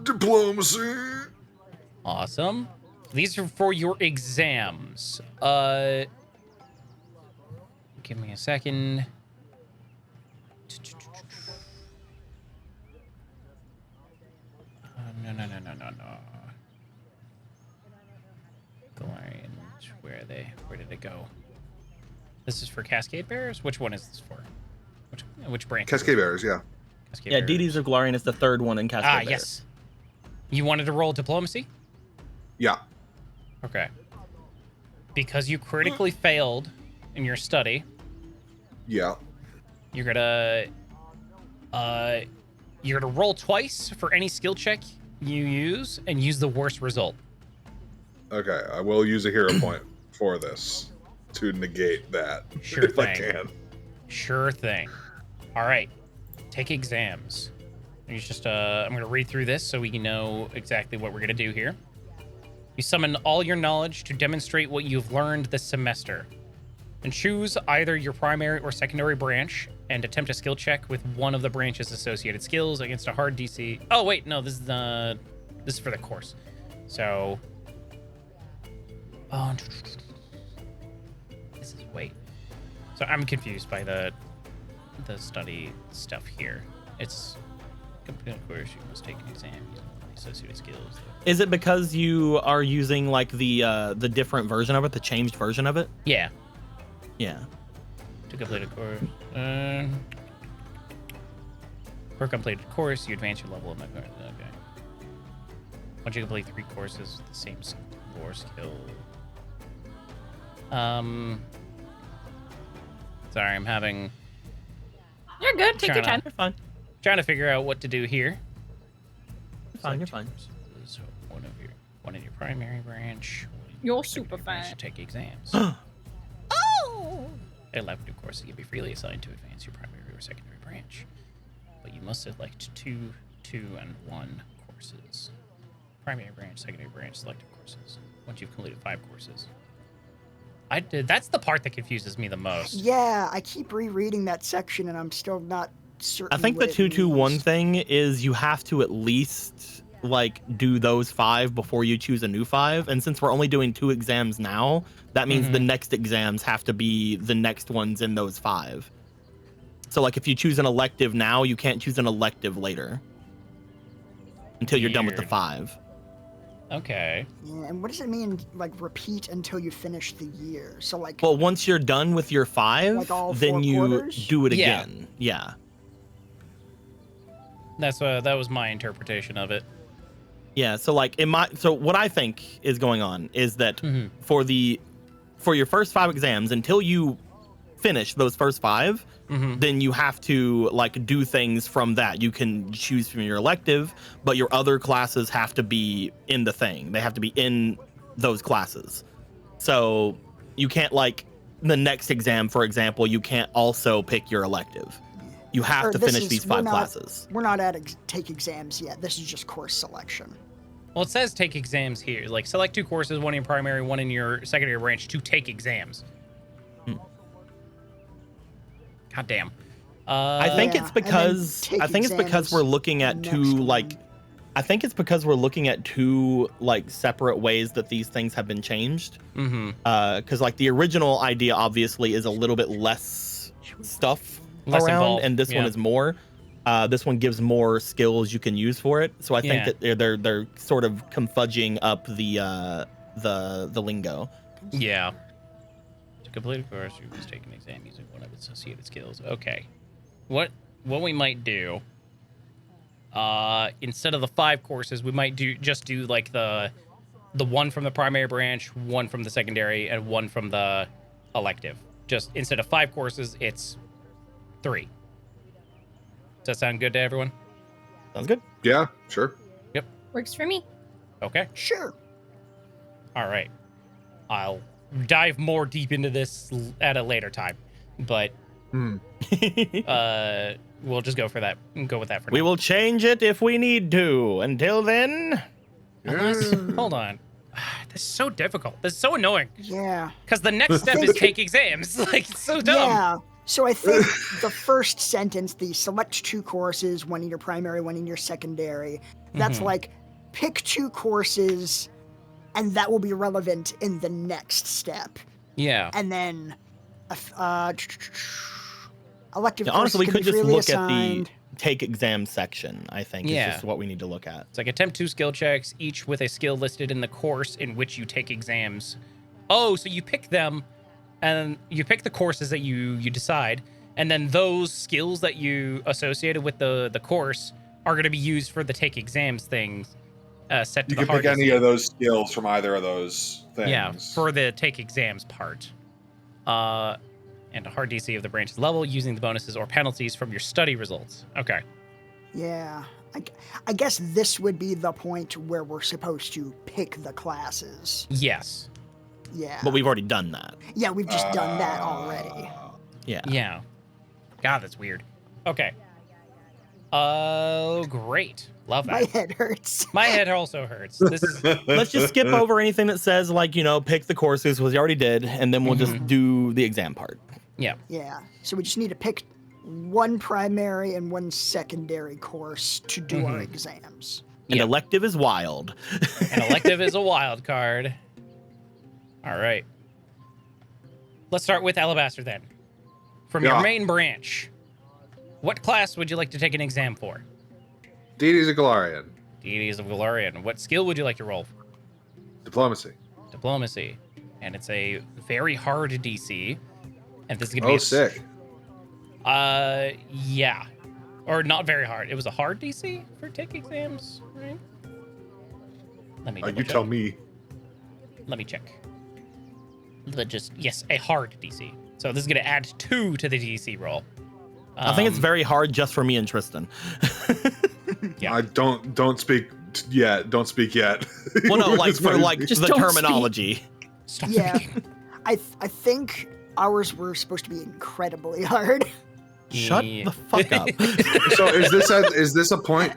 Diplomacy. Awesome. These are for your exams. Give me a second. No. Galarian, where are they? Where did it go? This is for Cascade Bearers? Which one is this for? Which branch? Cascade Bearers, yeah. Cascade Yeah, Bearers. Deities of Galarian is the 3rd one in Cascade Bearers. Yes. You wanted to roll diplomacy? Yeah. Okay. Because you critically failed in your study, Yeah. you're gonna roll twice for any skill check you use and use the worst result. Okay, I will use a hero point for this to negate that. Sure if I thing. can. Sure thing. All right. Take exams. You just I'm gonna read through this so we can know exactly what we're gonna do here. You summon all your knowledge to demonstrate what you've learned this semester. And choose either your primary or secondary branch and attempt a skill check with one of the branch's associated skills against a hard DC. Oh wait, no, this is for the course. So this is wait. So I'm confused by the study stuff here. It's complete course. You must take an exam using associated skills. Is it because you are using like the different version of it, the changed version of it? Yeah. Yeah. To complete a course. For a completed course, you advance your level of okay. Once you complete 3 courses with the same lore skill. Sorry, I'm having. You're good. Take your Trying time. You're fine. Trying to figure out what to do here. You're fine. So one in your primary branch. You're Secondary super branch fine. to take exams. Oh! 11 new courses can be freely assigned to advance your primary or secondary branch, but you must select 2, 2, and 1 courses. Primary branch, secondary branch, selected courses. Once you've completed 5 courses. That's the part that confuses me the most. Yeah, I keep rereading that section and I'm still not certain. I think the what it 2-2-1 means. thing is you have to at least like do those 5 before you choose a new 5. And since we're only doing 2 exams now, that means the next exams have to be the next ones in those 5. So like if you choose an elective now, you can't choose an elective later until you're done with the Weird. 5. Okay. Yeah, and what does it mean, like, repeat until you finish the year? So, like, Well, once you're done with your 5, Like all then 4 you quarters? do it Yeah. again. Yeah. That was my interpretation of it. Yeah, so like so what I think is going on is that for your first 5 exams, until you finish those first 5, then you have to like do things from that. You can choose from your elective, but your other classes have to be in the thing. They have to be in those classes. So you can't like the next exam, for example, you can't also pick your elective. You have Or to this finish is- these we're 5 not- classes. We're not at take exams yet. This is just course selection. Well, it says take exams here. Like, select 2 courses, one in your primary, one in your secondary branch to take exams. God damn. I think Yeah, it's and then because take I think it's because exams we're looking at next two one. like I think it's because we're looking at 2 like separate ways that these things have been changed. Mm-hmm. Because like the original idea obviously is a little bit less stuff Less around, involved, and this one yeah. is more. This one gives more skills you can use for it. So I think Yeah. that they're sort of confudging up the lingo. Yeah. To complete a course, you must take an exam using one of its associated skills. Okay. What we might do, instead of the 5 courses, we might do like the one from the primary branch, one from the secondary, and one from the elective. Just instead of 5 courses, it's 3. Does that sound good to everyone? Sounds good. Yeah, sure. Works for me. Okay. Sure. All right. I'll dive more deep into this at a later time, but we'll just go for that. Go with that for now. We will change it if we need to. Until then, Unless, hold on. This is so difficult. This is so annoying. Yeah. Because the next step is take exams. Like, it's so dumb. Yeah. So I think the first sentence, the select 2 courses, one in your primary, one in your secondary, that's Mhm. like pick 2 courses, and that will be relevant in the next step. Yeah. And then, elective yeah, courses honestly, we can could be just freely look assigned. at the take exam section. I think Yeah. is just what we need to look at. It's like attempt 2 skill checks, each with a skill listed in the course in which you take exams. Oh, so you pick them, and you pick the courses that you decide, and then those skills that you associated with the course are going to be used for the take exams things. Set to You the can pick hardest. any of those skills from either of those things. Yeah, for the take exams part. And a hard DC of the branch's level using the bonuses or penalties from your study results. Okay. Yeah. I guess this would be the point where we're supposed to pick the classes. Yes. Yeah. But we've already done that. Yeah, we've just done that already. Yeah. Yeah. God, that's weird. Okay. Oh, great. Love that. My head hurts. My head also hurts. This is Let's just skip over anything that says like, pick the courses, which we already did, and then we'll just do the exam part. yeah. Yeah. So we just need to pick one primary and one secondary course to do our exams. An Yeah. elective is wild. An elective is a wild card. All right. Let's start with Alabaster then. From your Yeah. main branch, what class would you like to take an exam for? Deities of Galarian. Deities of Galarian. What skill would you like to roll? Diplomacy. Diplomacy. And it's a very hard DC. And this is gonna be Oh, sick. Yeah. Or not very hard. It was a hard DC for take exams, right? Let me double You check. tell me. Let me check. Yes, a hard DC. So this is gonna add 2 to the DC roll. I think it's very hard just for me and Tristan. Yeah. I don't speak yet. Don't speak yet. Well, no, We're like just for waiting. like Just the don't terminology. Stop Yeah. speaking. I think ours were supposed to be incredibly hard. Shut Yeah. the fuck up. So is this a point?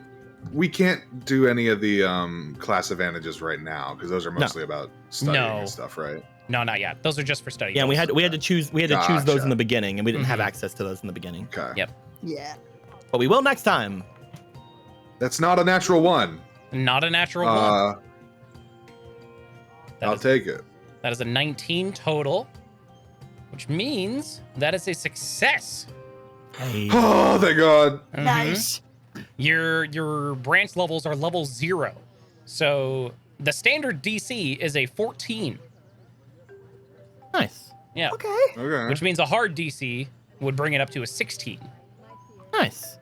We can't do any of the class advantages right now because those are mostly about studying No. and stuff, right? No, not yet. Those are just for study. Yeah, we had to choose choose those Gotcha. in the beginning, and we didn't have Mhm. access to those in the beginning. Okay. Yep. Yeah. But we will next time. That's not a natural one. Not a natural one. That I'll is- take it. That is a 19 total, which means that is a success. Hey. Oh, thank God. Mhm. Nice. Your branch levels are level 0. So the standard DC is a 14. Nice. Yeah. Okay. Okay. Which means a hard DC would bring it up to a 16. Nice.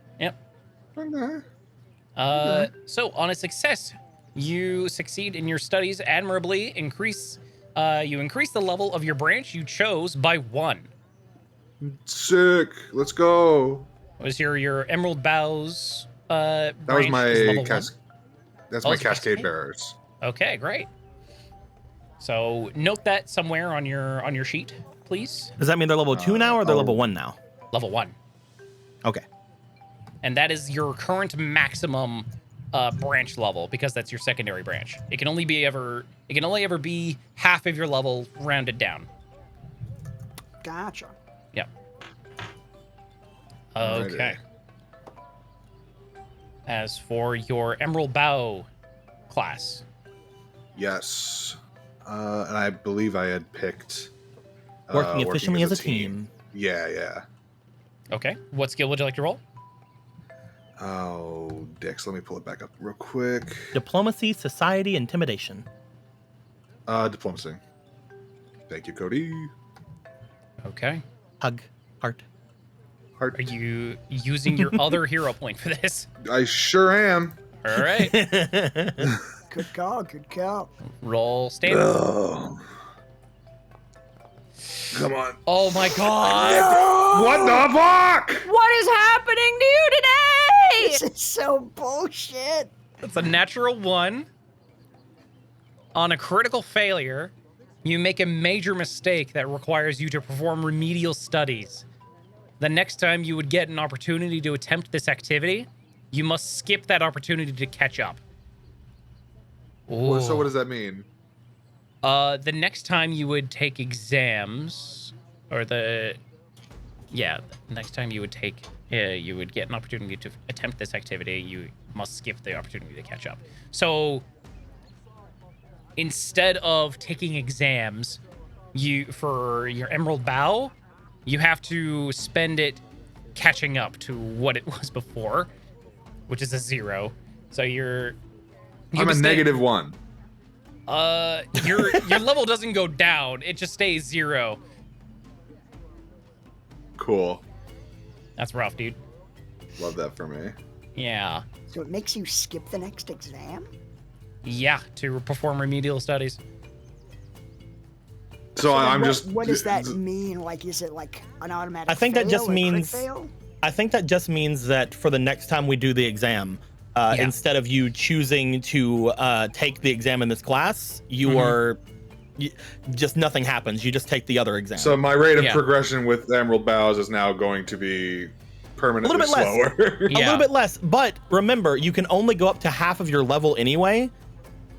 Okay. So on a success, you succeed in your studies admirably. You increase the level of your branch you chose by 1. Sick. Let's go. Was your Emerald Boughs That was branch my is level 1? That's Oh, my it's Cascade Cascade? Bearers. Okay, great. So note that somewhere on your sheet, please. Does that mean they're level 2 now or they're level 1 now? Level 1. Okay. And that is your current maximum branch level because that's your secondary branch. It can only ever be half of your level rounded down. Gotcha. Yep. Okay. As for your Emerald Bow class. Yes. And I believe I had picked Working efficiently as a team. Yeah. Okay. What skill would you like to roll? Oh, Dix, let me pull it back up real quick. Diplomacy, society, intimidation. Diplomacy. Thank you, Cody. Okay. Hug. Heart. Heart. Are you using your other hero point for this? I sure am. All right. Good call. Good call. Roll standard. Ugh. Come on. Oh my god. What the fuck? What is happening to you today? This is so bullshit. That's a natural 1. On a critical failure, you make a major mistake that requires you to perform remedial studies. The next time you would get an opportunity to attempt this activity, you must skip that opportunity to catch up. Well, so what does that mean? The next time you would take exams, or next time you would you would get an opportunity to attempt this activity, you must skip the opportunity to catch up. So instead of taking exams, for your Emerald Bow, you have to spend it catching up to what it was before, which is a 0. So I'm a -1. Your level doesn't go down; it just stays 0. Cool. That's rough, dude. Love that for me. Yeah. So it makes you skip the next exam? Yeah, to perform remedial studies. So I'm just. What does that mean? Like, is it like an automatic? I think that just fail or crit means. fail? I think that just means that for the next time we do the exam, instead of you choosing to take the exam in this class, you are just nothing happens. You just take the other exam. So my rate of progression with Emerald Bows is now going to be permanently bit less. slower. A little bit less, but remember, you can only go up to half of your level anyway.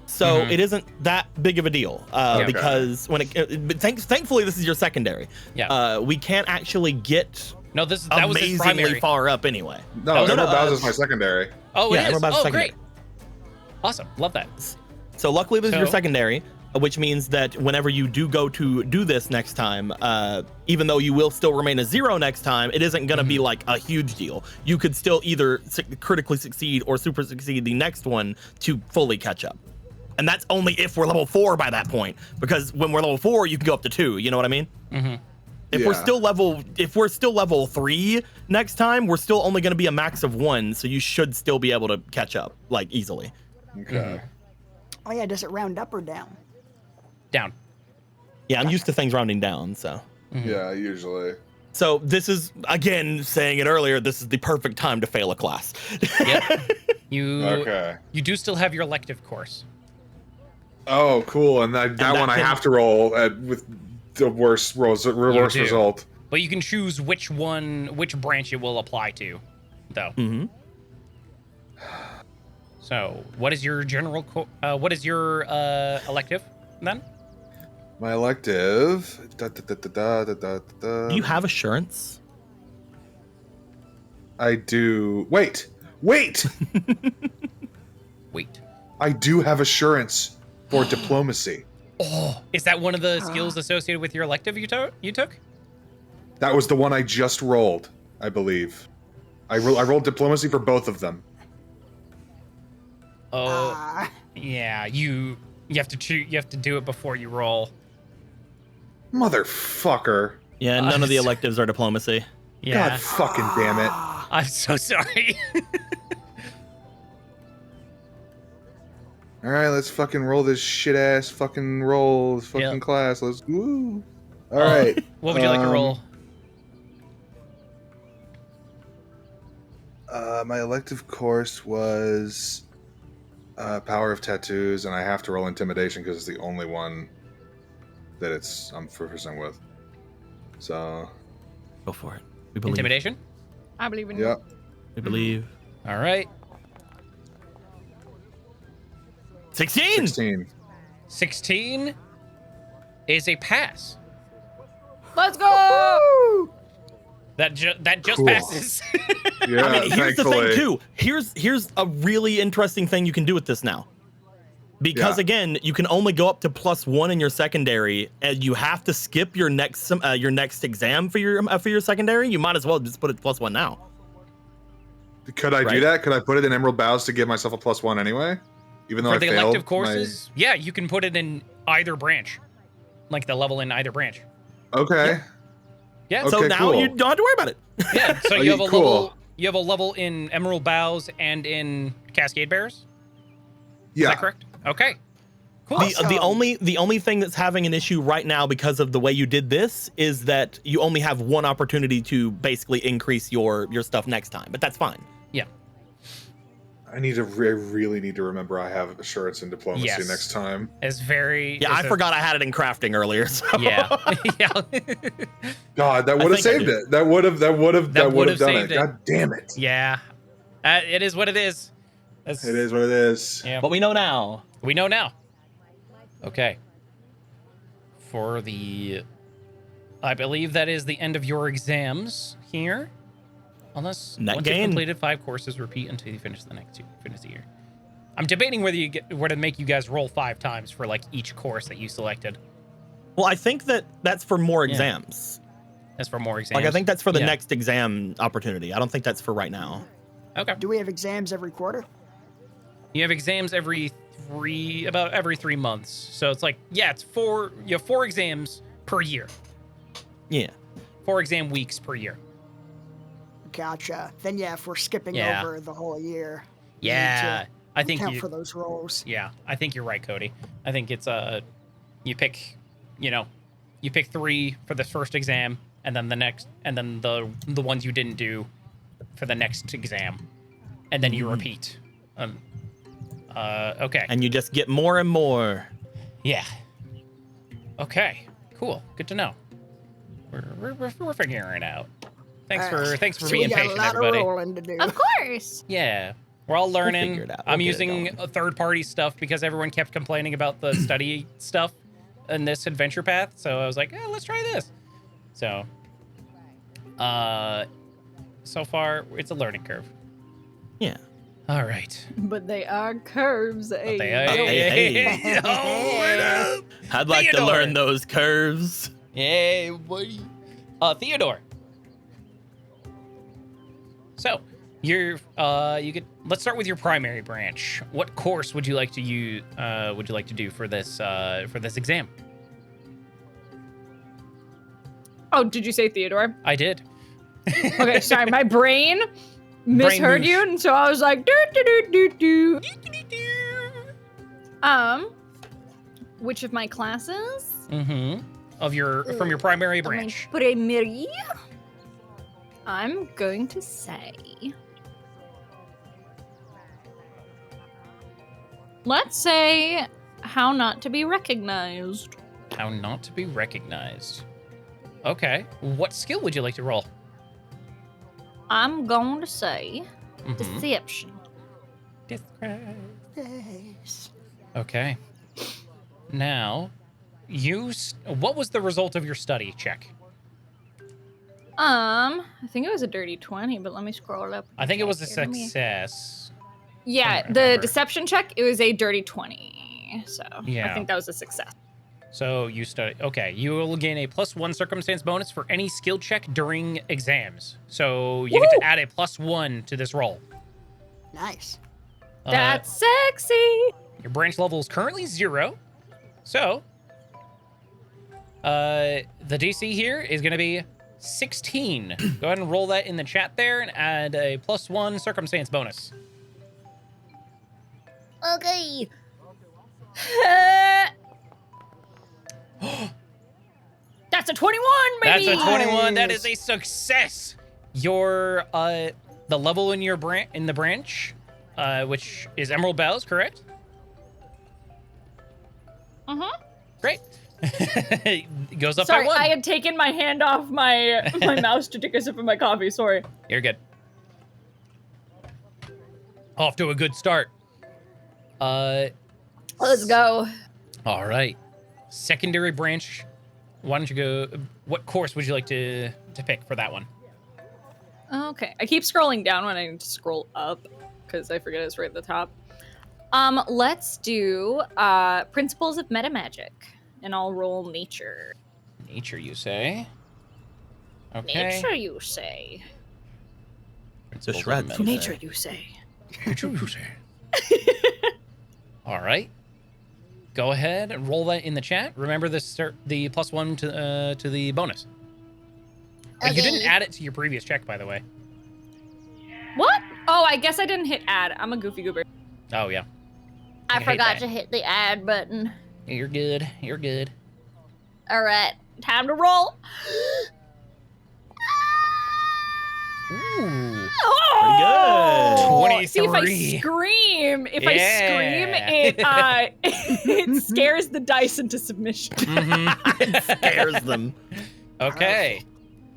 So it isn't that big of a deal because when thankfully this is your secondary. Yeah. We can't actually get that was his primary. amazingly far up anyway. No, Emerald Bows is my secondary. Oh, Yeah, it is. Emerald Bows is Oh, secondary. great. Awesome. Love that. So luckily this is your secondary, which means that whenever you do go to do this next time, even though you will still remain a 0 next time, it isn't going to be like a huge deal. You could still either critically succeed or super succeed the next one to fully catch up. And that's only if we're level 4 by that point, because when we're level 4, you can go up to 2. You know what I mean? Mm-hmm. If we're still level 3 next time, we're still only going to be a max of 1, so you should still be able to catch up like easily. Okay. Oh yeah, does it round up or down? Down. Yeah, I'm used to things rounding down, so. Yeah, usually. So this is, again, saying it earlier, this is the perfect time to fail a class. Yep. You do still have your elective course. Oh, cool. And that one I have to roll with the worst result. But you can choose which branch it will apply to, though. Mm-hmm. So, what is your elective then? My elective. Do you have assurance? I do. Wait. Wait. I do have assurance for diplomacy. Oh, is that one of the skills associated with your elective you took? That was the one I just rolled, I believe. I rolled diplomacy for both of them. Oh, yeah. You have to you have to do it before you roll. Motherfucker. Yeah, none of the electives are diplomacy. Yeah. God fucking damn it. I'm so sorry. All right, let's fucking roll this shit ass fucking roll, this fucking class. Let's woo. All right. What would you like to roll? My elective course was Power of Tattoos, and I have to roll Intimidation because it's the only one that I'm proficient with. So Go for it. We believe. Intimidation. I believe in you. yeah. We believe. All right. 16. 16. 16 is a pass. Let's go. That just Cool. passes. Yeah, I mean, here's the thankfully. thing too. Here's a really interesting thing you can do with this now. Because Yeah. again, you can only go up to +1 in your secondary, and you have to skip your next exam for your secondary. You might as well just put it +1 now. Could I do Right. that? Could I put it in Emerald Boughs to give myself a +1 anyway? Even though For I the failed elective courses, yeah, you can put it in either branch, like the level in either branch. Okay. Yeah. Okay, So now cool. you don't have to worry about it. Yeah. So Oh, you have a cool. level. You have a level in Emerald Boughs and in Cascade Bears. Is Yeah. that correct? Okay. Cool. The only thing that's having an issue right now because of the way you did this is that you only have one opportunity to basically increase your stuff next time, but that's fine. Yeah. I really need to remember I have assurance in diplomacy Yes. next time. It's very. Yeah, I forgot I had it in crafting earlier. So. Yeah. Yeah. God, that would have think I saved do. it. That would have would've done it. saved it. God damn it. Yeah. It is what it is. That's, It is what it is. Yeah. But we know now. We know now. Okay. I believe that is the end of your exams here. Unless Net once gain. you've completed 5 courses, repeat until you finish the next 2. Finish the year. I'm debating whether to make you guys roll 5 times for like each course that you selected. Well, I think that's for more Yeah. exams. That's for more exams. Like I think that's for the Yeah. next exam opportunity. I don't think that's for right now. Okay. Do we have exams every quarter? You have exams every 3 months. So it's like, yeah, you have 4 exams per year. Yeah. 4 exam weeks per year. Gotcha. Then yeah, if we're skipping Yeah. over the whole year, we need Yeah. to I think account you for those rolls. Yeah, I think you're right, Cody. I think it's you pick 3 for the first exam, and then the next, and then the ones you didn't do for the next exam, and then you repeat. Okay. And you just get more and more. Yeah. Okay. Cool. Good to know. We're figuring it out. Thanks for So being we got patient, a lot everybody. of rolling to do. Of course. Yeah. We're all learning. figure it out. I'm We'll get it using going. third-party stuff because everyone kept complaining about the study stuff in this adventure path. So I was like, let's try this. So, so far it's a learning curve. Yeah. All right. But they are curves. Hey, They are- Hey. Oh, what up? I'd like to Theodore. learn those curves. Yay, buddy. Theodore. So, let's start with your primary branch. What course would you like to do for this exam? Oh, did you say Theodore? I did. Okay, sorry, my brain misheard moosh. you, and so I was like, do do do do do. Which of my classes? Mm-hmm. From your primary My branch. primary. I'm going to say. Let's say how not to be recognized. How not to be recognized. Okay. What skill would you like to roll? I'm going to say Mhm. deception. Describe. Yes. Okay. Now, what was the result of your study check? I think it was a dirty 20, but let me scroll up. I think it was a Here, let me- success. Yeah, don't the remember. deception check, it was a dirty 20. So Yeah. I think that was a success. So you study. Okay, you will gain a +1 circumstance bonus for any skill check during exams. So you get to add a +1 to this roll. Nice. That's sexy. Your branch level is currently 0. So the DC here is going to be 16. Go ahead and roll that in the chat there and add a +1 circumstance bonus. Okay. That's a 21, baby. That's a 21. That Nice. is a success. Your the level in your branch, which is Emerald Bells, correct? Uh-huh. Great. It goes up Sorry, by 1. I had taken my hand off my mouse to take a sip of my coffee. Sorry. You're good. Off to a good start. Let's go. All right. Secondary branch. Why don't you go? What course would you like to pick for that one? Okay. I keep scrolling down when I need to scroll up because I forget it's right at the top. Let's do Principles of Meta Magic, and I'll roll Nature. Nature, you say? Okay. Nature, you say. The shred. Nature, you say. Nature, you say. All right. Go ahead and roll that in the chat. Remember the +1 to the bonus. You didn't Okay. add it to your previous check, by the way. What? Oh, I guess I didn't hit add. I'm a goofy goober. Oh yeah. I hate forgot that. to hit the add button. You're good. You're good. All right. Time to roll. Ooh. Oh! 23. See, if I scream, it scares the dice into submission. It scares them. Okay.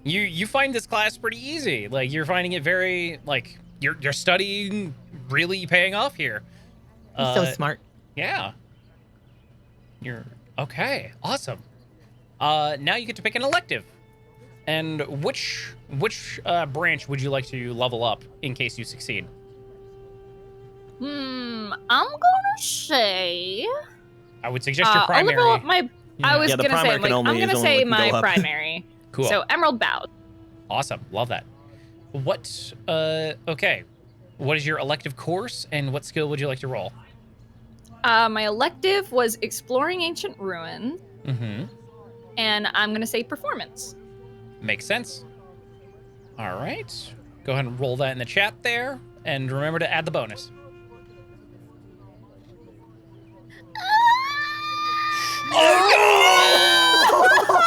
You find this class pretty easy. Like you're finding it very like you're studying really paying off here. He's so smart. Yeah. You're okay. Awesome. Now you get to pick an elective. And which branch would you like to level up in case you succeed? I'm gonna say. I would suggest your I'll primary. level up my. I was Yeah, the gonna say, primary can only- I'm is gonna only say what can my go up. primary. Cool. So Emerald Bow. Awesome. Love that. What? Okay. What is your elective course, and what skill would you like to roll? My elective was exploring ancient ruins, Mm-hmm. and I'm gonna say performance. Makes sense. All right. Go ahead and roll that in the chat there, and remember to add the bonus.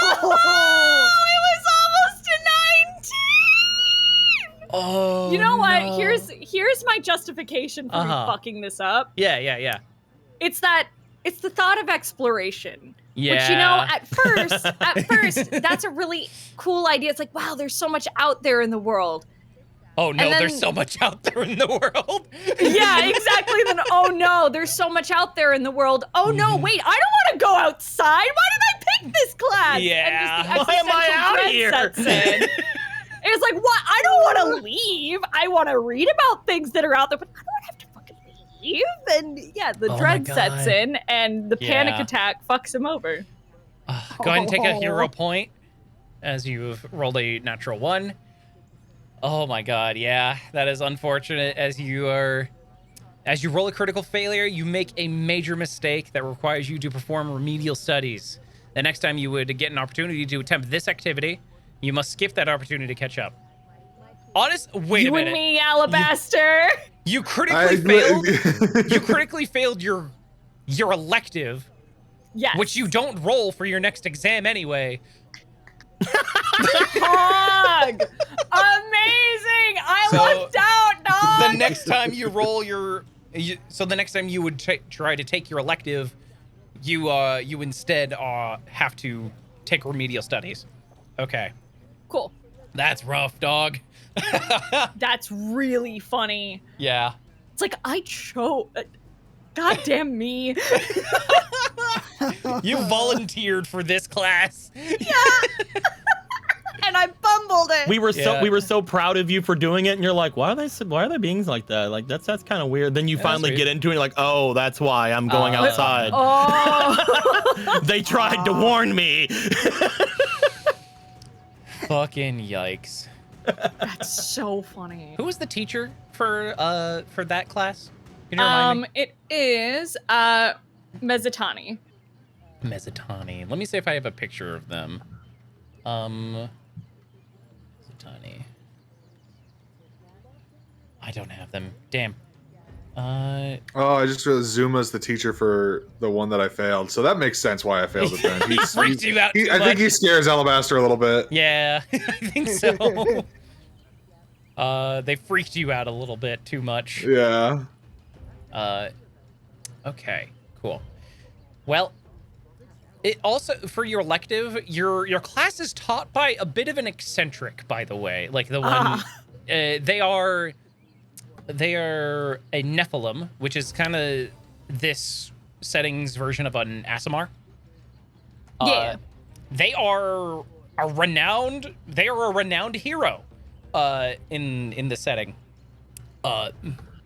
It was almost a 19. Oh. You know what? no. Here's my justification for me fucking this up. Yeah. It's the thought of exploration. Yeah. Which, you know, at first, that's a really cool idea. It's like, wow, there's so much out there in the world. Oh no, and then- there's so much out there in the world. Yeah, exactly. Then, oh no, there's so much out there in the world. Oh no, wait, I don't want to go outside. Why did I pick this class? Yeah. And just the Why am I existential out dread here? sets in. It's like, what? I don't want to leave. I want to read about things that are out there, but I don't have to fucking leave. And yeah, the Oh my dread sets God. in, and the panic Yeah. attack fucks him over. Go ahead and take a hero point as you've rolled a natural 1. Oh my god, yeah, that is unfortunate. As you roll a critical failure, you make a major mistake that requires you to perform remedial studies. The next time you would get an opportunity to attempt this activity, you must skip that opportunity to catch up. Wait You a minute. and me, Alabaster. You critically failed. You critically failed your elective, Yes. which you don't roll for your next exam anyway. Hog! Amazing! I So, lucked out, dog! The next time you roll the next time you would try to take your elective, you instead have to take remedial studies. Okay. Cool. That's rough, dog. That's really funny. Yeah. It's like, I chose... Goddamn me. You volunteered for this class. And I bumbled it. We were Yeah. so proud of you for doing it, and you're like, why are they being like that? Like that's kind of weird. Then you Yeah, finally that's get into it, and you're like, oh, that's why I'm going outside. Oh. They tried to warn me. Fucking yikes. That's so funny. Who was the teacher for that class? Can you remind me? It is Mezatani. Mezatani. Let me see if I have a picture of them. Mezatani. I don't have them. Damn. Oh, I just realized Zuma's the teacher for the one that I failed, so that makes sense why I failed it then. He freaked you out too I think much. he scares Alabaster a little bit. Yeah, I think so. They freaked you out a little bit too much. Yeah. Okay, cool. Well, It also, for your elective, your class is taught by a bit of an eccentric, by the way. Like the one, they are a Nephilim, which is kind of this setting's version of an Asimar. Yeah. They are a renowned hero in the setting.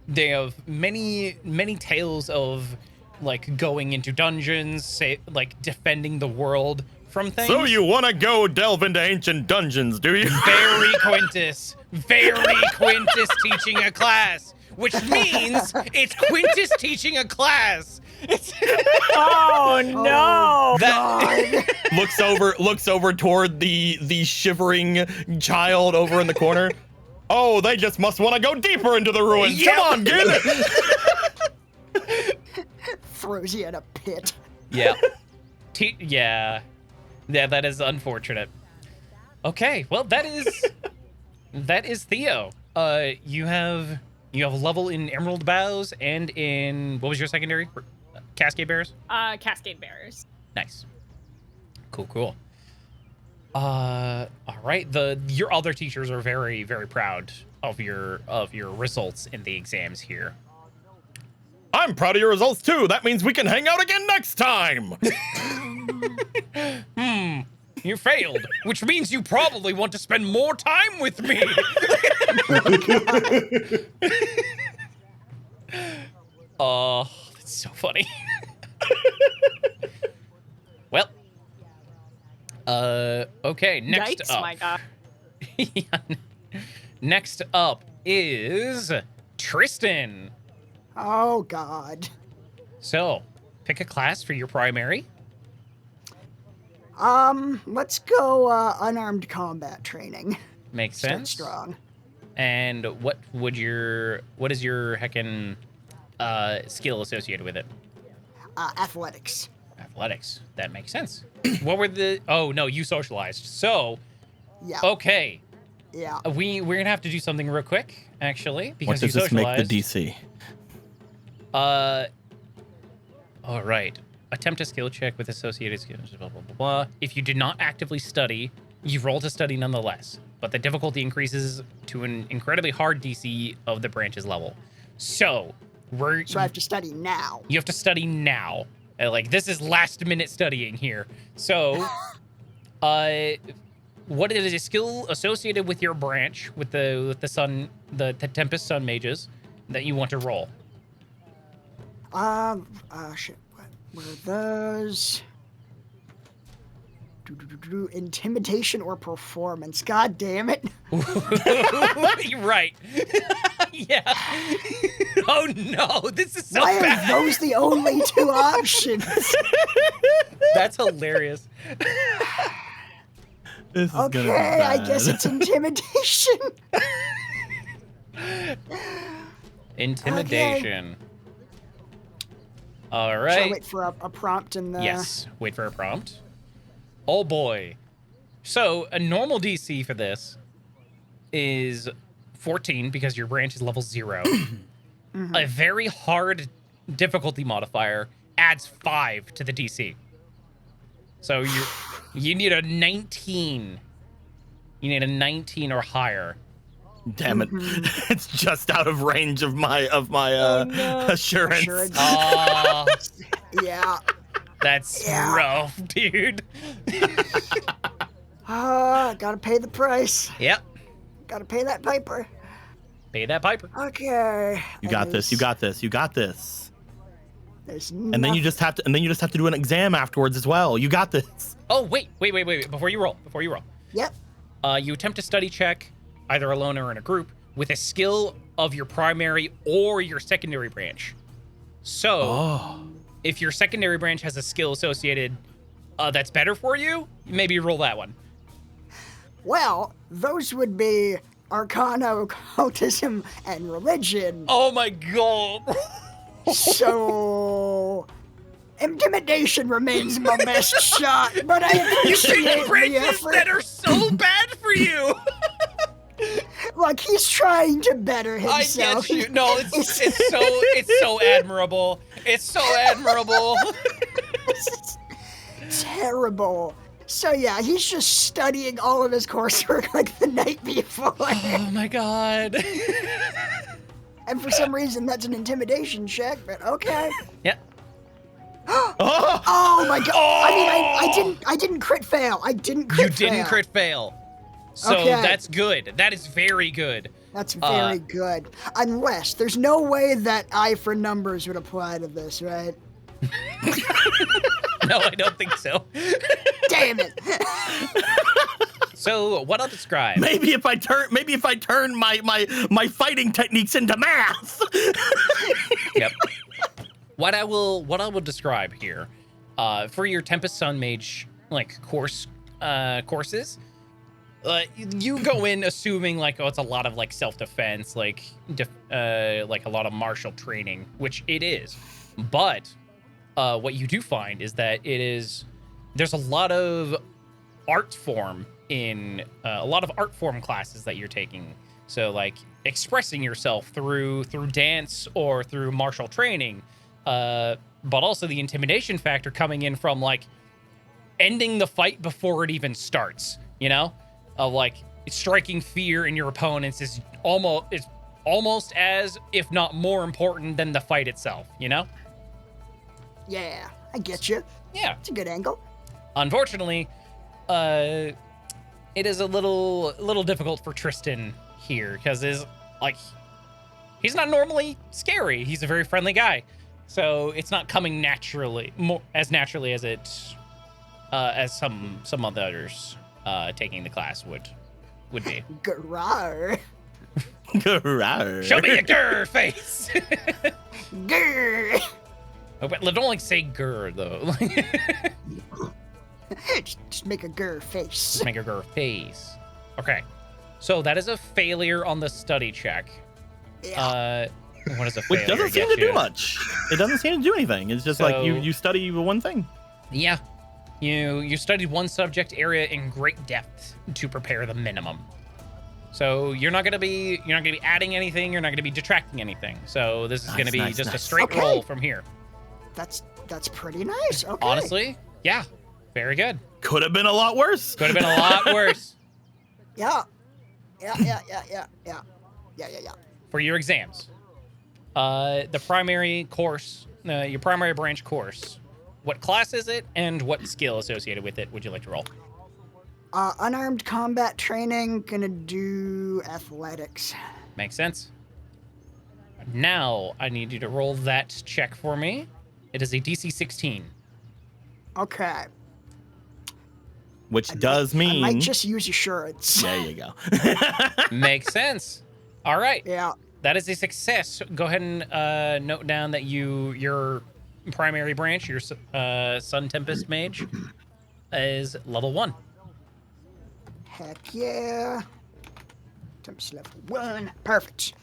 They have many tales of like going into dungeons, like defending the world from things. So you want to go delve into ancient dungeons, do you? Very Quintus teaching a class, which means it's Quintus teaching a class. Oh no! looks over toward the shivering child over in the corner. Oh, they just must want to go deeper into the ruins. Yep. Come on, get it. Throws you in a pit. Yeah. Yeah, that is unfortunate. Okay, well that is Theo. You have level in Emerald Boughs and in, what was your secondary? Cascade Bears? Cascade Bears. Nice. Cool. All right. Your other teachers are very, very proud of your results in the exams here. I'm proud of your results too. That means we can hang out again next time. You failed, which means you probably want to spend more time with me. Oh, that's so funny. Well, okay, next Yikes, up. my God. Next up is Tristan. Oh God. So, pick a class for your primary. Let's go unarmed combat training. Makes Start sense. strong. And what is your heckin' skill associated with it? Athletics. Athletics. That makes sense. What were the? Oh no, you socialized. So, Yeah. okay, Yeah. we're gonna have to do something real quick, actually, because What does you this make socialized. the DC? All right. Attempt a skill check with associated skills. Blah blah blah blah. If you did not actively study, you roll to study nonetheless, but the difficulty increases to an incredibly hard DC of the branch's level. So So I have to study now. you have to study now. Like this is last minute studying here. So, what is a skill associated with your branch with the sun, the Tempest Sun Mages that you want to roll? Shit. What are those? Intimidation or performance? God damn it! You're right. Yeah. Oh no, this is so Why bad. are those the only two options? That's hilarious. This is gonna be Okay, I bad. guess it's intimidation. Intimidation. All Shall I right. wait for a prompt in the... Yes. Wait for a prompt. Oh boy. So a normal DC for this is 14 because your branch is level 0. A very hard difficulty modifier adds 5 to the DC. So you need a 19. You need a 19 or higher. Damn it! It's just out of range of my assurance. Assurance. Oh, Yeah. that's Yeah. rough, dude. Gotta pay the price. Yep. Gotta pay that piper. Pay that piper. Okay. You got this. You got this. You got this. There's And then you just have to do an exam afterwards as well. You got this. Oh, wait. Before you roll. Yep. You attempt a study check, either alone or in a group, with a skill of your primary or your secondary branch. So, if your secondary branch has a skill associated that's better for you, maybe roll that one. Well, those would be Arcana, Occultism, and Religion. Oh my god. So... Intimidation remains my best shot, but I You appreciate picked the branches effort. that are so bad for you. Like, he's trying to better I himself. get you. No, it's so admirable. It's so admirable. terrible. So yeah, he's just studying all of his coursework like the night before. Oh my god. And for some reason, that's an intimidation check, but okay. Yeah. Oh my god! I mean, I didn't crit fail. I didn't crit fail. You didn't crit fail. So Okay. that's good. That is very good. That's very good. Unless there's no way that eye for numbers would apply to this, right? No, I don't think so. Damn it! So what I'll describe. Maybe if I turn my fighting techniques into math. Yep. What I will describe here, for your Tempest Sun Mage courses, you go in assuming it's a lot of self-defense, a lot of martial training, which it is. But what you do find is that there's a lot of art form in a lot of art form classes that you're taking. So expressing yourself through dance or through martial training, but also the intimidation factor coming in from ending the fight before it even starts. Of striking fear in your opponents is almost as, if not more important than the fight itself. Yeah, I get you. Yeah. It's a good angle. Unfortunately, it is a little difficult for Tristan here because he's not normally scary. He's a very friendly guy, so it's not coming as naturally as as some others taking the class would be. Grar. Grar. Show me your grr face. Grr. Oh, but don't say grr though. Just make a grr face. Just make a grr face. Okay, so that is a failure on the study check. Yeah. What is a failure? Which doesn't seem to do much. It doesn't seem to do anything. It's just you study one thing. Yeah. You studied one subject area in great depth to prepare the minimum. So you're not gonna be adding anything. You're not gonna be detracting anything. So this is gonna be just a straight roll from here. That's pretty nice. Okay. Honestly, yeah, very good. Could have been a lot worse. Could have been a lot worse. Yeah. For your exams, the primary course, your primary branch course. What class is it, and what skill associated with it would you like to roll? Unarmed combat training, gonna do athletics. Makes sense. Now, I need you to roll that check for me. It is a DC 16. Okay. Which does mean... I might just use assurance. There you go. Makes sense. All right. Yeah. That is a success. Go ahead and note down that your primary branch, your Sun Tempest Mage, is level 1. Heck yeah. Tempest level 1. Perfect.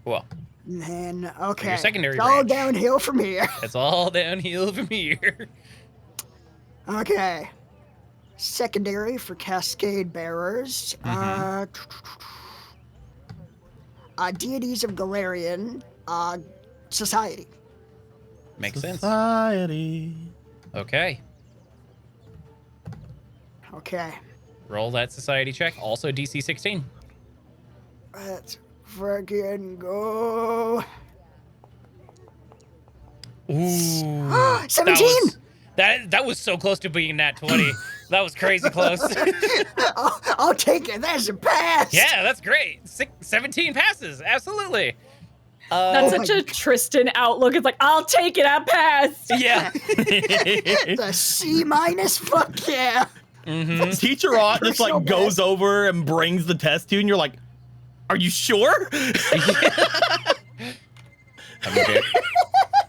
Cool. And then, okay. Your secondary it's all branch. downhill from here. It's all downhill from here. Okay. Secondary for Cascade Bearers. Deities of Galarian. Society. Makes sense. Society. Okay. Okay. Roll that society check. Also DC 16. Let's freaking go. Ooh. 17! That was so close to being Nat 20. That was crazy close. I'll take it. That's a pass. Yeah, that's great. 17 passes. Absolutely. That's such a Tristan outlook. It's I'll take it. I passed. Yeah. The C-. Fuck yeah. Mm-hmm. Teacher Ott just Personal goes best. over and brings the test to you, and you're like, "Are you sure?"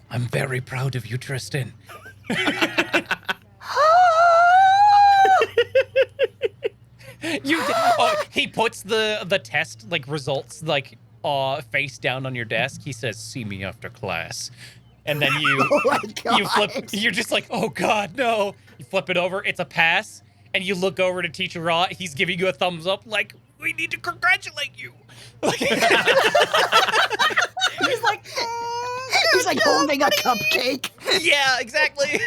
I'm very proud of you, Tristan. He puts the test results face down on your desk. He says, "See me after class," and then you Oh my God. you flip. You're just like, "Oh God, no!" You flip it over. It's a pass, and you look over to Teacher Rot. He's giving you a thumbs up, like, "We need to congratulate you." He's like holding a cupcake. Yeah, exactly.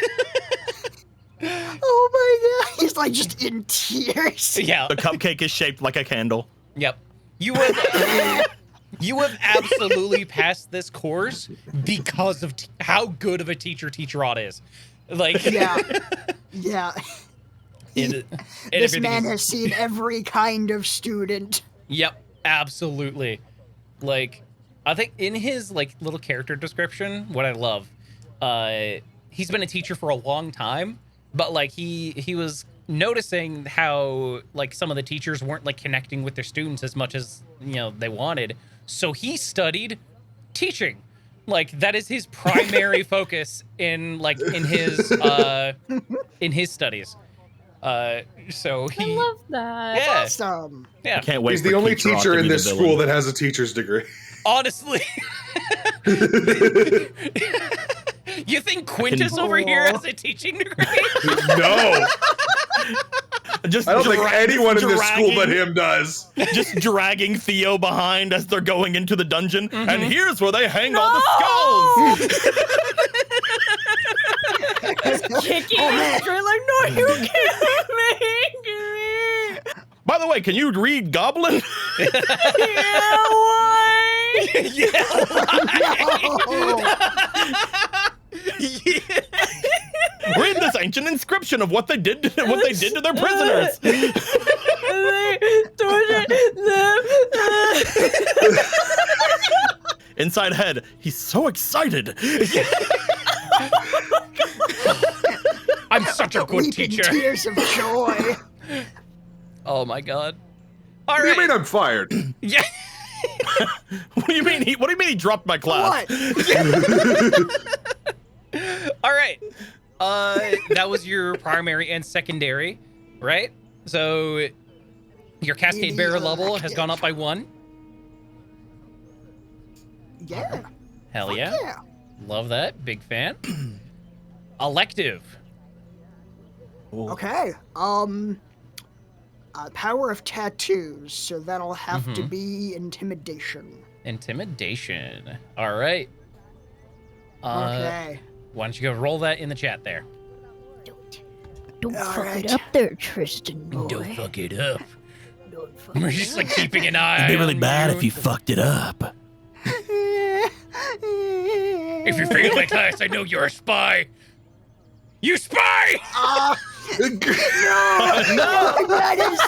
Oh my god, he's like just in tears. Yeah. The cupcake is shaped like a candle. Yep. You have absolutely passed this course because of how good of a teacher Rod is. Like, Yeah. Yeah. and This everything man is- has seen every kind of student. Yep, absolutely. Like, I think in his like little character description, what I love, he's been a teacher for a long time, but like he was noticing how like some of the teachers weren't like connecting with their students as much as they wanted. So he studied teaching. Like that is his primary focus in his studies. So he I love that. yeah, Awesome. yeah. I can't wait. He's for the only Keith Roth teacher to in be the this villain. school that has a teacher's degree. Honestly. You think Quintus over here has a teaching degree? No, Just I don't think anyone in this school but dragging- him does. Just dragging Theo behind as they're going into the dungeon. Mm-hmm. And here's where they hang all the skulls. Kicking Oh, man. straight like, no, you can't make me. By the way, can you read Goblin? Yeah, why? No. Read this ancient inscription of what they did to their prisoners. They tortured them. Inside head, he's so excited. I'm such a good Weeping teacher. tears of joy. Oh my god. All What do you right. mean I'm fired? Yeah. What do you mean he dropped my class? What? All right. That was your primary and secondary, right? So your Cascade Bearer level has gone up by 1. Yeah. Hell Fuck yeah. yeah. Love that. Big fan. Elective. Okay. Power of tattoos, so that'll have to Mhm. be intimidation. Intimidation. All right. Okay. Why don't you go roll that in the chat there? Don't All fuck right. it up there, Tristan boy. Don't fuck it up. Don't fuck We're it just up. like keeping an eye. on you. fucked it up. If you fail my class, I know you're a spy. You spy! No, that is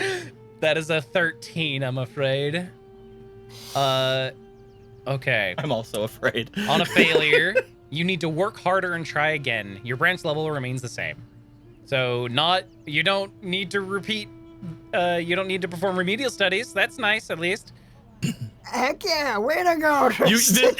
me. That is a 13, I'm afraid. Okay. I'm also afraid. On a failure, you need to work harder and try again. Your branch level remains the same. So you don't need to repeat, you don't need to perform remedial studies. That's nice, at least. Heck yeah, way to go.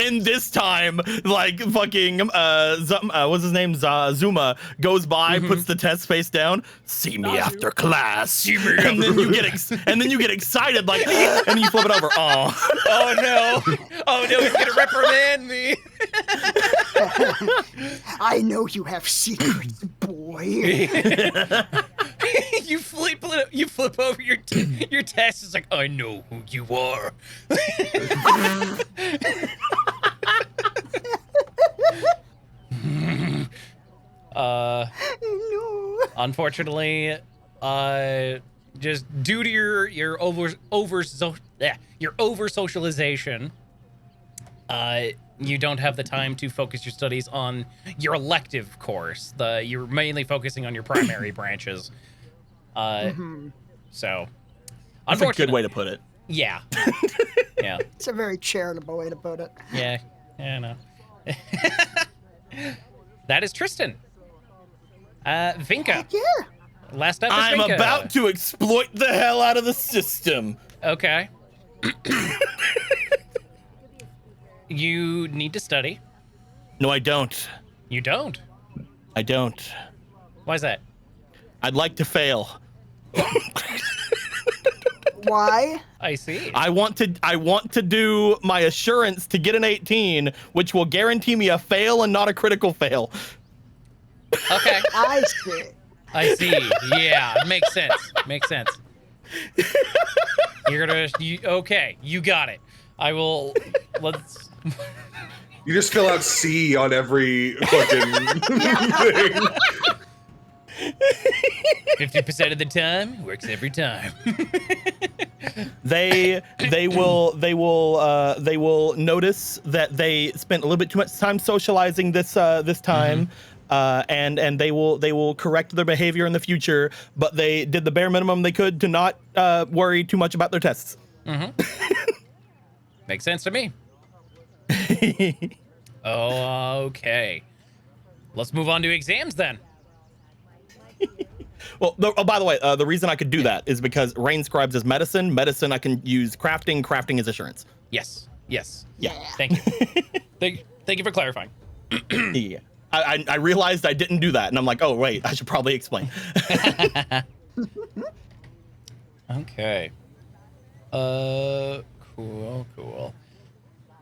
In this time, like fucking what's his name? Zuma goes by, puts the test face down. See me after class. And then you get excited like, and you flip it over. Oh, Oh no! Oh no! He's gonna reprimand me. I know you have secrets, boy. You flip over your test. It's like, I know who you are. No. Unfortunately, just due to your over socialization, you don't have the time to focus your studies on your elective course. You're mainly focusing on your primary branches. So, that's a good way to put it. Yeah. Yeah. It's a very charitable way to put it. Yeah. Yeah, no. That is Tristan. Vinka. Heck yeah. Last up is I'm Vinka. about to exploit the hell out of the system. Okay. You need to study. No, I don't. You don't. I don't. Why is that? I'd like to fail. Why? I see. I want to do my assurance to get an 18, which will guarantee me a fail and not a critical fail. Okay. I see. I see. Yeah, makes sense. Makes sense. Okay, you got it. I will. Let's. You just fill out C on every fucking thing. 50% of the time works every time. They will notice that they spent a little bit too much time socializing this time. And they will correct their behavior in the future, but they did the bare minimum they could to not worry too much about their tests. Makes sense to me. Okay. Let's move on to exams then. Well, by the way, the reason I could do that is because Rain Scribes is medicine. Medicine I can use crafting. Crafting is assurance. Yes. Yeah. Thank you. Thank you for clarifying. Yeah. I realized I didn't do that, and I'm like, oh wait, I should probably explain. Okay. Cool.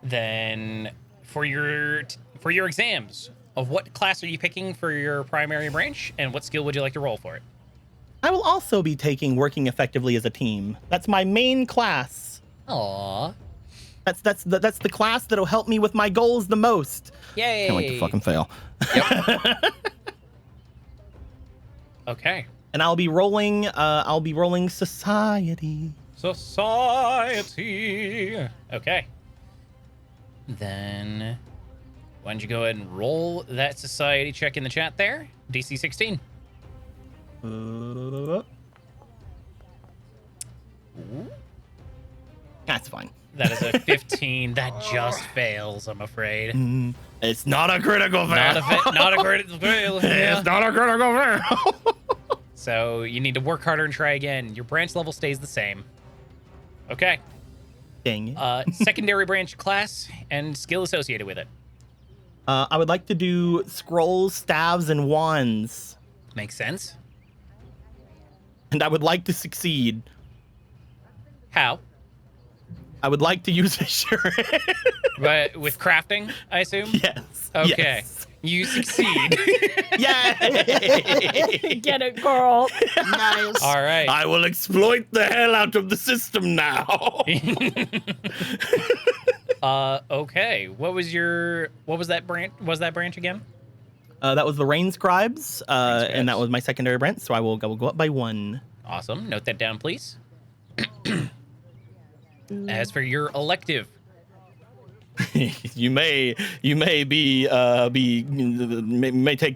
Then for your exams, of what class are you picking for your primary branch, and what skill would you like to roll for it? I will also be taking working effectively as a team. That's my main class. Aww. That's the class that'll help me with my goals the most. Yay. Can't wait to fucking fail. Yep. Okay. And I'll be rolling society. Society. Okay. Then why don't you go ahead and roll that society check in the chat there? DC 16. That's fine. That is a 15. That just fails, I'm afraid. It's not a critical fail. Not a critical fail. Yeah. It's not a critical fail. So you need to work harder and try again. Your branch level stays the same. Okay. Dang it. Secondary branch class and skill associated with it. I would like to do scrolls, staves, and wands. Makes sense. And I would like to succeed. How? I would like to use assurance. But with crafting, I assume? Yes. Okay. Yes. You succeed. Yay! Get it, girl. Nice. All right. I will exploit the hell out of the system now. Okay. What was that branch? Was that branch again? That was the Rain Scribes, and that was my secondary branch. So I will go up by 1. Awesome. Note that down, please. As for your elective, you may take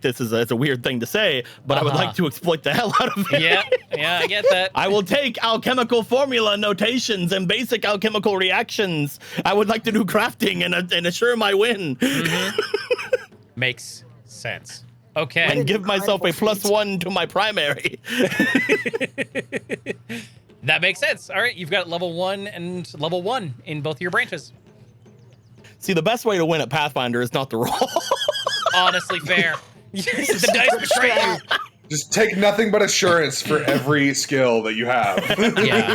this as a weird thing to say, but I would like to exploit the hell out of it. yeah, I get that. I will take alchemical formula notations and basic alchemical reactions. I would like to do crafting and assure my win. Makes sense. Okay. And give myself a +1 to my primary. That makes sense. All right, you've got level 1 and level 1 in both your branches. See, the best way to win at Pathfinder is not to roll. Honestly, fair. The dice betray you. Just take nothing but assurance for every skill that you have. Yeah.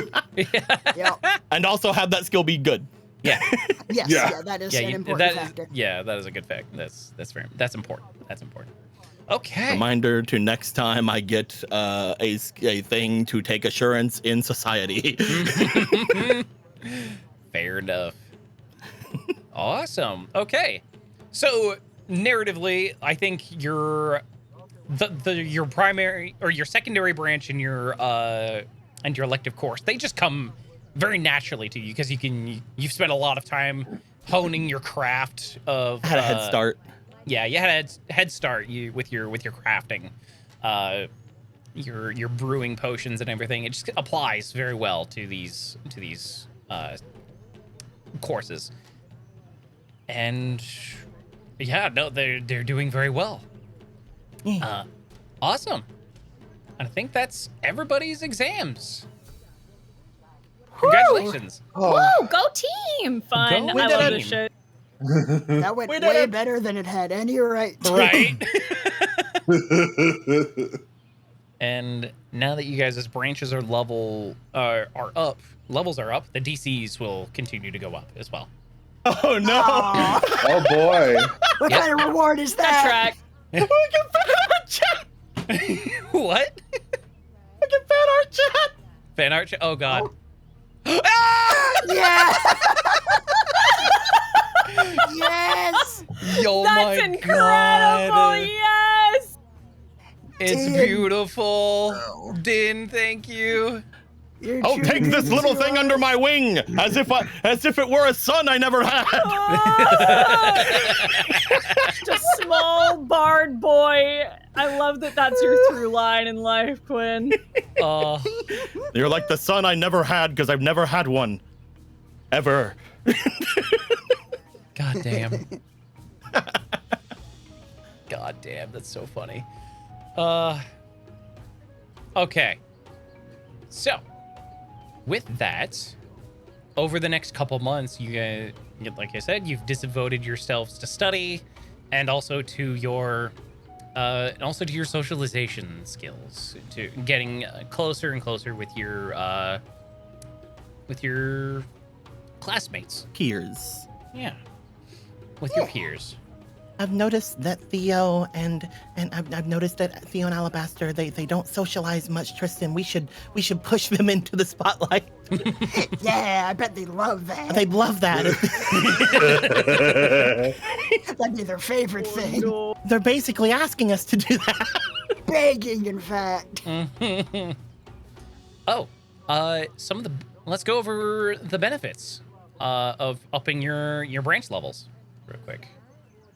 Yep. And also have that skill be good. Yeah. Yes. Yeah. Yeah. That is Yeah. an You, important that is, factor. yeah, that is a good fact. That's fair. That's important. That's important. Okay. Reminder to next time I get a thing to take assurance in society. Fair enough. Awesome. Okay. So narratively, I think your primary or your secondary branch and your elective course, they just come very naturally to you because you've spent a lot of time honing your craft of I had a head start. Yeah, you had a head start with your crafting, your brewing potions and everything. It just applies very well to these courses. And yeah, no, they're doing very well. Awesome. I think that's everybody's exams. Congratulations. Woo, go team! Fun. Go I love team. this shit. That went way better than it had any right to. Right. And now that you guys' branches are up, levels are up, the DCs will continue to go up as well. Oh no! Aw, Oh boy. what Yep. kind of reward is That that? track. What? Fan art chat. Fan art? Oh god. Yeah. Yes! Yo, That's my incredible. God. Yes. It's Din. beautiful. Oh. Din, thank you. You're I'll true take this to little thing us. under my wing, as if it were a son I never had. Just a small barred boy. I love that that's your through line in life, Quinn. Oh, You're like the son I never had because I've never had one. Ever. God damn. God damn, that's so funny. Okay. So, with that, over the next couple months, you guys, like I said, you've devoted yourselves to study and also to your socialization skills, to getting closer and closer with your classmates. Peers. Yeah, with your peers. I've noticed that Theo and I've noticed that Theo and Alabaster they don't socialize much. Tristan, we should push them into the spotlight. Yeah, I bet they love that. They'd love that. That'd be their favorite thing. No. They're basically asking us to do that. Begging, in fact. Oh, let's go over the benefits of upping your branch levels real quick.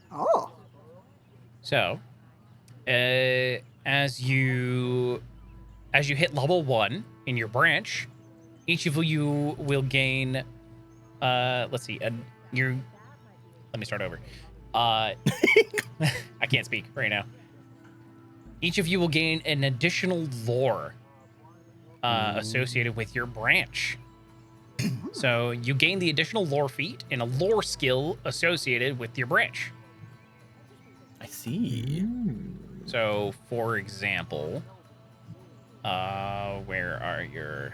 Oh. So, as you hit level 1 in your branch, each of you will gain. Let's see. Let me start over. I can't speak right now. Each of you will gain an additional lore associated with your branch. So you gain the additional lore feat and a lore skill associated with your branch. I see. So, for example, where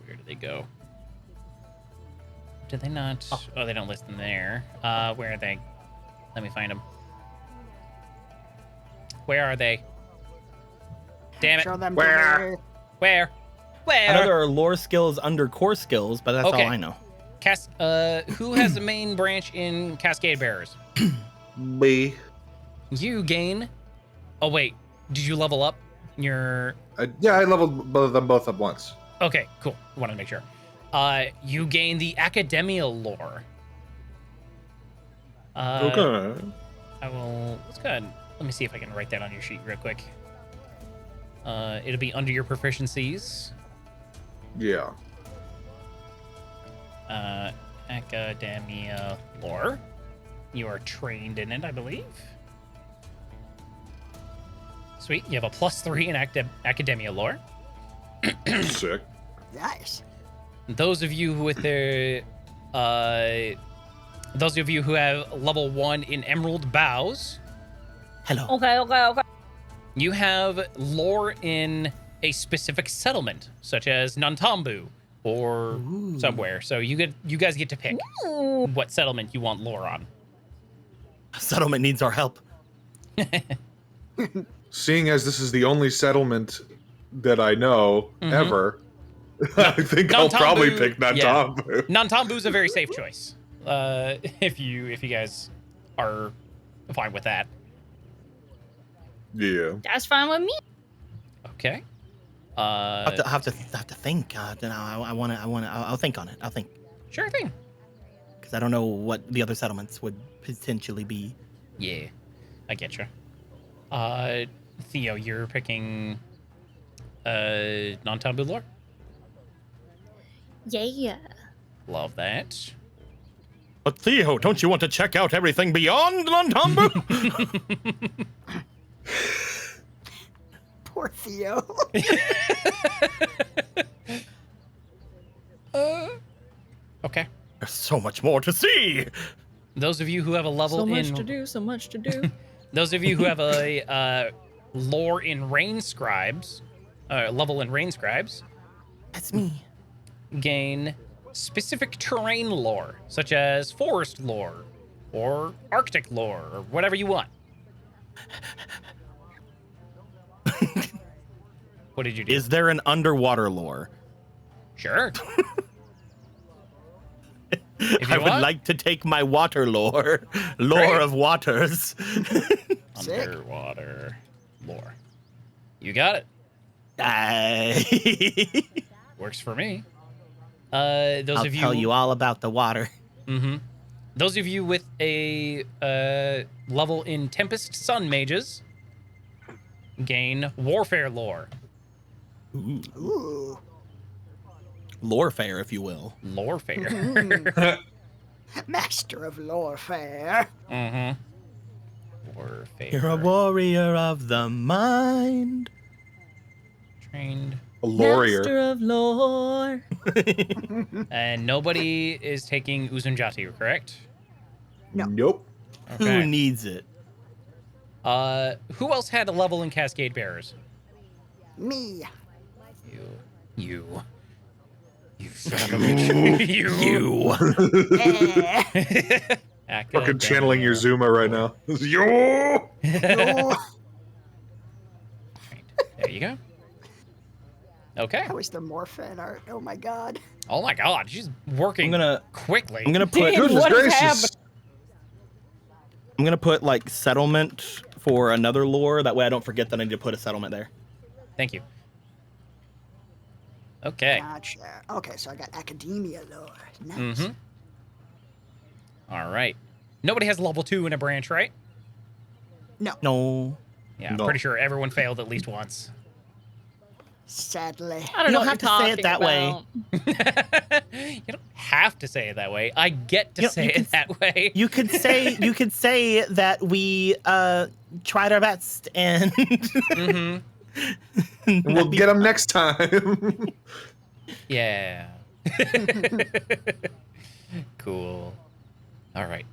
do they go? Did they not? Oh, they don't list them there. Where are they? Let me find them. Where are they? Damn it. Show them Where? Where? I know there are lore skills under core skills, but that's Okay. all I know. Who has the main branch in Cascade Bearers? Me. You gain. Oh wait, did you level up your? Yeah, I leveled both of them both up once. Okay, cool. Wanted to make sure. You gain the Academia lore. Okay. I will. Let's go ahead. Let me see if I can write that on your sheet real quick. It'll be under your proficiencies. Yeah. Academia lore. You are trained in it, I believe. Sweet. You have a +3 in Academia lore. Sick. Nice. Those of you with their, those of you who have level 1 in Emerald Boughs, Hello. Okay. you have lore in a specific settlement, such as Nantambu or somewhere. So you guys get to pick what settlement you want lore on. Settlement needs our help. Seeing as this is the only settlement that I know ever, I think I'll probably pick Nantambu. Nantambu's a very safe choice. If you guys are fine with that. Yeah. That's fine with me. Okay. I have to think. I'll think on it. I'll think Sure thing. because I don't know what the other settlements would potentially be. Yeah, I get you. Theo, you're picking Nantambu lore. Yeah. Love that. But Theo, don't you want to check out everything beyond Nantambu? Poor Theo. Okay. There's so much more to see. Those of you who have a level So in much to do. So much to do. those of you who have a lore in Rain Scribes, level in Rain Scribes, That's me. gain specific terrain lore, such as forest lore or Arctic lore or whatever you want. What did you do? Is there an underwater lore? Sure. If I you would want. like to take my water lore Great. of waters. Sick. Underwater lore. You got it. Works for me. Those I'll of you tell you all about the water. Mm-hmm. Those of you with a level in Tempest Sun Mages gain Warfare lore. Ooh. Lorefare, if you will. Lorefare. Master of Lorefare. Mm-hmm. Warfare. You're a warrior of the mind. Trained. A lawyer. Master of lore. And nobody is taking Uzunjati, correct? No. Nope. Who needs it? Who else had a level in Cascade Bearers? Me. You son of a bitch. Eh. Fucking channeling your Zuma right now. Yo! Oh, There you go. Okay. how is the more fan art? Oh my god. Oh my god, she's working quickly. I'm gonna put Goodness gracious. I'm gonna put like settlement for another lore. That way I don't forget that I need to put a settlement there. Thank you. Okay. Gotcha. Okay, so I got academia lore. Nice. Mm-hmm. All right. Nobody has level 2 in a branch, right? No. Yeah, I'm No. pretty sure everyone failed at least once. Sadly. I don't You know don't what have you're to say it that way. about. You don't have to say it that way. I get to You know, say you it can- that way. You could say that we tried our best and Mm-hmm. We'll get them next time. Yeah. Cool. All right.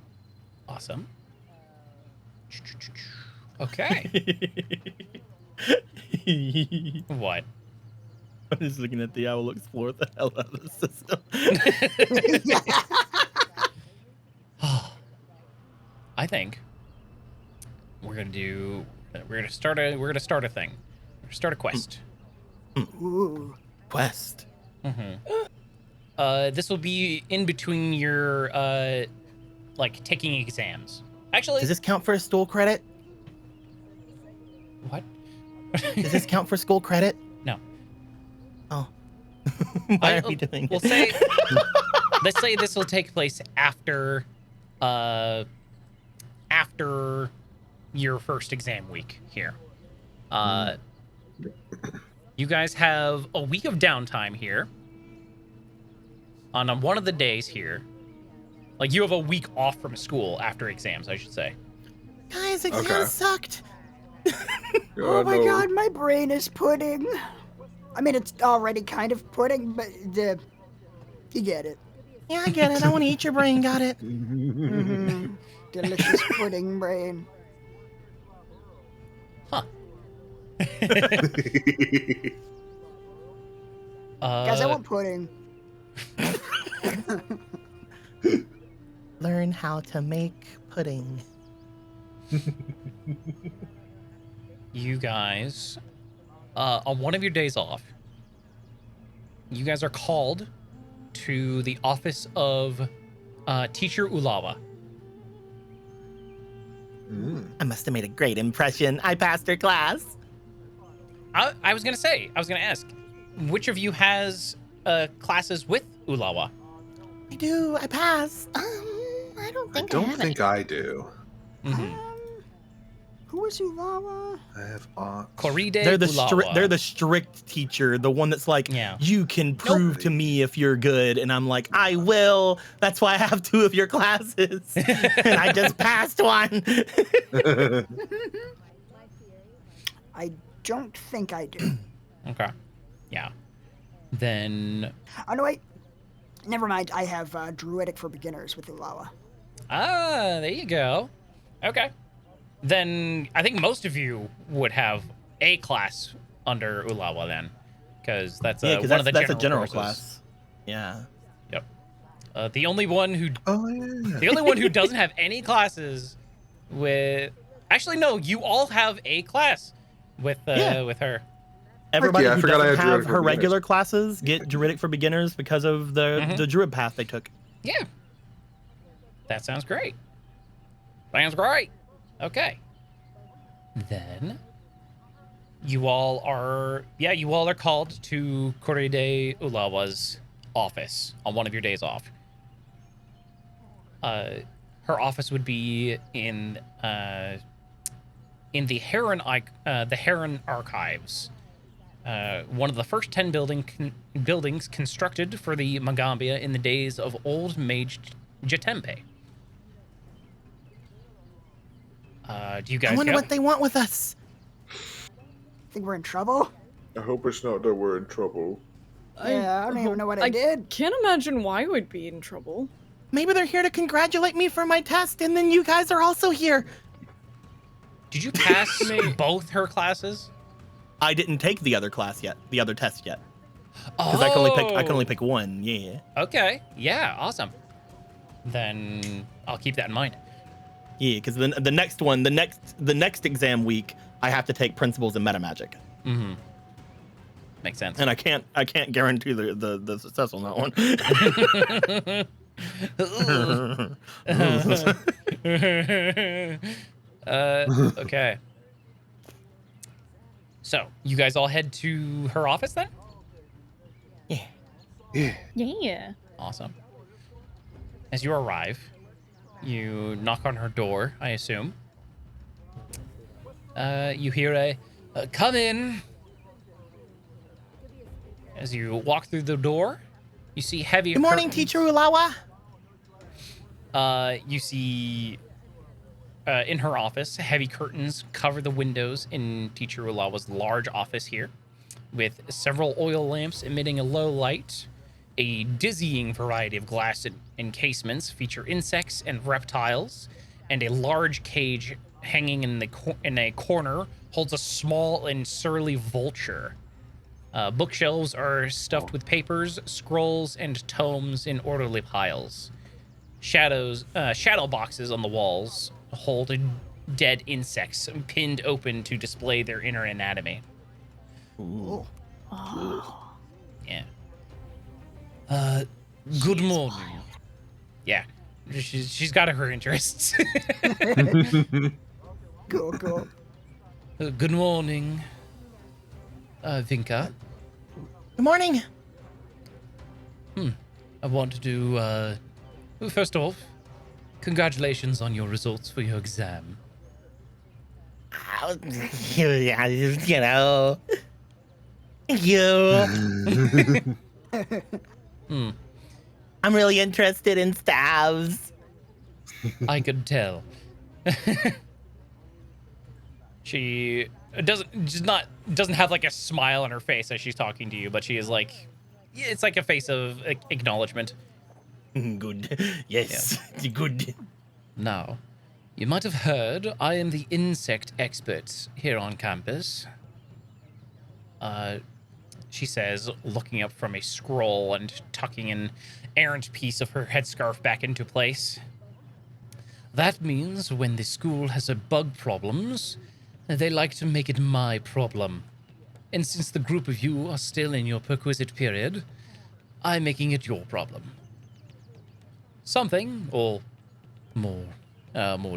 Awesome. Okay. What? I'm just looking at the I will explore the hell out of the system. I think we're gonna start a thing. We're gonna start a quest. Ooh. Quest. This will be in between your like taking exams. Actually, does this count for a school credit? what? Does this count for school credit? No. Oh. Why I- are we doing We'll it? say let's say this will take place after your first exam week here. You guys have a week of downtime here. On one of the days here. Like you have a week off from school after exams, I should say. Guys, exams Okay. sucked. Oh my no. god, my brain is pudding. I mean, it's already kind of pudding, but you get it. Yeah, I get it. I want to eat your brain. Got it. Mhm. Delicious pudding brain. Huh. Guys, I want pudding. Learn how to make pudding. You guys, on one of your days off, you guys are called to the office of Teacher Ulawa. I must have made a great impression. I passed her class. I was gonna ask, which of you has classes with Ulawa? I do. I passed. I don't I think I, don't have think I do. Who is Ulawa? I have aunt. Corride They're the Ulawa. they're the strict teacher, the one that's like, Yeah. you can prove to me if you're good, and I'm like, I will. That's why I have 2 of your classes, and I just passed one. I don't think I do. Okay. Yeah. Then Oh, no, wait. Never mind. I have Druidic for Beginners with Ulawa. there you go. Okay. Then I think most of you would have a class under Ulawa then, because that's Yeah, one because of the that's a general courses. class. Yeah. Yep. The only one who Oh yeah. the only one who doesn't have any classes with actually no, you all have a class with Yeah. with her. Everybody yeah, I who forgot I doesn't had Druidic have for her Beginners. regular classes get Druidic for Beginners because of the druid path they took. Yeah. That sounds great. Sounds great. Okay. Then you all are called to Korede Ulawa's office on one of your days off. Her office would be in the Heron Archives. One of the first 10 buildings constructed for the Magambia in the days of old Mage Jatempe. Do you guys I wonder go? what they want with us. Think we're in trouble? I hope it's not that we're in trouble. Yeah, I don't even know what I did. Can't imagine why I would be in trouble. Maybe they're here to congratulate me for my test, and then you guys are also here. Did you pass both her classes? I didn't take the other class yet, the other test yet, because I can only pick one. Yeah. Okay. Yeah. Awesome. Then I'll keep that in mind. Yeah, because the next one, the next exam week, I have to take principles in meta magic. Mm-hmm. Makes sense. And I can't guarantee the success on that one. Okay. So you guys all head to her office then? Yeah. Awesome. As you arrive, you knock on her door, I assume. You hear a come in. As you walk through the door, you see heavy Good morning, curtains. Teacher Ulawa. You see in her office, heavy curtains cover the windows in Teacher Ulawa's large office here, with several oil lamps emitting a low light. A dizzying variety of glass encasements feature insects and reptiles, and a large cage hanging in a corner holds a small and surly vulture. Bookshelves are stuffed with papers, scrolls, and tomes in orderly piles. Shadow boxes on the walls hold dead insects pinned open to display their inner anatomy. Ooh. Oh. Yeah. Good morning. Yeah, she's got her interests. Cool. Good morning, Vinka. Good morning. I want to do, first off, congratulations on your results for your exam. You know. Thank you. I'm really interested in stabs. I could tell. She doesn't have like a smile on her face as she's talking to you, but she is like, it's like a face of acknowledgement. Good. Yes. Good. Now, you might have heard I am the insect expert here on campus. She says, looking up from a scroll and tucking an errant piece of her headscarf back into place. That means when the school has a bug problems, they like to make it my problem. And since the group of you are still in your perquisite period, I'm making it your problem. Something, or more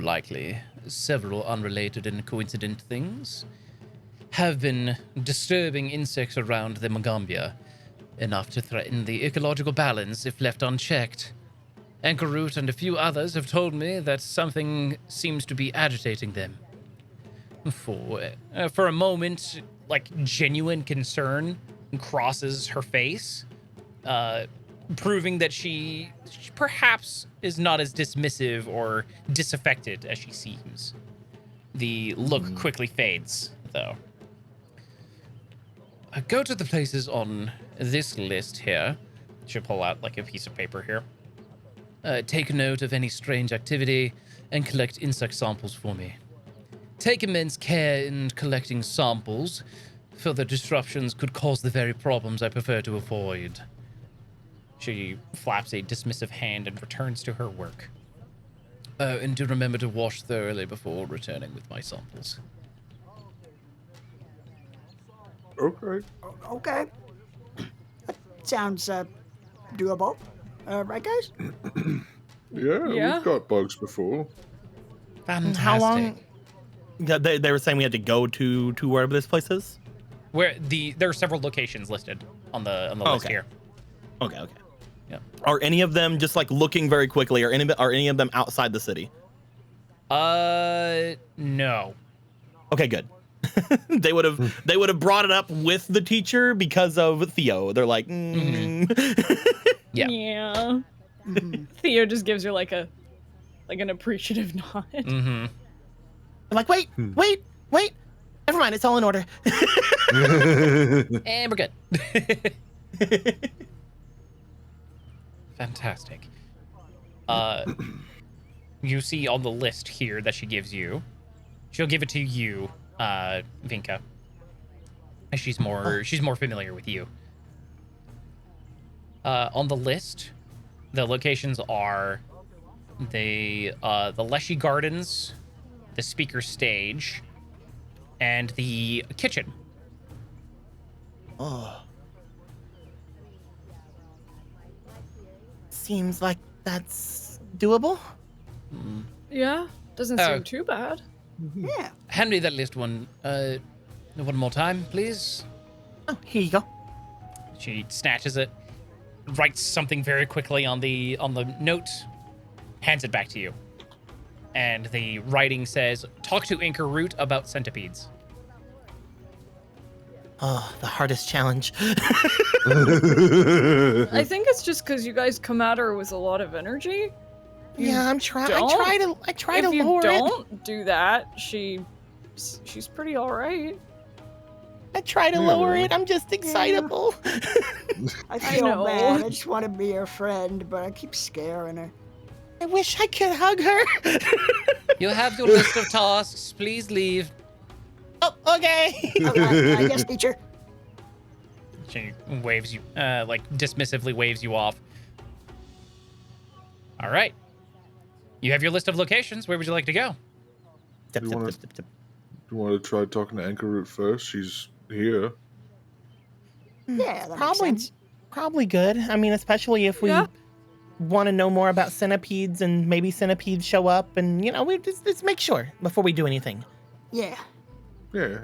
likely, several unrelated and coincident things, have been disturbing insects around the Magambia, enough to threaten the ecological balance if left unchecked. Anchorroot and a few others have told me that something seems to be agitating them. For a moment, like, genuine concern crosses her face, proving that she perhaps is not as dismissive or disaffected as she seems. The look quickly fades, though. Go to the places on this list here. She'll pull out like a piece of paper here. Take note of any strange activity and collect insect samples for me. Take immense care in collecting samples. Further disruptions could cause the very problems I prefer to avoid. She flaps a dismissive hand and returns to her work. And do remember to wash thoroughly before returning with my samples. Okay. Okay. That sounds doable. Right, guys? Yeah, Yeah. we've got bugs before. Fantastic. How long? Yeah, they were saying we had to go to wherever this place is. Where there are several locations listed on the list Okay. here. Okay. Yeah. Are any of them just like looking very quickly? Are any of them outside the city? No. Okay, good. they would have brought it up with the teacher because of Theo. They're like, Yeah. Yeah. Theo just gives her like an appreciative nod. Mm-hmm. I'm like, wait. Never mind. It's all in order. And we're good. Fantastic. You see on the list here that she gives you. She'll give it to you, Vinka. She's more familiar with you. On the list, the locations are the Leshy Gardens, the speaker stage, and the kitchen. oh, Seems like that's doable. Yeah, doesn't seem too bad. Yeah. Hand me that list one more time, please. Oh, here you go. She snatches it, writes something very quickly on the note, hands it back to you. And the writing says, "Talk to Anchor Root about centipedes." Oh, the hardest challenge. I think it's just because you guys come at her with a lot of energy. Yeah, I'm trying. I don't? try to If you lower it. don't do that, she's pretty all right. I try to lower it. I'm just excitable. I feel know. bad. I just want to be her friend, but I keep scaring her. I wish I could hug her. You have your list of tasks. Please leave. Oh, okay. I guess, teacher. She waves you, dismissively waves you off. All right. You have your list of locations. Where would you like to go? Tip, You tip, wanna- tip, tip, tip. You want to try talking to Anchor Root first? She's here. Yeah, that Probably- makes sense. Probably good. I mean, especially if we Yeah. want to know more about centipedes and maybe centipedes show up, and we just make sure before we do anything. Yeah. Yeah.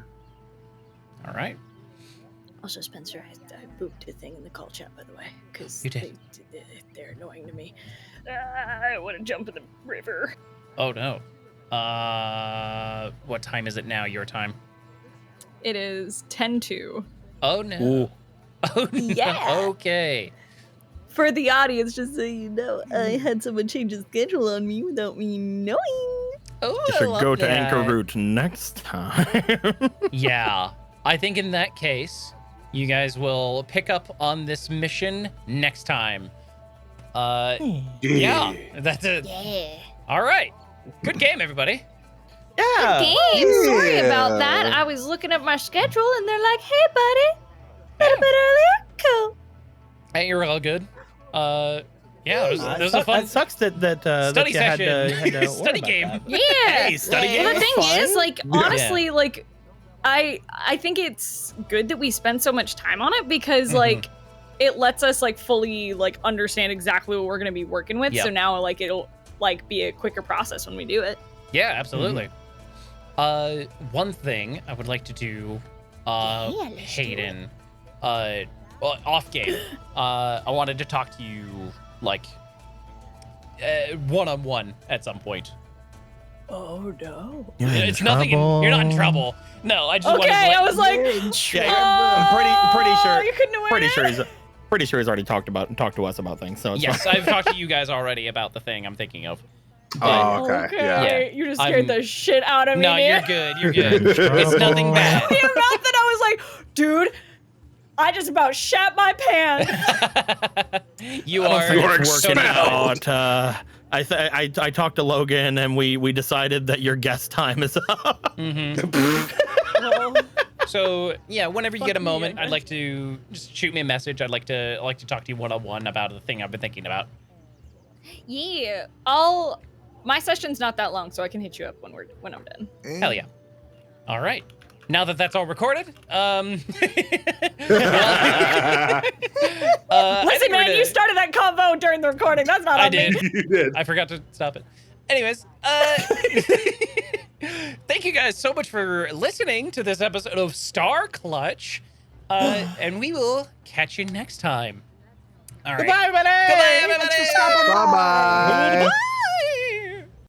All right. Also, Spencer, I booped a thing in the call chat, by the way, because You did. they're annoying to me. I want to jump in the river. Oh no. What time is it now? Your time? It is 10-2. Oh no. Ooh. Oh no. Yeah. Okay. For the audience, just so you know, I had someone change his schedule on me without me knowing. Oh, You I should love go to that. Anchor Root next time. Yeah. I think in that case, you guys will pick up on this mission next time. Yeah. That's it. Yeah. All right. Good game, everybody. Yeah. Game. Sorry about Yeah. that. I was looking at my schedule and they're like, "Hey, buddy, a little bit earlier. Cool." Hey, you're all good. Yeah, it was a fun It sucks that study you had session. to worry Study about game. that. Yeah. Hey, study Yeah. game Well, the was thing fun. is, like, honestly, like, I think it's good that we spend so much time on it because, like, it lets us, like, fully, like, understand exactly what we're going to be working with. Yep. So now, like, it'll, like, be a quicker process when we do it. Yeah, absolutely. One thing I would like to do, let's do Hayden, off game. I wanted to talk to you, like, one-on-one at some point. Oh no. You're in It's nothing. You're not in trouble. No, I just wanted to, Okay, I was like, You're in Yeah, oh, I'm pretty sure. you couldn't have Pretty waited. sure he's already talked to us about things. So it's yes, fine. I've talked to you guys already about the thing I'm thinking of. Oh, okay. Yeah. Yeah. You just scared the shit out of me, No, man. you're good. You're good. It's nothing bad. The amount that I was like, dude, I just about shat my pants. You I don't are think You're it's working expelled. out. I talked to Logan and we decided that your guest time is up. Well, So yeah, whenever you Fuck get a me, moment, I I'd guess. like to just shoot me a message. I'd like to talk to you one-on-one about the thing I've been thinking about. yeah, my session's not that long, so I can hit you up when I'm done. Hell yeah. All right. now that that's all recorded, Listen, man, you started that convo during the recording. That's not I on me. did. You did. I forgot to stop it. Anyways, thank you guys so much for listening to this episode of Star Clutch, and we will catch you next time. All right. Goodbye, everybody. Goodbye, everybody. Bye bye.